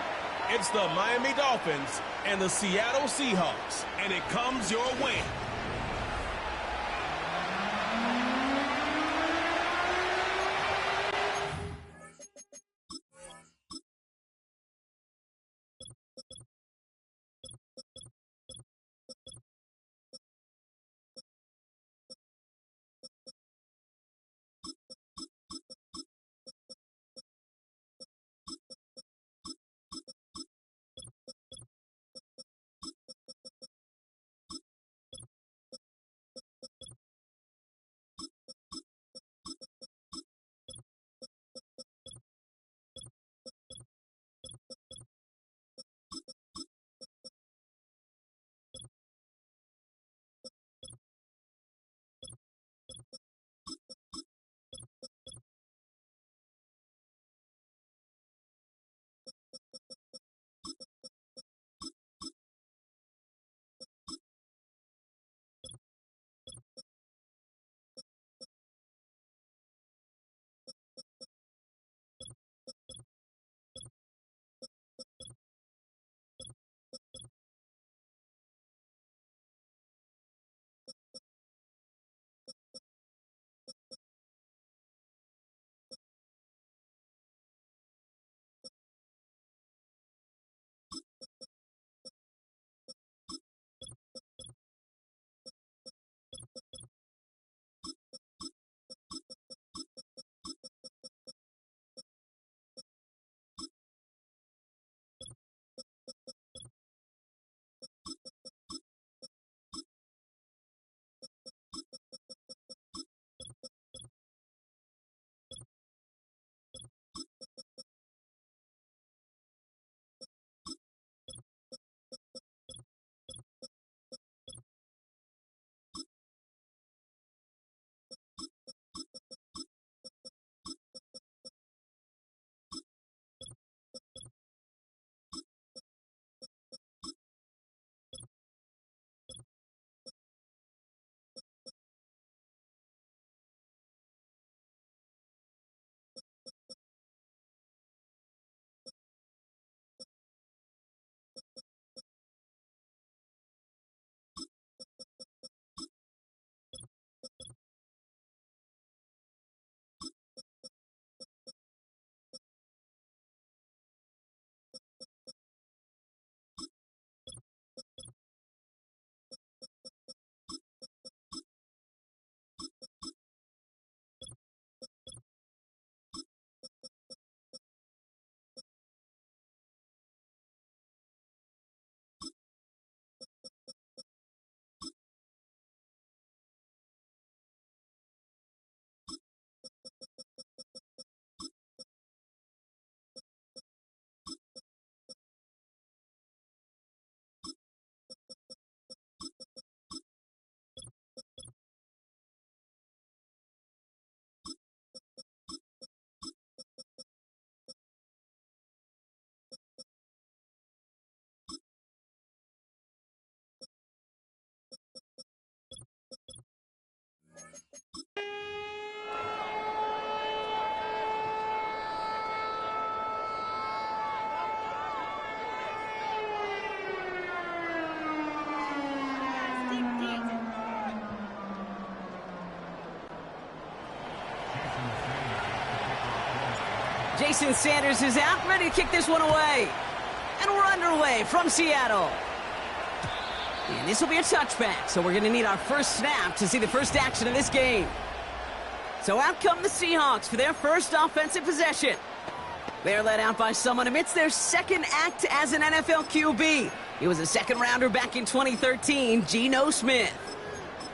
It's the Miami Dolphins and the Seattle Seahawks. And it comes your way. Jason Sanders is out, ready to kick this one away. And we're underway from Seattle. And this will be a touchback, so we're going to need our first snap to see the first action of this game. So out come the Seahawks for their first offensive possession. They're led out by someone amidst their second act as an NFL QB. He was a second-rounder back in 2013, Geno Smith.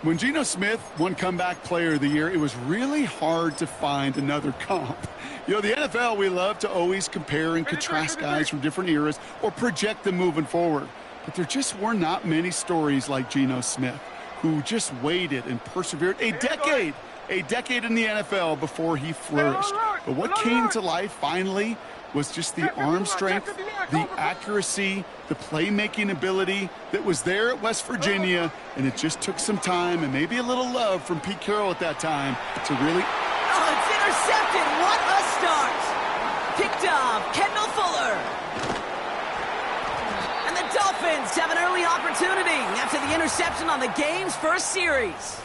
When Geno Smith won Comeback Player of the Year, it was really hard to find another comp. You know, the NFL, we love to always compare and contrast guys from different eras or project them moving forward. But there just were not many stories like Geno Smith, who just waited and persevered a decade a decade in the NFL before he flourished. But what came to life finally was just the arm strength, the accuracy, the playmaking ability that was there at West Virginia, and it just took some time and maybe a little love from Pete Carroll at that time to really... Oh, it's intercepted. What a start. Picked off Kendall Fuller. And the Dolphins have an early opportunity after the interception on the game's first series.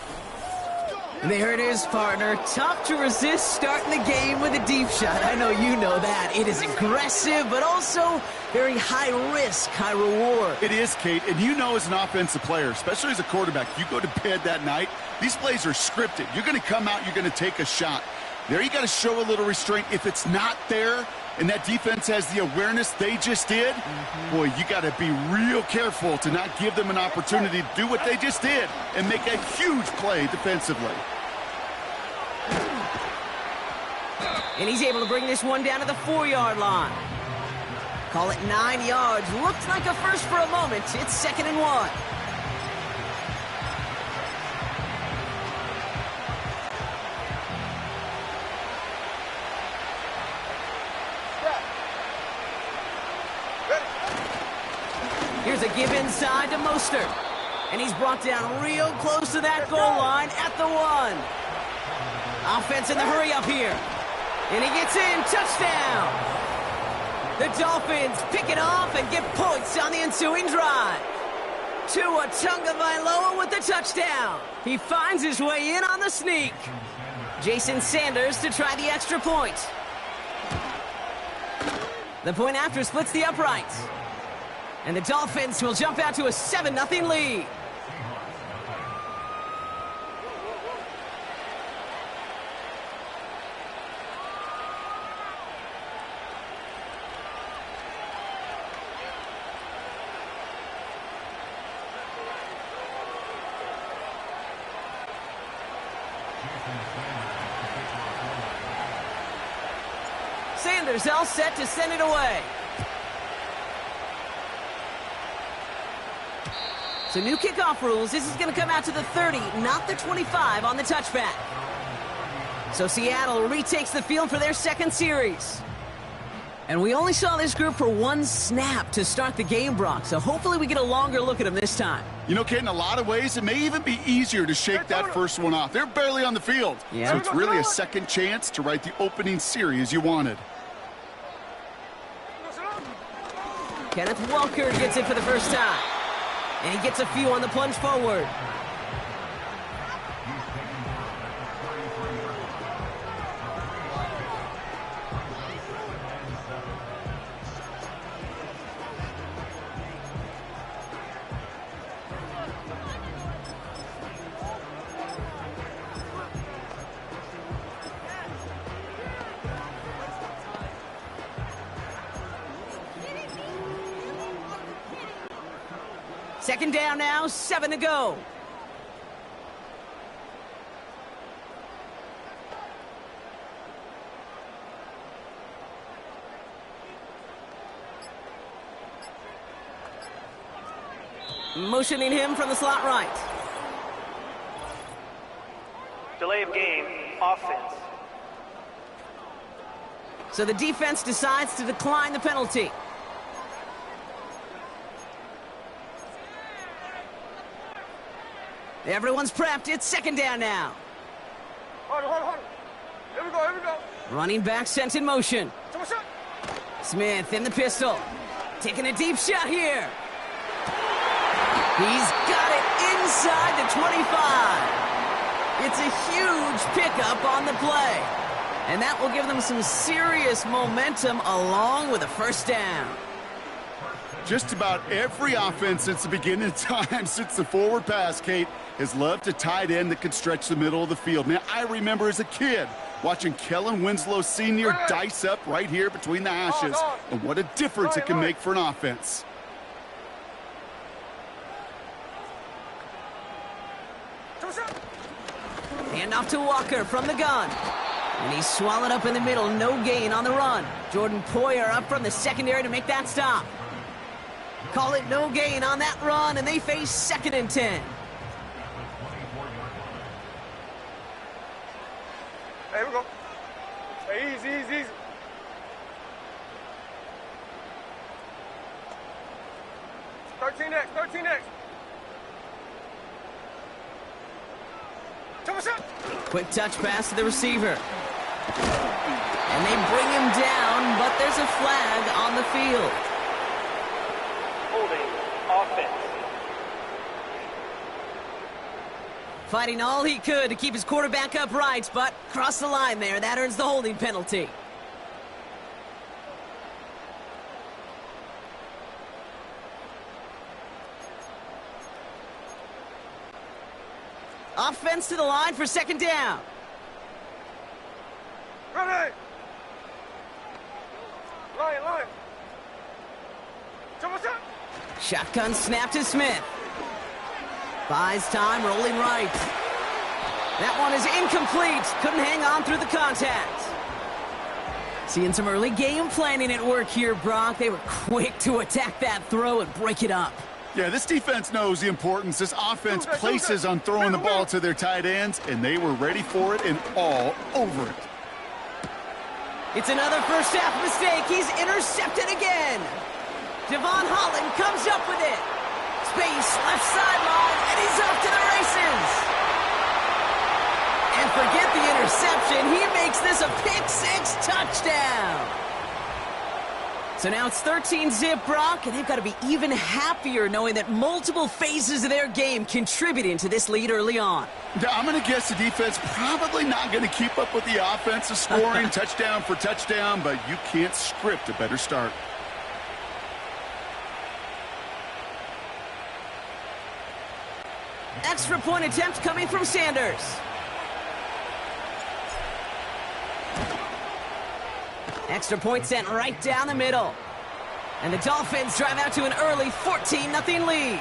There it is, partner. Tough to resist starting the game with a deep shot. I know you know that. It is aggressive, but also very high risk, high reward. It is, Kate, and you know as an offensive player, especially as a quarterback, you go to bed that night, these plays are scripted. You're going to come out, you're going to take a shot. There you got to show a little restraint. If it's not there and that defense has the awareness they just did, boy, you got to be real careful to not give them an opportunity to do what they just did and make a huge play defensively. And he's able to bring this one down to the 4-yard line. Call it 9 yards. Looked like a first for a moment. It's 2nd and 1. Here's a give inside to Mostert. And he's brought down real close to that goal line at the 1. Offense in the hurry up here. And he gets in. Touchdown. The Dolphins pick it off and get points on the ensuing drive. Tua Tagovailoa with the touchdown. He finds his way in on the sneak. Jason Sanders to try the extra point. The point after splits the uprights. And the Dolphins will jump out to a 7-0 lead. Sanders all set to send it away. So new kickoff rules. This is going to come out to the 30, not the 25 on the touchback. So Seattle retakes the field for their second series. And we only saw this group for one snap to start the game, Brock. So hopefully we get a longer look at them this time. You know, Kate, in a lot of ways, it may even be easier to shake that first one off. They're barely on the field. Yeah. So it's really a second chance to write the opening series you wanted. Kenneth Walker gets it for the first time. And he gets a few on the plunge forward. Second down now, 7 to go. Motioning him from the slot right. Delay of game, offense. So the defense decides to decline the penalty. Everyone's prepped. It's second down now. Hold. Here we go. Running back sent in motion. Smith in the pistol. Taking a deep shot here. He's got it inside the 25. It's a huge pickup on the play. And that will give them some serious momentum along with a first down. Just about every offense since the beginning of time, since the forward pass, Kate, has loved a tight end that can stretch the middle of the field. Man, I remember as a kid watching Kellen Winslow Sr. dice up right here between the hashes. And what a difference it can make for an offense. Hand off to Walker from the gun. And he's swallowed up in the middle. No gain on the run. Jordan Poyer up from the secondary to make that stop. Call it no gain on that run, and they face 2nd and 10. Hey, here we go. Hey, easy, easy, easy. Thirteen X. Quick touch pass to the receiver. And they bring him down, but there's a flag on the field. Holding offense. Fighting all he could to keep his quarterback upright, but crossed the line there. That earns the holding penalty. Offense to the line for second down. Ready. Line. Shotgun snap to Smith. Buys time, rolling right. That one is incomplete. Couldn't hang on through the contact. Seeing some early game planning at work here, Brock. They were quick to attack that throw and break it up. Yeah, this defense knows the importance this offense places on throwing the ball to their tight ends, and they were ready for it and all over it. It's another first half mistake. He's intercepted again. Devon Holland comes up with it. Space, left sideline, and he's off to the races. And forget the interception. He makes this a pick-6 touchdown. So now it's 13-zip, Brock, and they've got to be even happier knowing that multiple phases of their game contributing to this lead early on. Yeah, I'm going to guess the defense probably not going to keep up with the offensive scoring touchdown for touchdown, but you can't script a better start. Extra point attempt coming from Sanders. Extra point sent right down the middle. And the Dolphins drive out to an early 14-0 lead.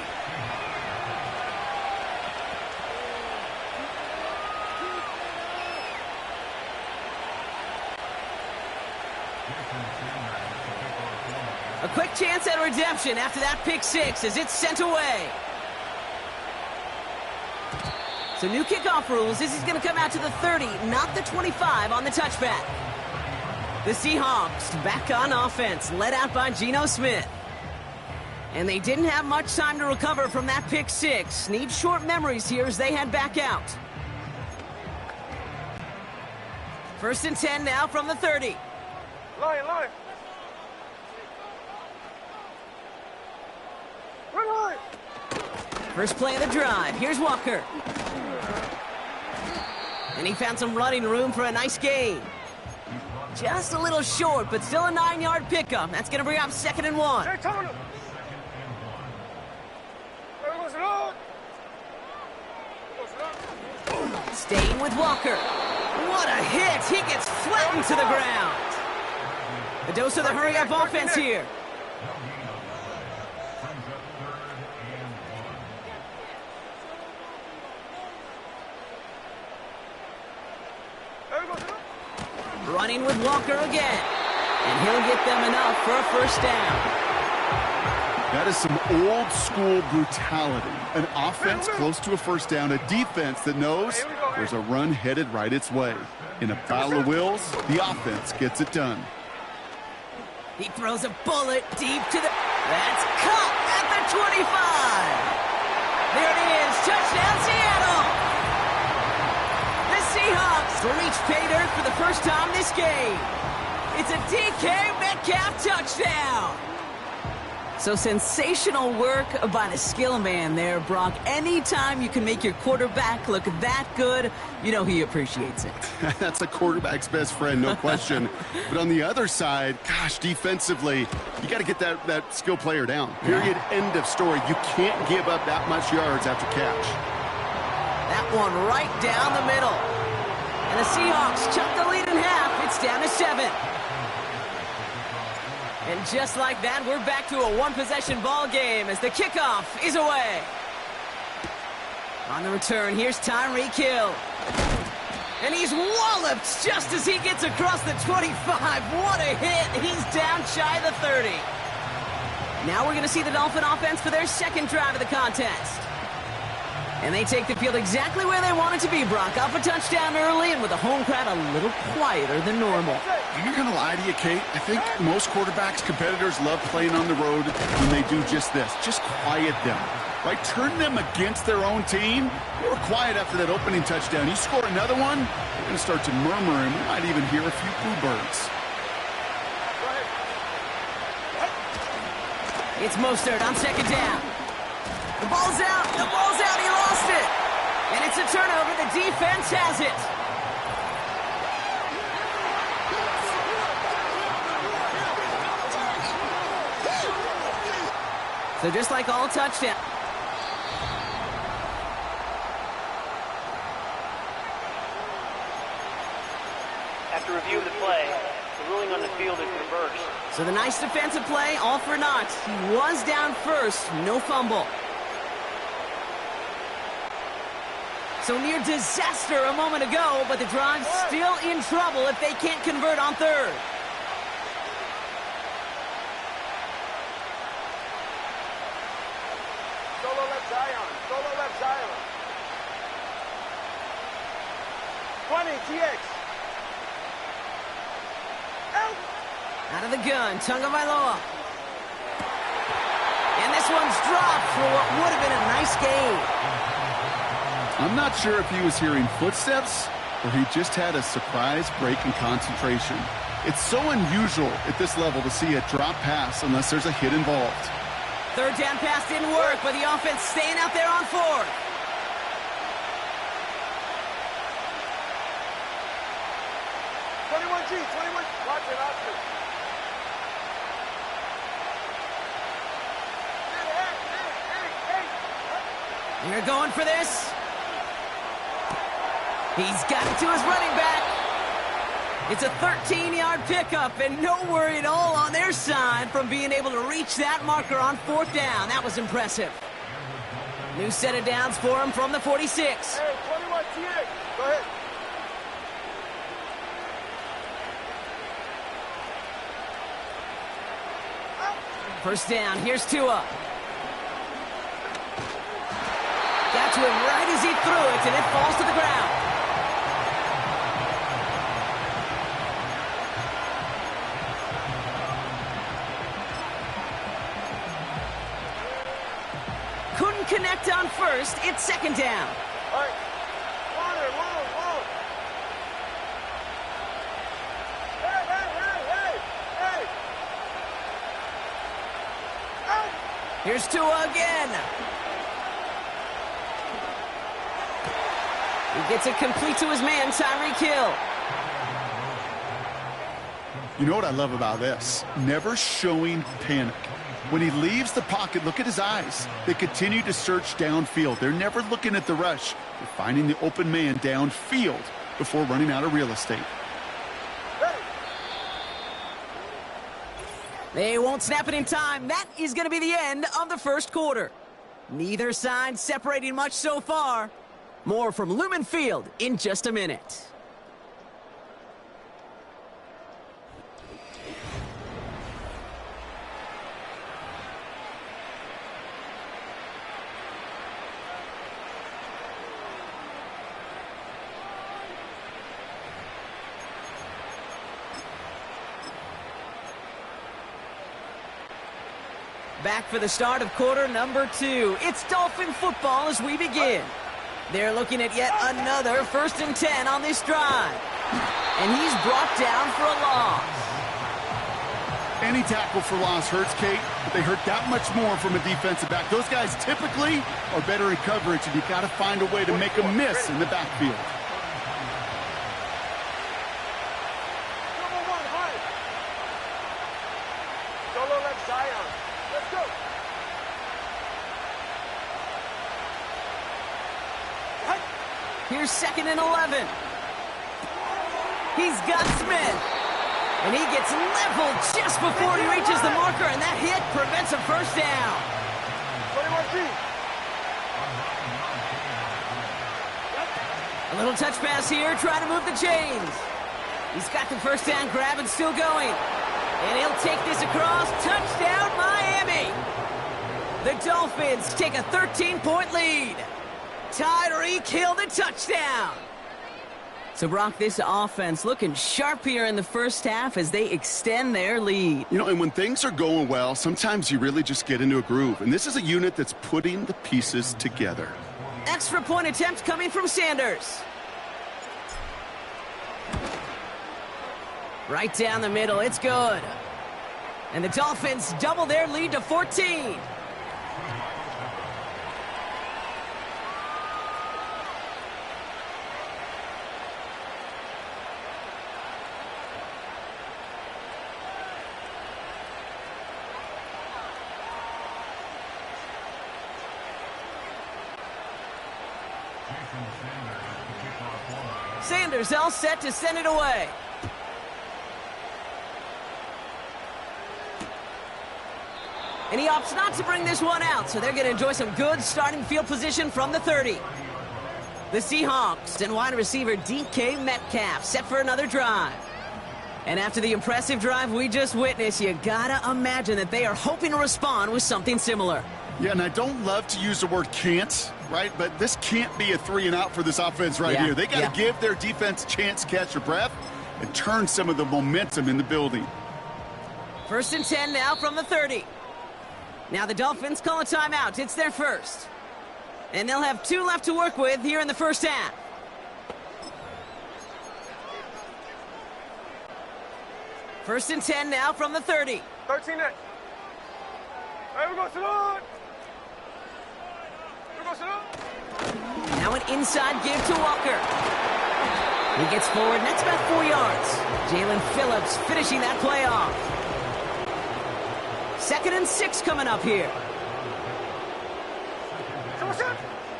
A quick chance at redemption after that pick-6 as it's sent away. So new kickoff rules. This is going to come out to the 30, not the 25 on the touchback. The Seahawks back on offense, led out by Geno Smith. And they didn't have much time to recover from that pick-6. Need short memories here as they head back out. 1st and 10 now from the 30. Line. Line. First play of the drive. Here's Walker. And he found some running room for a nice gain. Just a little short, but still a 9-yard pickup. That's going to bring up 2nd and 1. Staying with Walker. What a hit. He gets flattened to the ground. A dose of the hurry-up offense here. Running with Walker again. And he'll get them enough for a first down. That is some old-school brutality. An offense close to a first down, a defense that knows there's a run headed right its way. In a battle of wills, the offense gets it done. He throws a bullet deep to the... That's caught at the 25. There it is. Touchdown, Seattle. The Seahawks reach pay dirt for the first time this game. It's a DK Metcalf touchdown. So sensational work by the skill man there, Brock. Anytime you can make your quarterback look that good, you know he appreciates it. That's a quarterback's best friend, no question. But on the other side, gosh, defensively, you got to get that skill player down. Period, end of story. You can't give up that much yards after catch. That one right down the middle. And the Seahawks chop the lead in half. It's down to 7. And just like that, we're back to a one-possession ball game as the kickoff is away. On the return, here's Tyreek Hill. And he's walloped just as he gets across the 25. What a hit. He's down shy of the 30. Now we're going to see the Dolphin offense for their second drive of the contest. And they take the field exactly where they want it to be, Brock. Off a touchdown early and with the home crowd a little quieter than normal. I'm not going to lie to you, Kate. I think most quarterbacks, competitors love playing on the road when they do just this. Just quiet them. Right? Turn them against their own team. They were quiet after that opening touchdown. You score another one, they're going to start to murmur, and we might even hear a few boo birds. It's Mostert on second down. The ball's out. The ball's out. He lost it. And it's a turnover. The defense has it. So just like all touchdowns. After review of the play, the ruling on the field is reversed. So the nice defensive play, all for naught. He was down first, no fumble. So near disaster a moment ago, but the drive's still in trouble if they can't convert on third. Solo left Zion. Solo left Zion. 20, TX. Out. Out of the gun, Tagovailoa. And this one's dropped for what would have been a nice game. I'm not sure if he was hearing footsteps or he just had a surprise break in concentration. It's so unusual at this level to see a drop pass unless there's a hit involved. Third down pass didn't work, but the offense staying out there on fourth. Watch it, Oscar. You're going for this. He's got it to his running back. It's a 13-yard pickup, and no worry at all on their side from being able to reach that marker on fourth down. That was impressive. New set of downs for him from the 46. Hey, 21 TX. Go ahead. First down, here's Tua. Got to him right as he threw it, and it falls to the ground. Couldn't connect on first. It's second down. All right. Long. Hey. Out. Here's Tua again. He gets it complete to his man, Tyreek Hill. You know what I love about this? Never showing panic. When he leaves the pocket, look at his eyes. They continue to search downfield. They're never looking at the rush. They're finding the open man downfield before running out of real estate. They won't snap it in time. That is going to be the end of the first quarter. Neither side separating much so far. More from Lumen Field in just a minute. Back for the start of quarter number 2. It's Dolphin football as we begin. They're looking at yet another 1st and 10 on this drive. And he's brought down for a loss. Any tackle for loss hurts, Kate, but they hurt that much more from a defensive back. Those guys typically are better in coverage, and you've got to find a way to make a miss in the backfield. Number 1, high. Solo left Zion. Let's go. Here's 2nd and 11. He's got Smith. And he gets leveled just before he reaches the marker, and that hit prevents a first down. 21G. A little touch pass here, trying to move the chains. He's got the first down grab and still going. And he'll take this across. Touchdown, Miami. The Dolphins take a 13-point lead. Tyreek Hill, the touchdown. So, Brock, this offense looking sharp here in the first half as they extend their lead. You know, and when things are going well, sometimes you really just get into a groove. And this is a unit that's putting the pieces together. Extra point attempt coming from Sanders. Right down the middle, it's good. And the Dolphins double their lead to 14. Sanders all set to send it away. And he opts not to bring this one out, so they're going to enjoy some good starting field position from the 30. The Seahawks and wide receiver DK Metcalf set for another drive. And after the impressive drive we just witnessed, you gotta imagine that they are hoping to respond with something similar. Yeah, and I don't love to use the word can't, right? But this can't be a 3-and-out for this offense right here. They got to give their defense a chance to catch their breath and turn some of the momentum in the building. 1st and 10 now from the 30. Now the Dolphins call a timeout. It's their first. And they'll have 2 left to work with here in the first half. First and 10 now from the 30. 13 next. Hey, we go salute. We go salute. Now an inside give to Walker. He gets forward, and that's about 4 yards. Jalen Phillips finishing that play off. 2nd and 6 coming up here.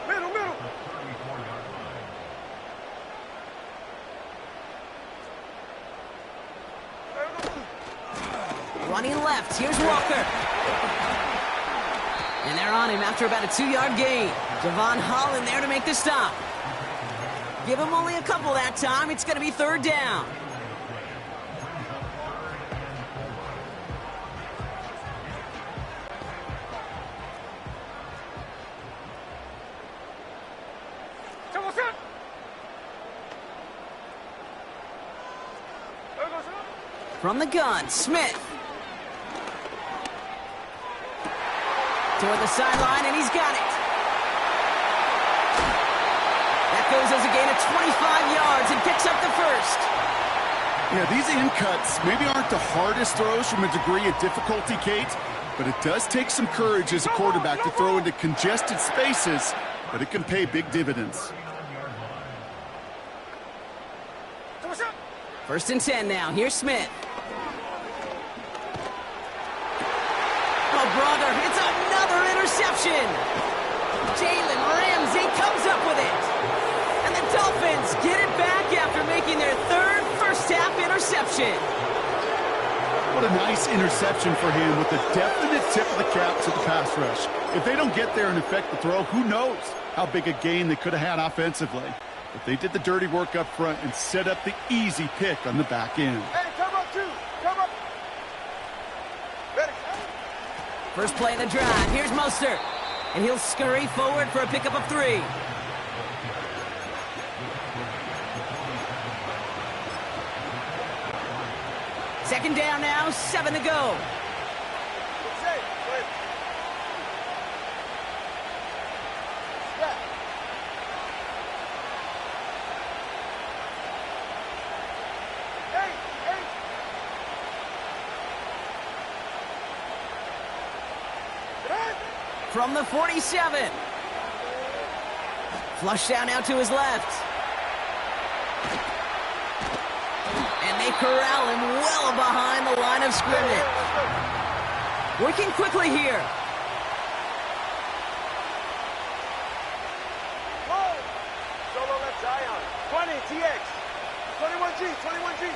Middle, middle. Running left, here's Walker. And they're on him after about a 2-yard gain. Javon Holland there to make the stop. Give him only a couple that time. It's going to be 3rd down. From the gun, Smith. Toward the sideline, and he's got it. That goes as a gain of 25 yards and picks up the first. Yeah, these in cuts maybe aren't the hardest throws from a degree of difficulty, Kate, but it does take some courage as a quarterback to throw into congested spaces, but it can pay big dividends. 1st and 10 now. Here's Smith. Oh, brother, it's another interception. Jalen Ramsey comes up with it. And the Dolphins get it back after making their 3rd first-half interception. What a nice interception for him with a definite tip of the cap to the pass rush. If they don't get there and affect the throw, who knows how big a gain they could have had offensively. But they did the dirty work up front and set up the easy pick on the back end. Hey, come up, 2. Come up. Ready. First play of the drive. Here's Mostert. And he'll scurry forward for a pickup of 3. Second down now, 7 to go. From the 47. Flush down now to his left. And they corral him well behind the line of scrimmage. Working quickly here. Whoa! Solo left Zion. 20, TX. 21G, 21G.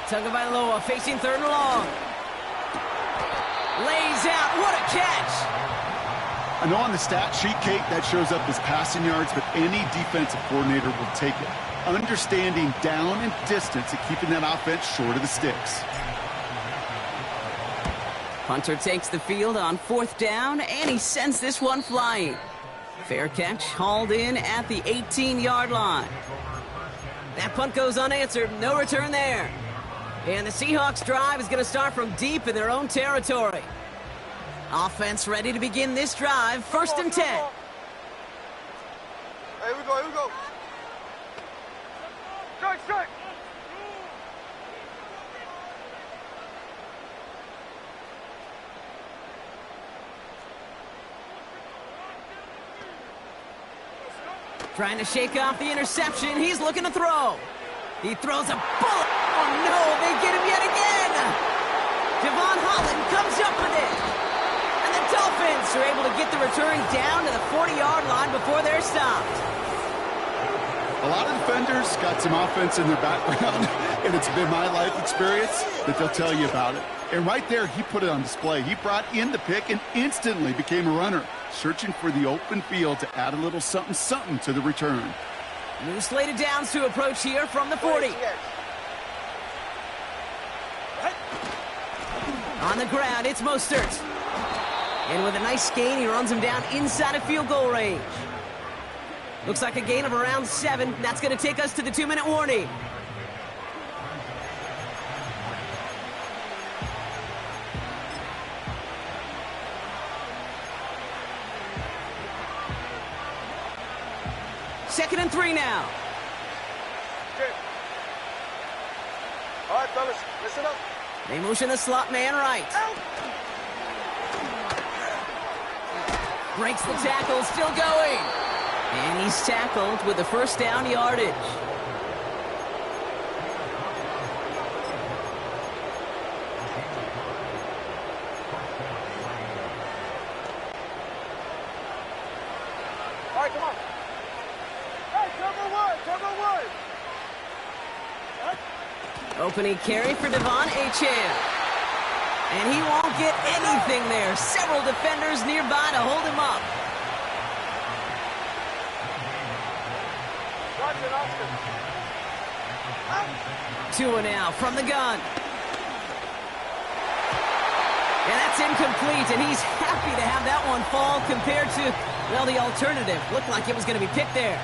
Tagovailoa facing 3rd and long. Lays out, what a catch! I know on the stat sheet, Kate, that shows up as passing yards, but any defensive coordinator will take it. Understanding down and distance and keeping that offense short of the sticks. Punter takes the field on 4th down, and he sends this one flying. Fair catch, hauled in at the 18-yard line. That punt goes unanswered, no return there. And the Seahawks drive is going to start from deep in their own territory. Offense ready to begin this drive, 1st and 10. Here we go, here we go. Strike! Trying to shake off the interception. He's looking to throw. He throws a bullet. Oh, no, they get him yet again. Javon Holland comes up with it. And the Dolphins are able to get the return down to the 40-yard line before they're stopped. A lot of defenders got some offense in their background, and it's been my life experience that they'll tell you about it. And right there, he put it on display. He brought in the pick and instantly became a runner, searching for the open field to add a little something to the return. New slated downs to approach here from the 40. On the ground, it's Mostert. And with a nice gain, he runs him down inside of field goal range. Looks like a gain of around 7. That's going to take us to the 2-minute warning. Second and 3 now. Okay. All right, fellas, listen up. They motion the slot man right. Out. Breaks the tackle, still going. And he's tackled with the 1st down yardage. All right, come on. Hey, cover one. Opening carry for Devon Achane. And he won't get anything there. Several defenders nearby to hold him up. Watch it, Oscar. Tua now from the gun. And that's incomplete, and he's happy to have that one fall compared to, well, the alternative. Looked like it was going to be picked there.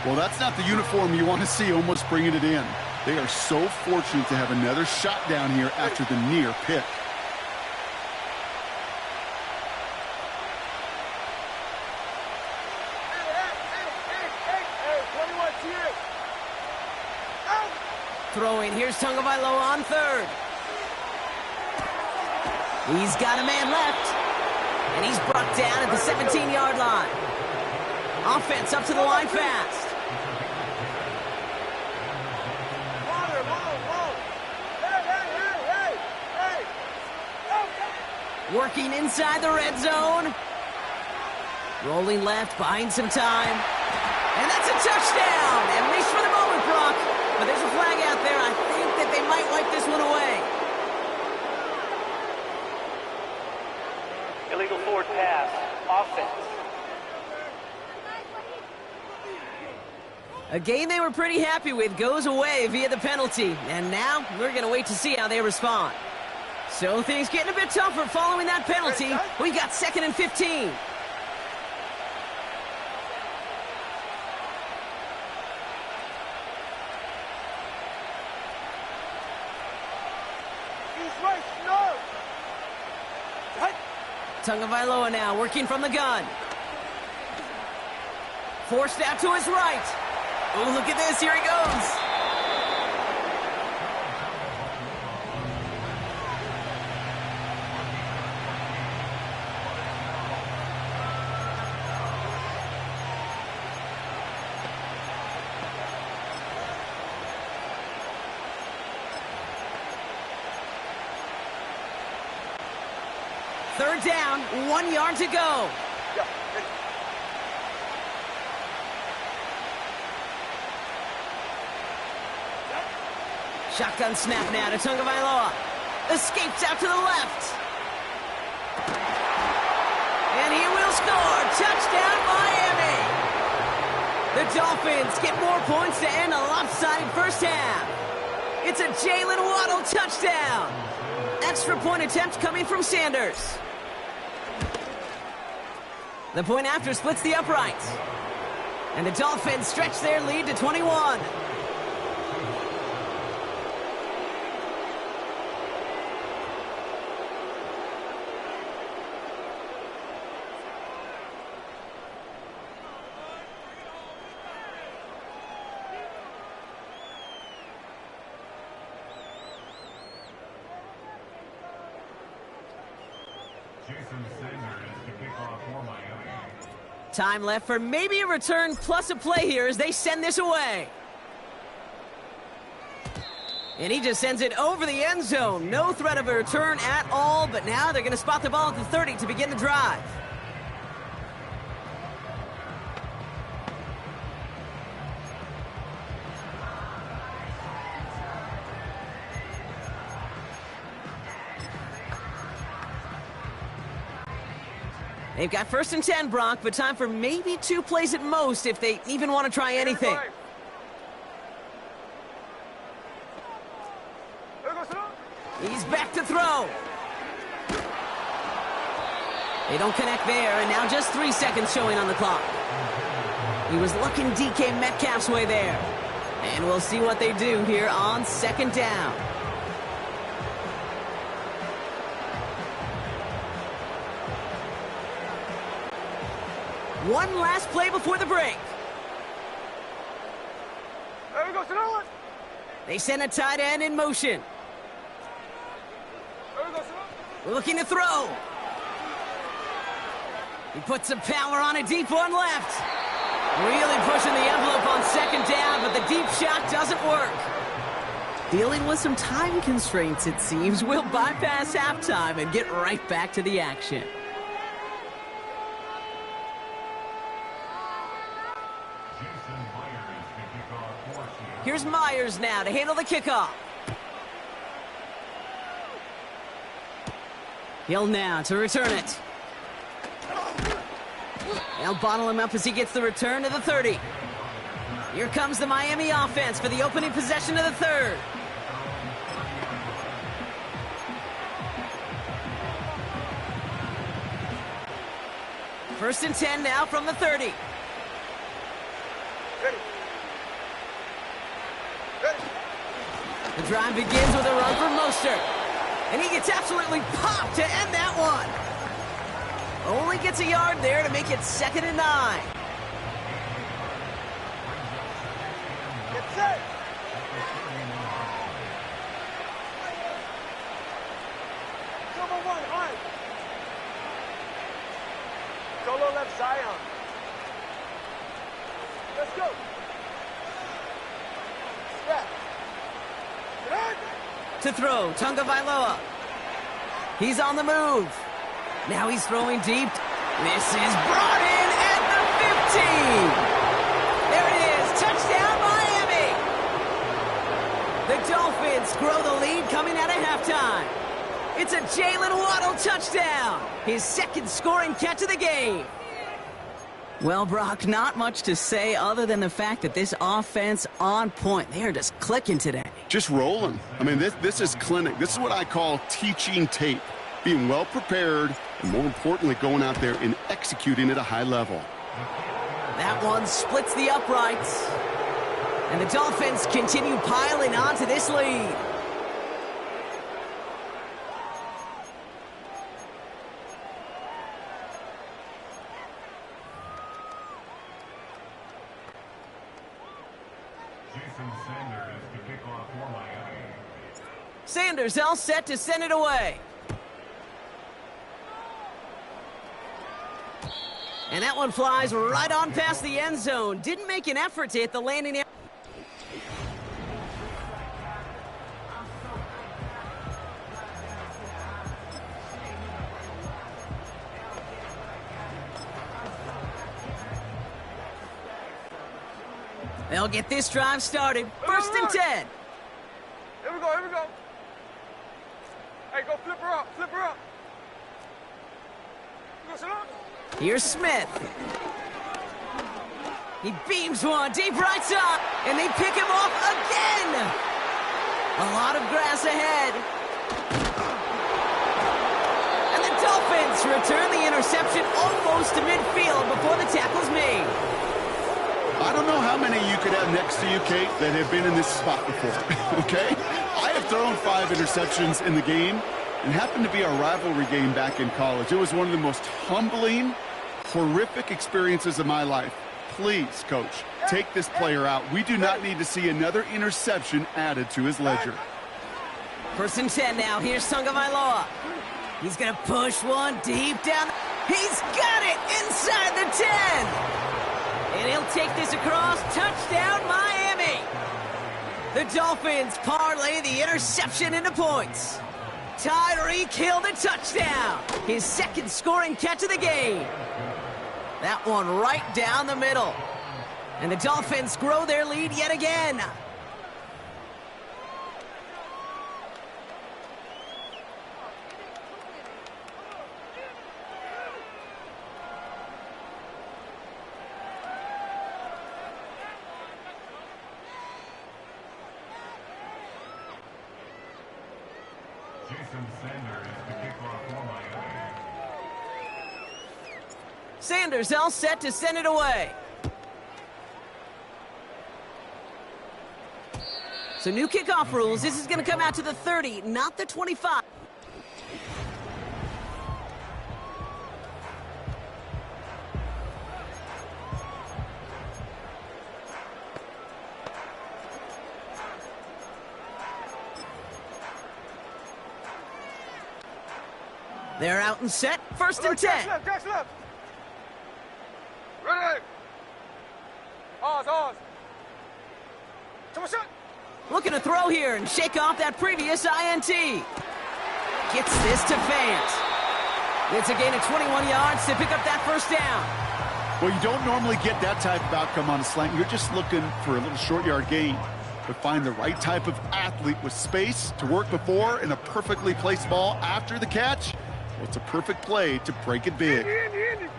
Well, that's not the uniform you want to see almost bringing it in. They are so fortunate to have another shot down here after the near pick. Throwing, here's Tagovailoa on 3rd. He's got a man left. And he's brought down at the 17-yard line. Offense up to the line fast. Working inside the red zone. Rolling left, buying some time. And that's a touchdown! At least for the moment, Brock. But there's a flag out there. I think that they might wipe this one away. Illegal forward pass. Offense. A game they were pretty happy with goes away via the penalty. And now we're going to wait to see how they respond. So things getting a bit tougher following that penalty. We got 2nd and 15. Tagovailoa now working from the gun. Forced out to his right. Oh, look at this. Here he goes. Third down, 1 yard to go. Shotgun snap now to Tagovailoa. Escapes out to the left. And he will score. Touchdown, Miami. The Dolphins get more points to end a lopsided first half. It's a Jalen Waddle touchdown. extra point attempt coming from Sanders. The point after splits the uprights. And the Dolphins stretch their lead to 21. Time left for maybe a return plus a play here as they send this away. And he just sends it over the end zone. No threat of a return at all, but now they're going to spot the ball at the 30 to begin the drive. They've got 1st and 10, Brock, but time for maybe 2 plays at most if they even want to try anything. He's back to throw. They don't connect there, and now just 3 seconds showing on the clock. He was looking DK Metcalf's way there. And we'll see what they do here on 2nd down. One last play before the break. There we go, Sonoma. They send a tight end in motion. There we go, Sonoma. Looking to throw. He puts some power on a deep one left. Really pushing the envelope on 2nd down, but the deep shot doesn't work. Dealing with some time constraints, it seems. We'll bypass halftime and get right back to the action. Here's Myers now to handle the kickoff. Hill now to return it. They'll bottle him up as he gets the return to the 30. Here comes the Miami offense for the opening possession of the 3rd. First and 10 now from the 30. The drive begins with a run for Mostert. And he gets absolutely popped to end that one. Only gets a yard there to make it 2nd and 9. Get set. Number 1, high. Solo left Zion. Let's go. Yeah. To throw, Tunga Vailoa. He's on the move. Now he's throwing deep. This is brought in at the 15. There it is, touchdown Miami. The Dolphins grow the lead coming out of halftime. It's a Jalen Waddle touchdown. His 2nd scoring catch of the game. Well, Brock, not much to say other than the fact that this offense on point. They are just clicking today. Just rolling. I mean, this is clinic. This is what I call teaching tape. Being well prepared, and more importantly, going out there and executing at a high level. That one splits the uprights. And the Dolphins continue piling on to this lead. Sanders all set to send it away. And that one flies right on past the end zone. Didn't make an effort to hit the landing area. They'll get this drive started. 1st and 10. Here we go, here we go. Hey, go flip her up, flip her up. You go, Sonoma. Here's Smith. He beams one deep right side, and they pick him off again. A lot of grass ahead. Dolphins return the interception almost to midfield before the tackle's made. I don't know how many you could have next to you, Kate, that have been in this spot before, okay? I have thrown 5 interceptions in the game, and happened to be our rivalry game back in college. It was one of the most humbling, horrific experiences of my life. Please, Coach, take this player out. We do not need to see another interception added to his ledger. 1st and 10 now. Here's Tagovailoa. He's going to push one deep down. He's got it inside the 10. And he'll take this across. Touchdown, Miami. The Dolphins parlay the interception into points. Tyreek Hill the touchdown. His 2nd scoring catch of the game. That one right down the middle. And the Dolphins grow their lead yet again. Sanders all set to send it away. So new kickoff rules. This is going to come out to the 30, not the 25. They're out and set. 1st and 10. Jack's left. Ready. Ours. Come on, shot. Looking to throw here and shake off that previous INT. Gets this to Fant. It's a gain of 21 yards to pick up that 1st down. Well, you don't normally get that type of outcome on a slant. You're just looking for a little short yard gain. But find the right type of athlete with space to work before and a perfectly placed ball after the catch. Well, it's a perfect play to break it big.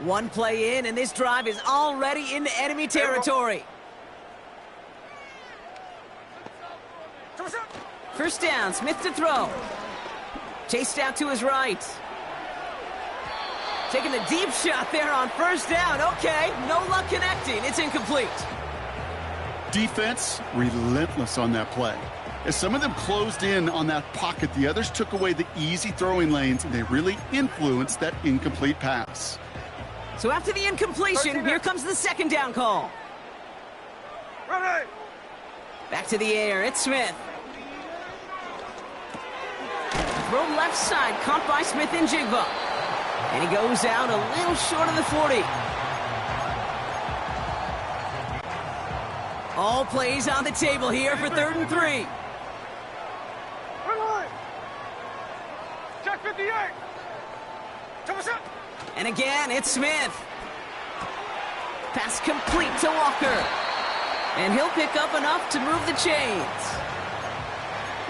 One play in, and this drive is already into enemy territory. 1st down, Smith to throw. Chased out to his right. Taking a deep shot there on 1st down. Okay, no luck connecting. It's incomplete. Defense relentless on that play. As some of them closed in on that pocket, the others took away the easy throwing lanes, and they really influenced that incomplete pass. So after the incompletion, here comes the 2nd down call. Ready. Back to the air, it's Smith. Throw left side, caught by Smith and Jigba. And he goes out a little short of the 40. All plays on the table here for 3rd and 3. Jack 58. Come on, shot. And again, it's Smith. Pass complete to Walker. And he'll pick up enough to move the chains.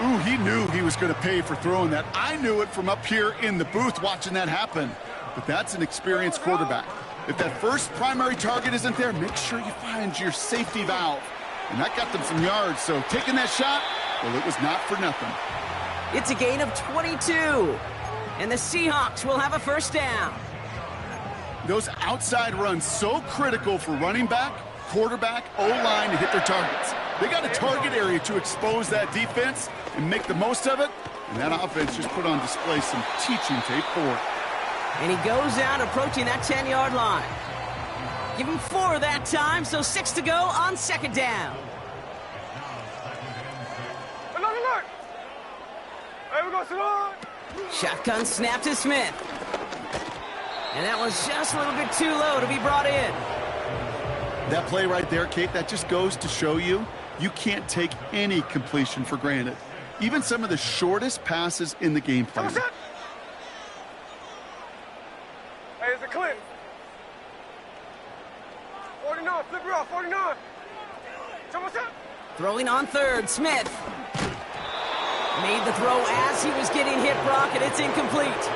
Ooh, he knew he was going to pay for throwing that. I knew it from up here in the booth watching that happen. But that's an experienced quarterback. If that first primary target isn't there, make sure you find your safety valve. And that got them some yards, so taking that shot, well, it was not for nothing. It's a gain of 22. And the Seahawks will have a 1st down. Those outside runs so critical for running back, quarterback, O-line to hit their targets. They got a target area to expose that defense and make the most of it. And that offense just put on display some teaching tape for it. And he goes out approaching that 10-yard line. Give him 4 that time, so 6 to go on 2nd down. Alert. There we go, Salon. Shotgun snap to Smith. And that was just a little bit too low to be brought in. That play right there, Kate, that just goes to show you, you can't take any completion for granted. Even some of the shortest passes in the game plan. Hey, it's a clip. 49, flip her off, 49. Throwing on 3rd, Smith. Made the throw as he was getting hit, Brock, and it's incomplete.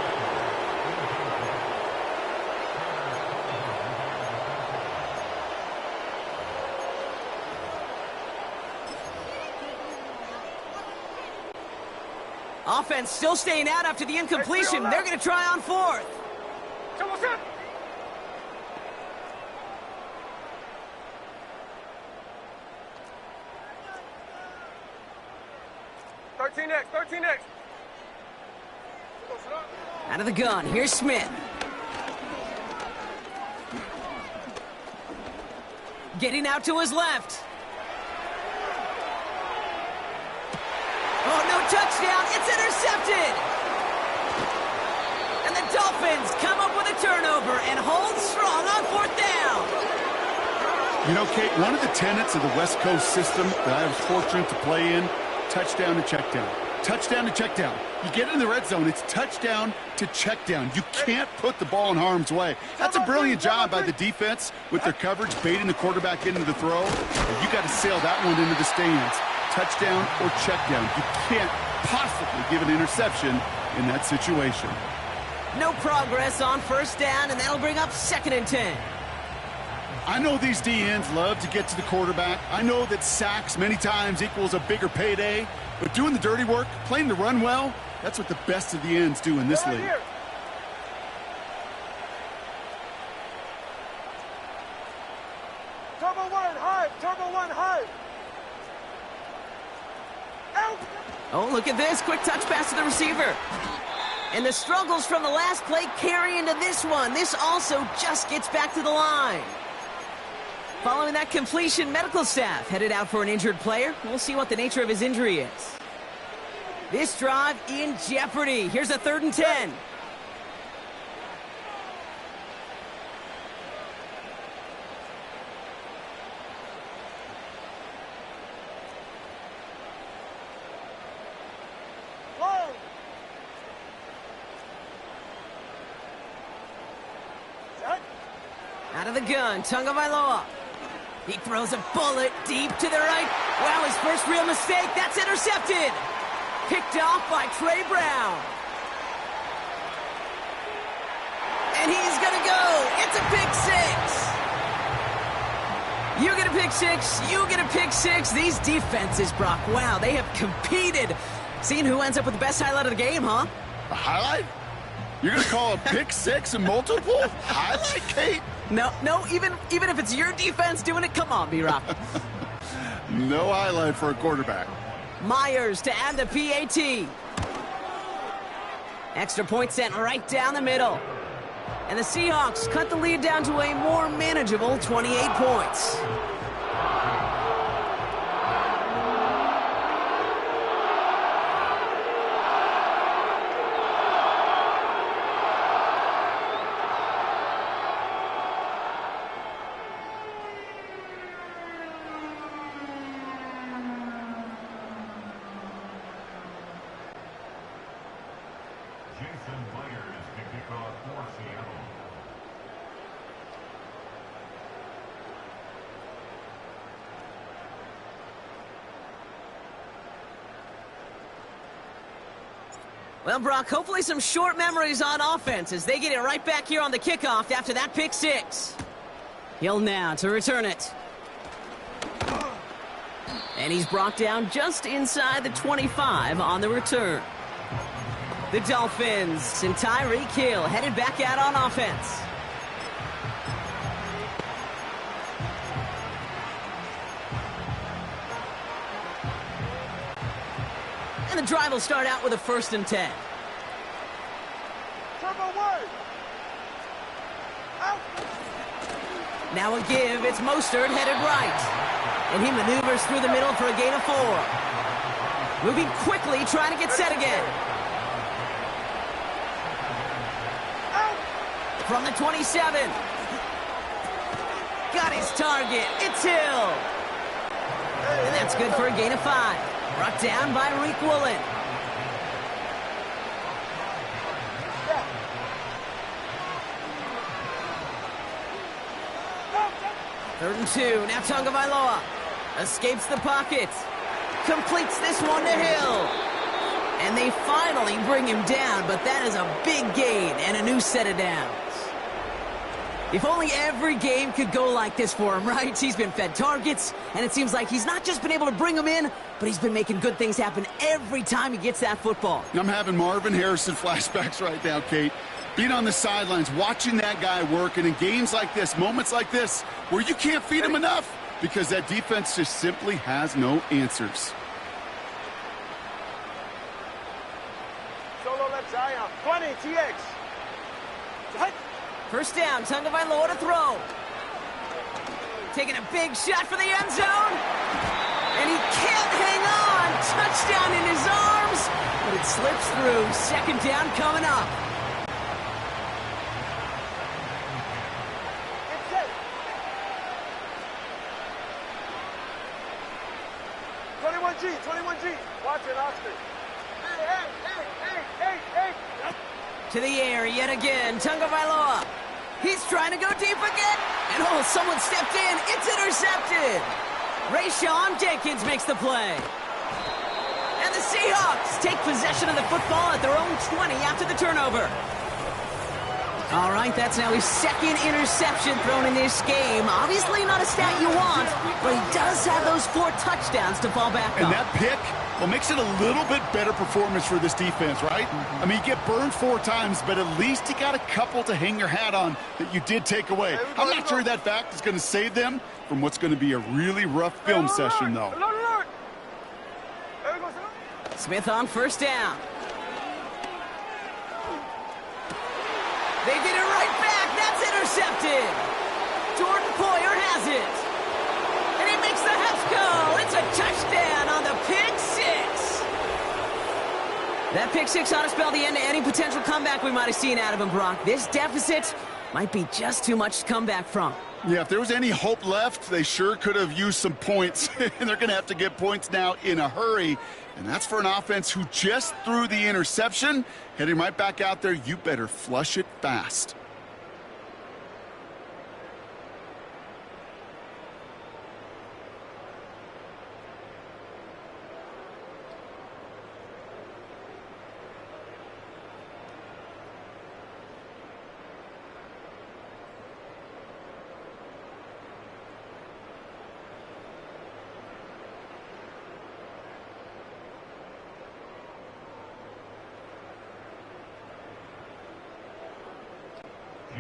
Offense still staying out after the incompletion. They're going to try on fourth. 13X, 13X. Out of the gun, here's Smith. Getting out to his left. Oh, no touchdown. It's intercepted. And the Dolphins come up with a turnover and hold strong on fourth down. You know, Kate, one of the tenets of the West Coast system that I was fortunate to play in, touchdown to check down. Touchdown to check down. You get in the red zone, it's touchdown to check down. You can't put the ball in harm's way. That's a brilliant job by the defense with their coverage, baiting the quarterback into the throw. And you got to sail that one into the stands. Touchdown or check down. You can't possibly give an interception in that situation. No progress on first down, and that'll bring up 2nd and 10. I know these DNs love to get to the quarterback. I know that sacks many times equals a bigger payday, but doing the dirty work, playing the run well, that's what the best of the ends do in this league. Turbo one, high. Turbo one, high. Out. Oh, look at this. Quick touch pass to the receiver. And the struggles from the last play carry into this one. This also just gets back to the line. Following that completion, medical staff headed out for an injured player. We'll see what the nature of his injury is. This drive in jeopardy. Here's a 3rd and 10. Whoa. Set. Out of the gun, Tagovailoa. He throws a bullet deep to the right. Wow, his first real mistake. That's intercepted. Picked off by Trey Brown. And he's going to go. It's a pick six. You get a pick six. You get a pick six. These defenses, Brock, wow, they have competed. Seeing who ends up with the best highlight of the game, huh? A highlight? You're going to call a pick six and multiple? Highlight, Kate? No, even if it's your defense doing it, come on, B-Rock. No highlight for a quarterback. Myers to add the PAT. Extra point sent right down the middle. And the Seahawks cut the lead down to a more manageable 28 points. Well, Brock, hopefully some short memories on offense as they get it right back here on the kickoff after that pick six. Hill now to return it. And he's brought down just inside the 25 on the return. The Dolphins and Tyreek Hill headed back out on offense. And the drive will start out with a 1st and 10. Turbo one. Out. Now a give. It's Mostert headed right. And he maneuvers through the middle for a gain of 4. Moving quickly, trying to get set again. Out. From the 27. Got his target. It's Hill. And that's good for a gain of 5. Brought down by Reek Woolen. Third and 2. Now Tagovailoa escapes the pocket. Completes this one to Hill. And they finally bring him down, but that is a big gain and a new set of downs. If only every game could go like this for him, right? He's been fed targets, and it seems like he's not just been able to bring them in, but he's been making good things happen every time he gets that football. I'm having Marvin Harrison flashbacks right now, Kate. Being on the sidelines, watching that guy work, and in games like this, moments like this, where you can't feed him enough because that defense just simply has no answers. Solo left Zion. 20, TX. First down, Tagovailoa to throw. Taking a big shot for the end zone. And he can't hang on. Touchdown in his arms. But it slips through. Second down coming up. Get set. 21G, 21G. Watch it, Oscar. Hey. To the air yet again, Tagovailoa. He's trying to go deep again. And someone stepped in. It's intercepted. Rayshawn Jenkins makes the play. And the Seahawks take possession of the football at their own 20 after the turnover. All right, that's now his second interception thrown in this game. Obviously not a stat you want, but he does have those 4 touchdowns to fall back on. And that pick, well, makes it a little bit better performance for this defense, right? I mean, you get burned 4 times, but at least you got a couple to hang your hat on that you did take away. I'm not sure that fact is going to save them from what's going to be a really rough film session, though. Smith on first down. They did it right back. That's intercepted. Jordan Poyer has it. And he makes the Hets go. It's a touchdown on the pick six. That pick six ought to spell the end to any potential comeback we might have seen out of him, Brock. This deficit might be just too much to come back from. Yeah, if there was any hope left, they sure could have used some points. And they're going to have to get points now in a hurry. And that's for an offense who just threw the interception. Heading right back out there, you better flush it fast.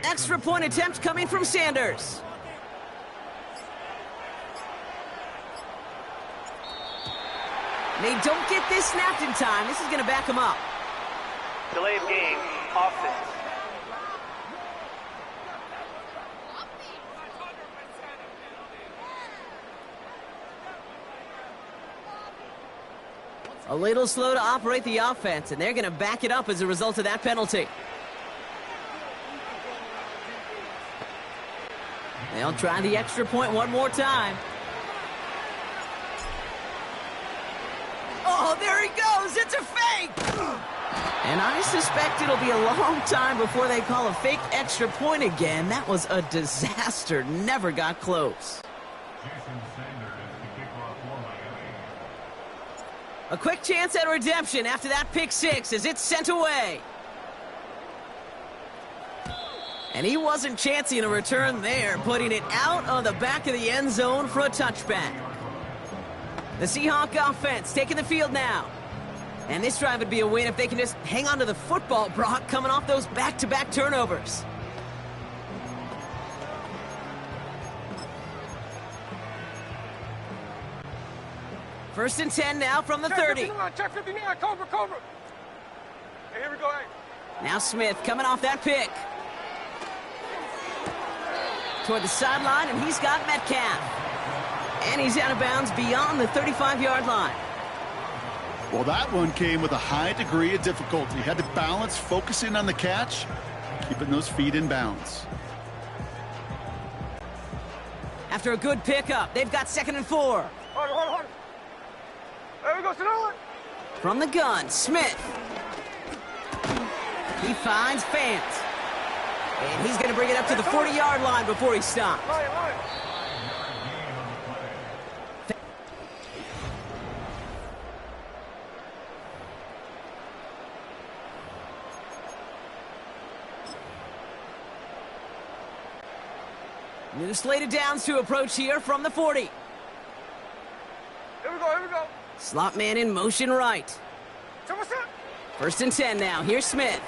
Extra point attempt coming from Sanders. They don't get this snapped in time. This is going to back them up. Delay of game, offense. A little slow to operate the offense, and they're going to back it up as a result of that penalty. They'll try the extra point one more time. Oh, there he goes. It's a fake. And I suspect it'll be a long time before they call a fake extra point again. That was a disaster. Never got close. A quick chance at redemption after that pick six as it's sent away. And he wasn't chancing a return there, putting it out on the back of the end zone for a touchback. The Seahawk offense taking the field now. And this drive would be a win if they can just hang on to the football, Brock, coming off those back-to-back turnovers. First and 10 now from the 30. Check 59, Cobra. Hey, here we go, Now Smith coming off that pick. Toward the sideline, and he's got Metcalf. And he's out of bounds beyond the 35-yard line. Well, that one came with a high degree of difficulty. Had to balance, focusing on the catch, keeping those feet in bounds. After a good pickup, they've got 2nd and 4. Hold on. There we go, Sonoma. From the gun, Smith. He finds Fant. And he's going to bring it up to the 40-yard line before he stops. Line. New slated downs to approach here from the 40. Here we go, here we go. Slot man in motion right. What's up? 1st and 10 now. Here's Smith.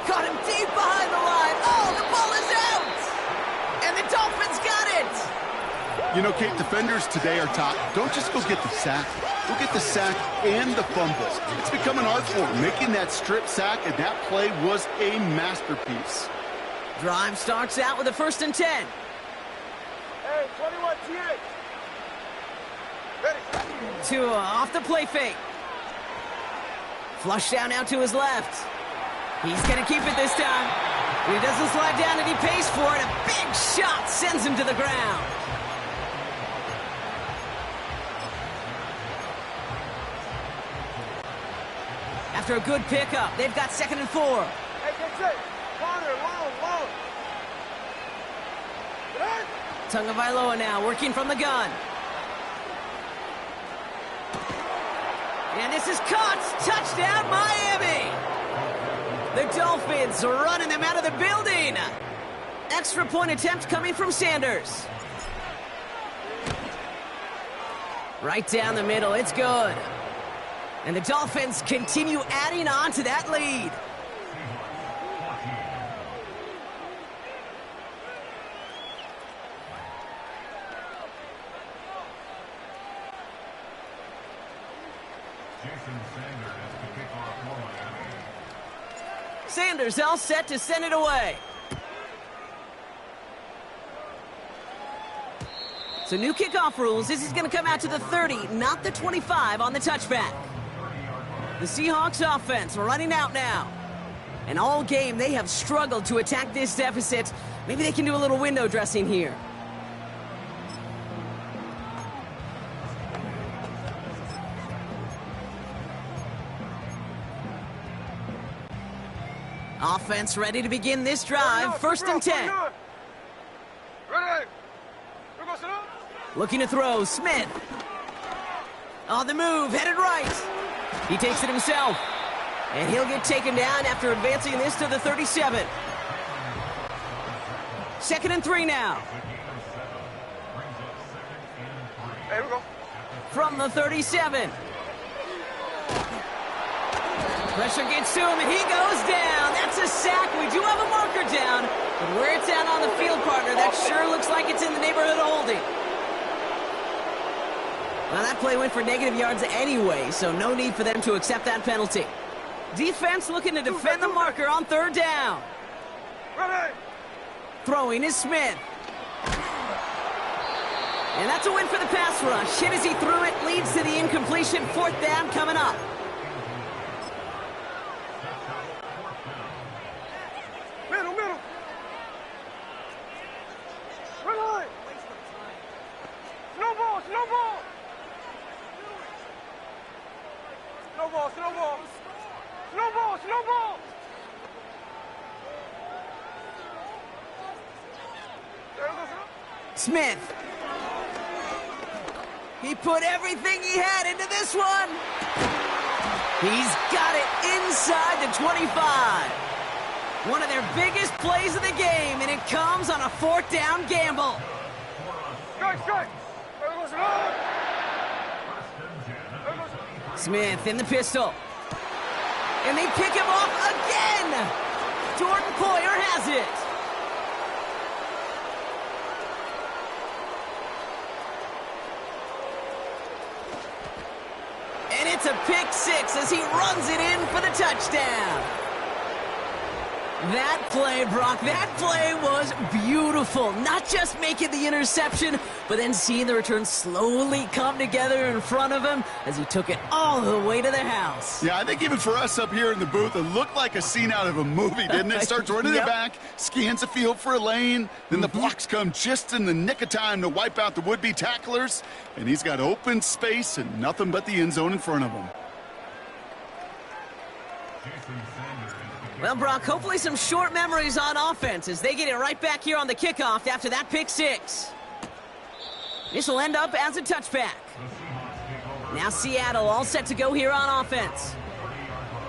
Caught him deep behind the line. Oh, the ball is out! And the Dolphins got it! You know, Kate, defenders today are taught, don't just go get the sack. Go get the sack and the fumble. It's become an art form, making that strip sack, and that play was a masterpiece. Drive starts out with a 1st and 10. Hey, 21 T8. Ready. Tua off the play fake. Flush down out to his left. He's going to keep it this time. He doesn't slide down and he pays for it. A big shot sends him to the ground. After a good pickup, they've got 2nd and 4. Hey, get set. Corner, long. Good. Tagovailoa now working from the gun. And this is caught. Touchdown, Miami. The Dolphins are running them out of the building. Extra point attempt coming from Sanders. Right down the middle. It's good. And the Dolphins continue adding on to that lead. Sanders all set to send it away. So new kickoff rules. This is going to come out to the 30, not the 25 on the touchback. The Seahawks offense running out now. And all game they have struggled to attack this deficit. Maybe they can do a little window dressing here. Offense ready to begin this drive. 1st and 10. Ready. Looking to throw. Smith. On the move. Headed right. He takes it himself. And he'll get taken down after advancing this to the 37. 2nd and 3 now. Here we go. From the 37. Pressure gets to him, and he goes down. That's a sack. We do have a marker down, but where it's at on the field, partner, that sure looks like it's in the neighborhood of holding. Well, that play went for negative yards anyway, so no need for them to accept that penalty. Defense looking to defend the marker on 3rd down. Ready. Throwing is Smith. And that's a win for the pass rush. Hit as he threw it, leads to the incompletion. 4th down coming up. Middle. Run line. Snowball. Smith. He put everything he had into this one. He's got it inside the 25. One of their biggest plays of the game, and it comes on a 4th down gamble. Strike. Smith in the pistol. And they pick him off again. Jordan Poyer has it. And it's a pick 6 as he runs it in for the touchdown. That play, Brock, that play was beautiful. Not just making the interception, but then seeing the return slowly come together in front of him as he took it all the way to the house. Yeah, I think even for us up here in the booth, it looked like a scene out of a movie, didn't it? Starts running it back, scans the field for a lane, then the blocks come just in the nick of time to wipe out the would-be tacklers, and he's got open space and nothing but the end zone in front of him. Well, Brock, hopefully some short memories on offense as they get it right back here on the kickoff after that pick 6. This will end up as a touchback. Now Seattle all set to go here on offense.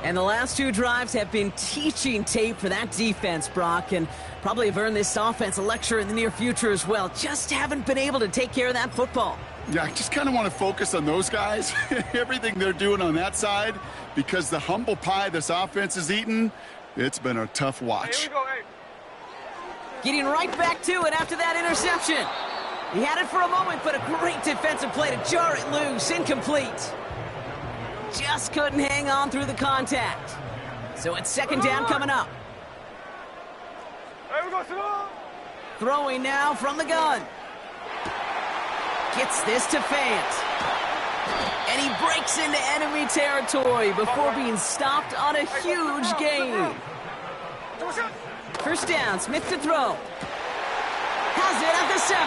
And the last two drives have been teaching tape for that defense, Brock, and probably have earned this offense a lecture in the near future as well. Just haven't been able to take care of that football. Yeah, I just kind of want to focus on those guys, everything they're doing on that side, because the humble pie this offense is eating, it's been a tough watch. Here we go, hey. Getting right back to it after that interception. He had it for a moment, but a great defensive play to jar it loose, incomplete. Just couldn't hang on through the contact. So it's second down coming up. Here we go, slow. Throwing now from the gun. Gets this to Fant. And he breaks into enemy territory before being stopped on a huge gain. First down, Smith to throw. Has it at the 7.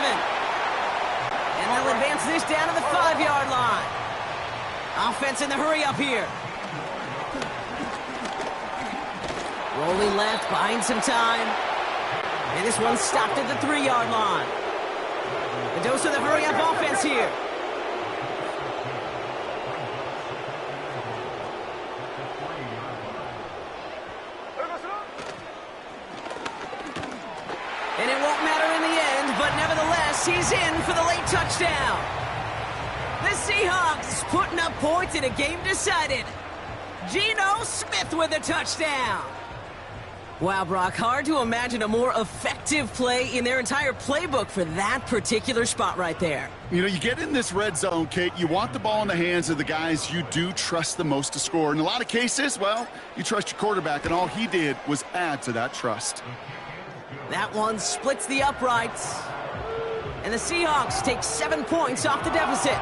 And they'll advance this down to the 5-yard line. Offense in the hurry up here. Rolling left, buying some time. And this one stopped at the 3-yard line. A dose of the hurry up offense here. And it won't matter in the end, but nevertheless, he's in for the late touchdown. The Seahawks putting up points in a game decided. Geno Smith with a touchdown. Wow, Brock, hard to imagine a more effective play in their entire playbook for that particular spot right there. You know, you get in this red zone, Kate, you want the ball in the hands of the guys you do trust the most to score. In a lot of cases, well, you trust your quarterback, and all he did was add to that trust. That one splits the uprights. And the Seahawks take 7 points off the deficit.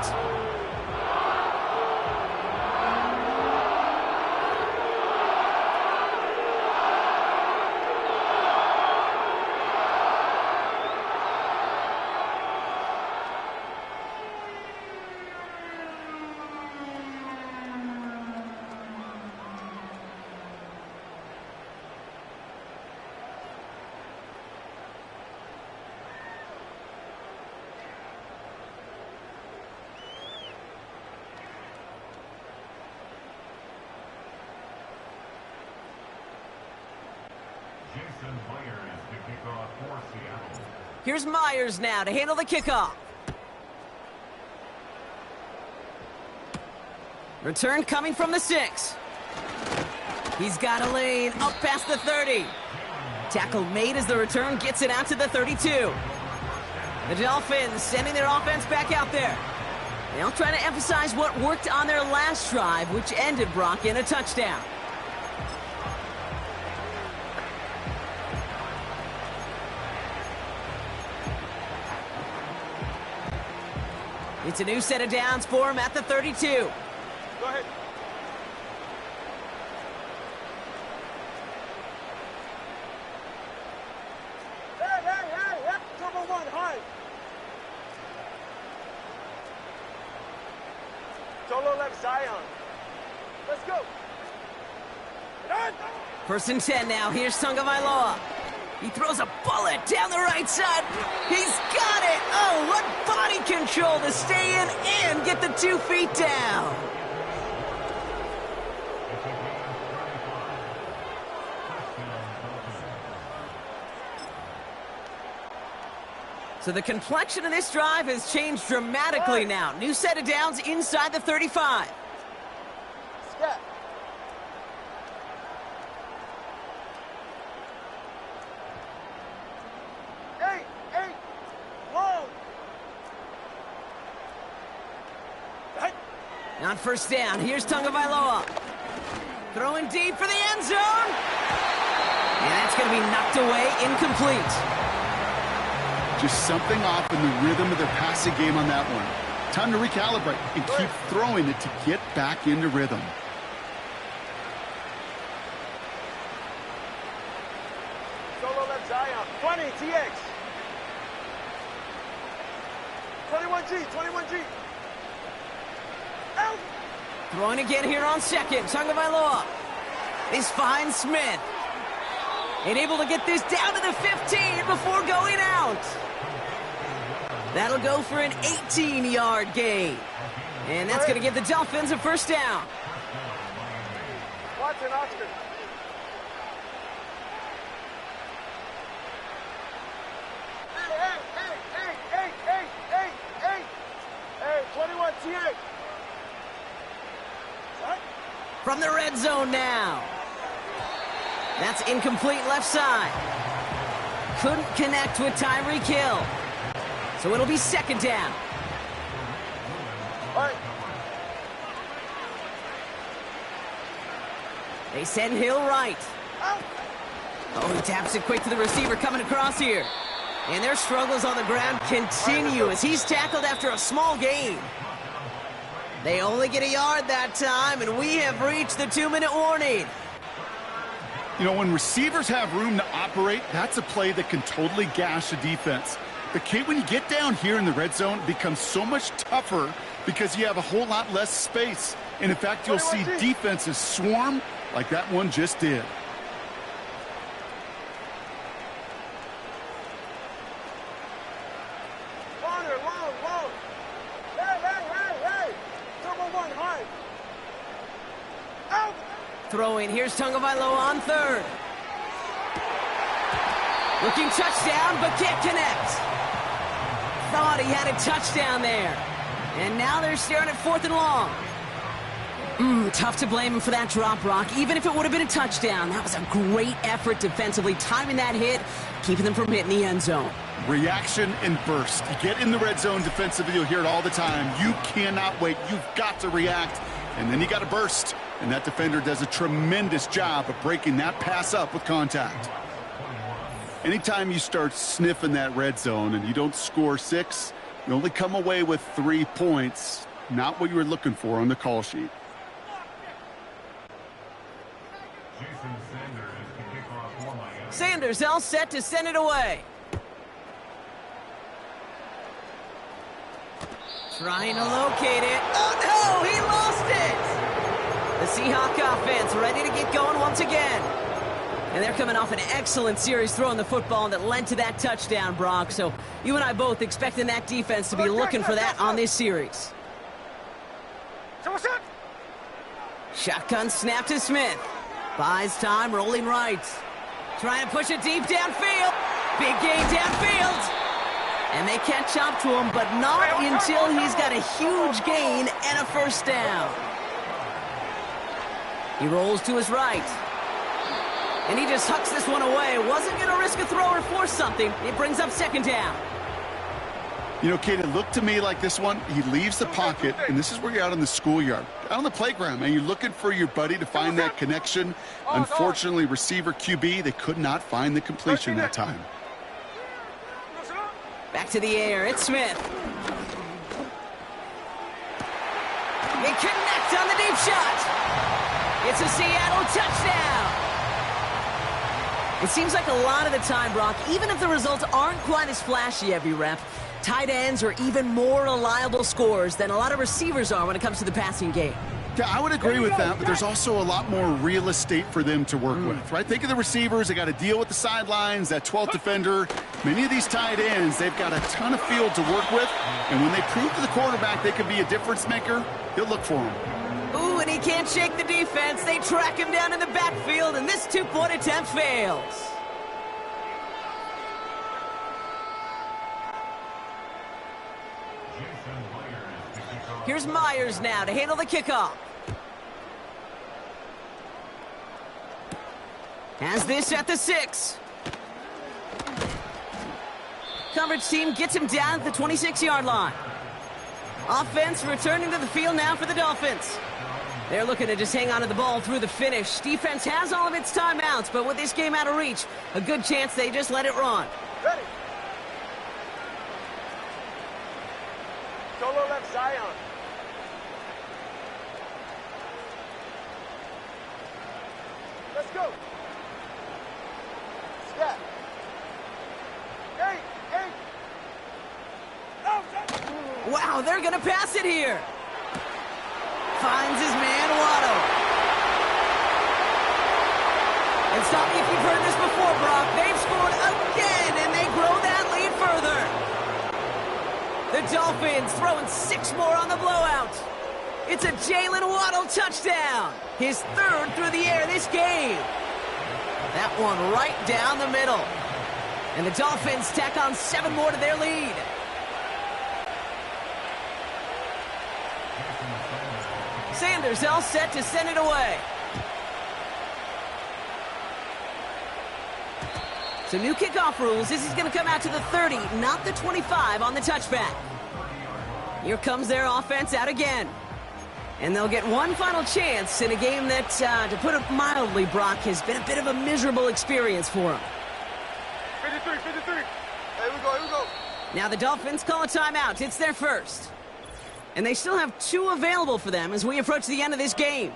Here's Myers now to handle the kickoff. Return coming from the 6. He's got a lane up past the 30. Tackle made as the return gets it out to the 32. The Dolphins sending their offense back out there. They'll try to emphasize what worked on their last drive, which ended, Brock, in a touchdown. It's a new set of downs for him at the 32. Go ahead. Hey. Number 1, high. Solo left Zion. Let's go. First and 10 now. Here's Tagovailoa. He throws a bullet down the right side. He's got it. Oh, what body control to stay in and get the 2 feet down. So the complexion of this drive has changed dramatically now. New set of downs inside the 35. Step. On first down, here's Tagovailoa. Throwing deep for the end zone. And that's going to be knocked away, incomplete. Just something off in the rhythm of their passing game on that one. Time to recalibrate and keep throwing it to get back into rhythm. Solo left Zion. 20, TX. 21G. Out. Throwing again here on second. Tagovailoa. This finds Smith. And able to get this down to the 15 before going out. That'll go for an 18-yard gain. And that's going to give the Dolphins a first down. Watch Oxton. Hey, 21 T8. From the red zone now. That's incomplete left side. Couldn't connect with Tyreek Hill. So it'll be second down. All right. They send Hill right. Oh, he taps it quick to the receiver coming across here. And their struggles on the ground continue as he's tackled after a small gain. They only get a yard that time, and we have reached the 2-minute warning. You know, when receivers have room to operate, that's a play that can totally gash a defense. But, Kate, when you get down here in the red zone, it becomes so much tougher because you have a whole lot less space. And, in fact, you'll see defenses swarm like that one just did. Long. Hey. Turbo 1, high. Out. Throwing, here's Tagovailoa on third. Looking touchdown, but can't connect. Thought he had a touchdown there. And now they're staring at 4th and long. Tough to blame him for that drop, Brock. Even if it would have been a touchdown, that was a great effort defensively, timing that hit, keeping them from hitting the end zone. Reaction and burst. You get in the red zone defensively, you'll hear it all the time. You cannot wait. You've got to react. And then you got to burst. And that defender does a tremendous job of breaking that pass up with contact. Anytime you start sniffing that red zone and you don't score 6, you only come away with 3 points. Not what you were looking for on the call sheet. Sanders all set to send it away. Trying to locate it. Oh, no! He lost it! The Seahawk offense ready to get going once again. And they're coming off an excellent series throwing the football that led to that touchdown, Brock. So you and I both expecting that defense to be looking for that on this series. Shotgun snap to Smith. Buys time, rolling right. Trying to push it deep downfield. Big gain downfield. And they catch up to him, but not until he's got a huge gain and a first down. He rolls to his right. And he just hucks this one away. Wasn't going to risk a throw or force something. It brings up second down. You know, Kate, it looked to me like this one, he leaves the pocket, and this is where you're out in the schoolyard, out on the playground, and you're looking for your buddy to find that connection. Unfortunately, receiver QB, they could not find the completion that time. Back to the air, it's Smith. They connect on the deep shot. It's a Seattle touchdown. It seems like a lot of the time, Brock, even if the results aren't quite as flashy every rep, tight ends are even more reliable scorers than a lot of receivers are when it comes to the passing game. Yeah, I would agree with that, but there's also a lot more real estate for them to work with, right? Think of the receivers. They got to deal with the sidelines, that 12th defender. Many of these tight ends, they've got a ton of field to work with, and when they prove to the quarterback they can be a difference maker, he'll look for him. Ooh, and he can't shake the defense. They track him down in the backfield, and this 2-point attempt fails. Here's Myers now to handle the kickoff. Has this at the 6. Coverage team gets him down at the 26-yard line. Offense returning to the field now for the Dolphins. They're looking to just hang on to the ball through the finish. Defense has all of its timeouts, but with this game out of reach, a good chance they just let it run. Ready. Solo left Zion. Let's go. Step. Hey. Wow, they're going to pass it here. Finds his man, Waddle. And stop me if you've heard this before, Brock. They've scored again, and they grow that lead further. The Dolphins throwing 6 more on the blowout. It's a Jalen Waddle touchdown. His third through the air this game. That one right down the middle. And the Dolphins tack on 7 more to their lead. Sanders all set to send it away. So new kickoff rules. This is going to come out to the 30, not the 25 on the touchback. Here comes their offense out again. And they'll get one final chance in a game that, to put it mildly, Brock, has been a bit of a miserable experience for them. 53. Here we go. Now the Dolphins call a timeout. It's their first. And they still have 2 available for them as we approach the end of this game.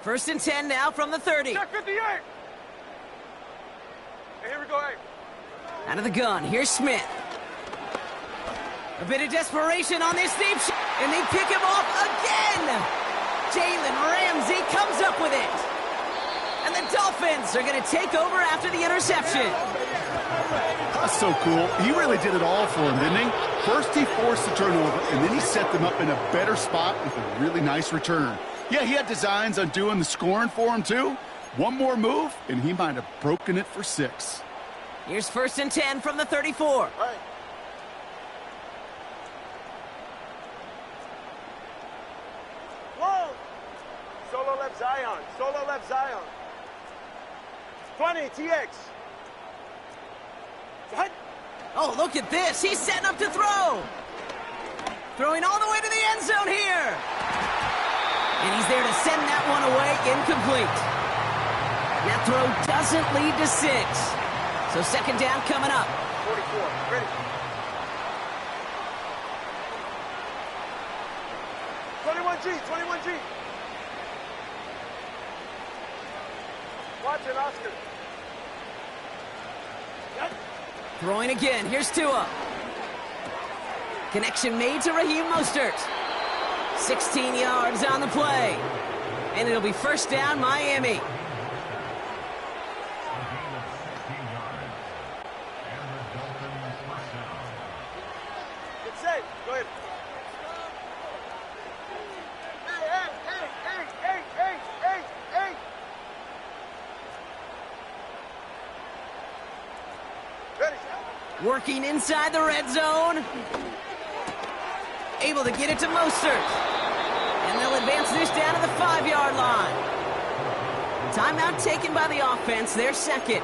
First and 10 now from the 30. Check 58. Hey, here we go, hey. Out of the gun, here's Smith. A bit of desperation on this deep shot, and they pick him off again. Jalen Ramsey comes up with it. And the Dolphins are going to take over after the interception. That's so cool. He really did it all for him, didn't he? First he forced the turnover, and then he set them up in a better spot with a really nice return. Yeah, he had designs on doing the scoring for him, too. One more move, and he might have broken it for 6. Here's first and 10 from the 34. Right. Whoa! Solo left Zion. 20, TX. What? Oh, look at this. He's setting up to throw. Throwing all the way to the end zone here. And he's there to send that one away, incomplete. That throw doesn't lead to 6. So second down coming up. 44, ready. 21G. Watch it, Oscar. Yep. Throwing again. Here's Tua. Connection made to Raheem Mostert. 16 yards on the play. And it'll be first down, Miami. Get set. Go ahead. Hey. Ready. Working inside the red zone. Able to get it to Mostert. And they'll advance this down to the 5-yard line. Timeout taken by the offense, their second.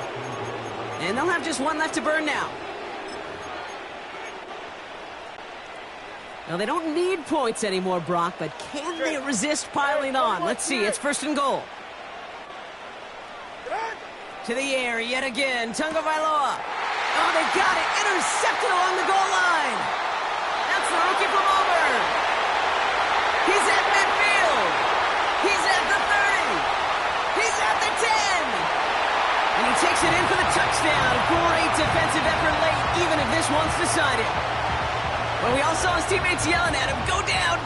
And they'll have just one left to burn now. Now, they don't need points anymore, Brock, but can they resist piling on? Let's see, it's first and goal. To the air yet again, Tagovailoa. Oh, they got it, intercepted along the goal line. That's the rookie from Auburn. He's at midfield. He's at the 30. He's at the 10. And he takes it in for the touchdown. Great defensive effort late, even if this one's decided. Well, we all saw his teammates yelling at him, go down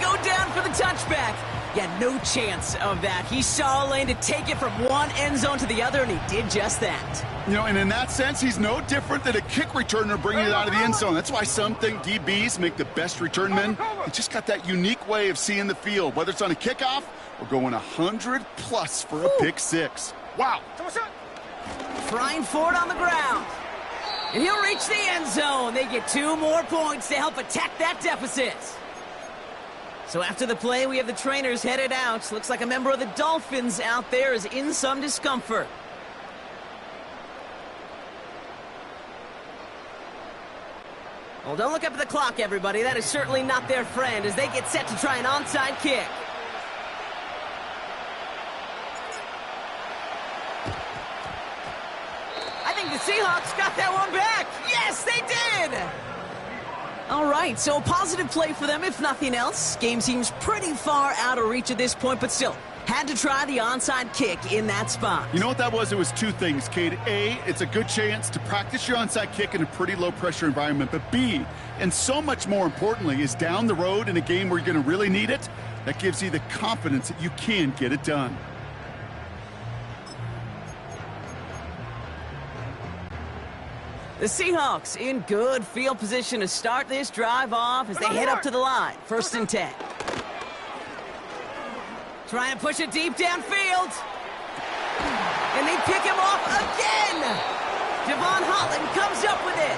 for the touchback. Yeah, no chance of that. He saw a lane to take it from one end zone to the other, and he did just that. You know, and in that sense, he's no different than a kick returner bringing it out of the end zone. That's why some think DBs make the best return men. They just got that unique way of seeing the field, whether it's on a kickoff or going 100+ for a pick 6. Wow. Frying Ford on the ground. And he'll reach the end zone. They get 2 more points to help attack that deficit. So after the play, we have the trainers headed out. Looks like a member of the Dolphins out there is in some discomfort. Well, don't look up at the clock, everybody. That is certainly not their friend as they get set to try an onside kick. I think the Seahawks got that one back. Yes, they did! All right, so a positive play for them, if nothing else. Game seems pretty far out of reach at this point, but still, had to try the onside kick in that spot. You know what that was? It was 2 things, Kate. A, it's a good chance to practice your onside kick in a pretty low-pressure environment. But B, and so much more importantly, is down the road in a game where you're going to really need it, that gives you the confidence that you can get it done. The Seahawks in good field position to start this drive off as they head up to the line. 1st and 10. Trying to push it deep downfield. And they pick him off again. Javon Holland comes up with it.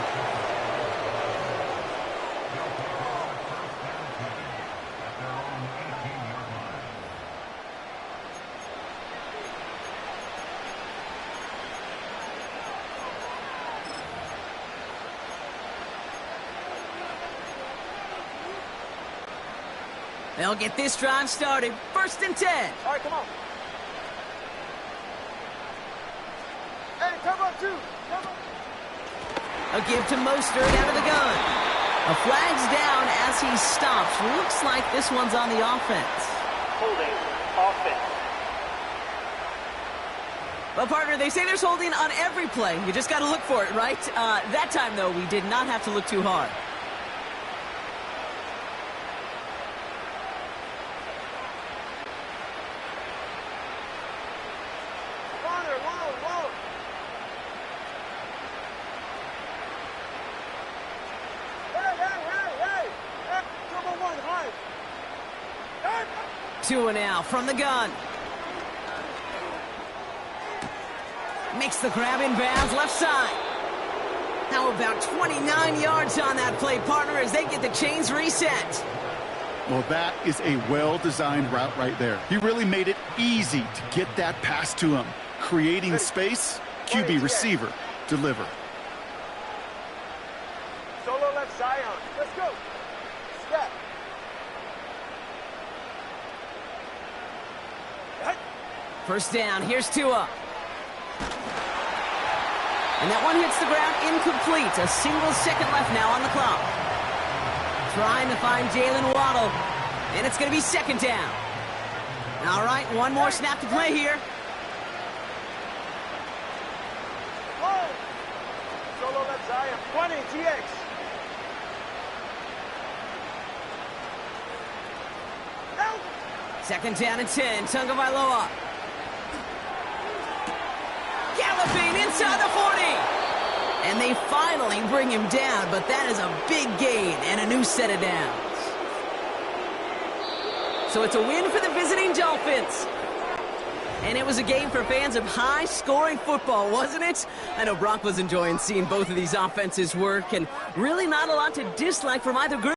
They'll get this drive started. 1st and 10. All right, come on. Hey, come on, two. Come on. A give to Mostert out of the gun. A flag's down as he stops. Looks like this one's on the offense. Holding. Offense. Well, partner, they say there's holding on every play. You just got to look for it, right? That time, though, we did not have to look too hard. Two and out from the gun. Makes the grab in bounds, left side. Now about 29 yards on that play, partner, as they get the chains reset. Well, that is a well-designed route right there. He really made it easy to get that pass to him. Creating space, QB receiver, deliver. Solo left Zion. Let's go. Step. First down, here's Tua. And that one hits the ground incomplete. A single second left now on the clock. Trying to find Jalen Waddle. And it's going to be 2nd down. All right, one more snap to play here. Whoa. Solo left Zion. 20, GX. Out. 2nd down and 10, Tagovailoa. Galloping inside the 40. And they finally bring him down, but that is a big gain and a new set of downs. So it's a win for the visiting Dolphins. And it was a game for fans of high-scoring football, wasn't it? I know Brock was enjoying seeing both of these offenses work, and really not a lot to dislike from either group.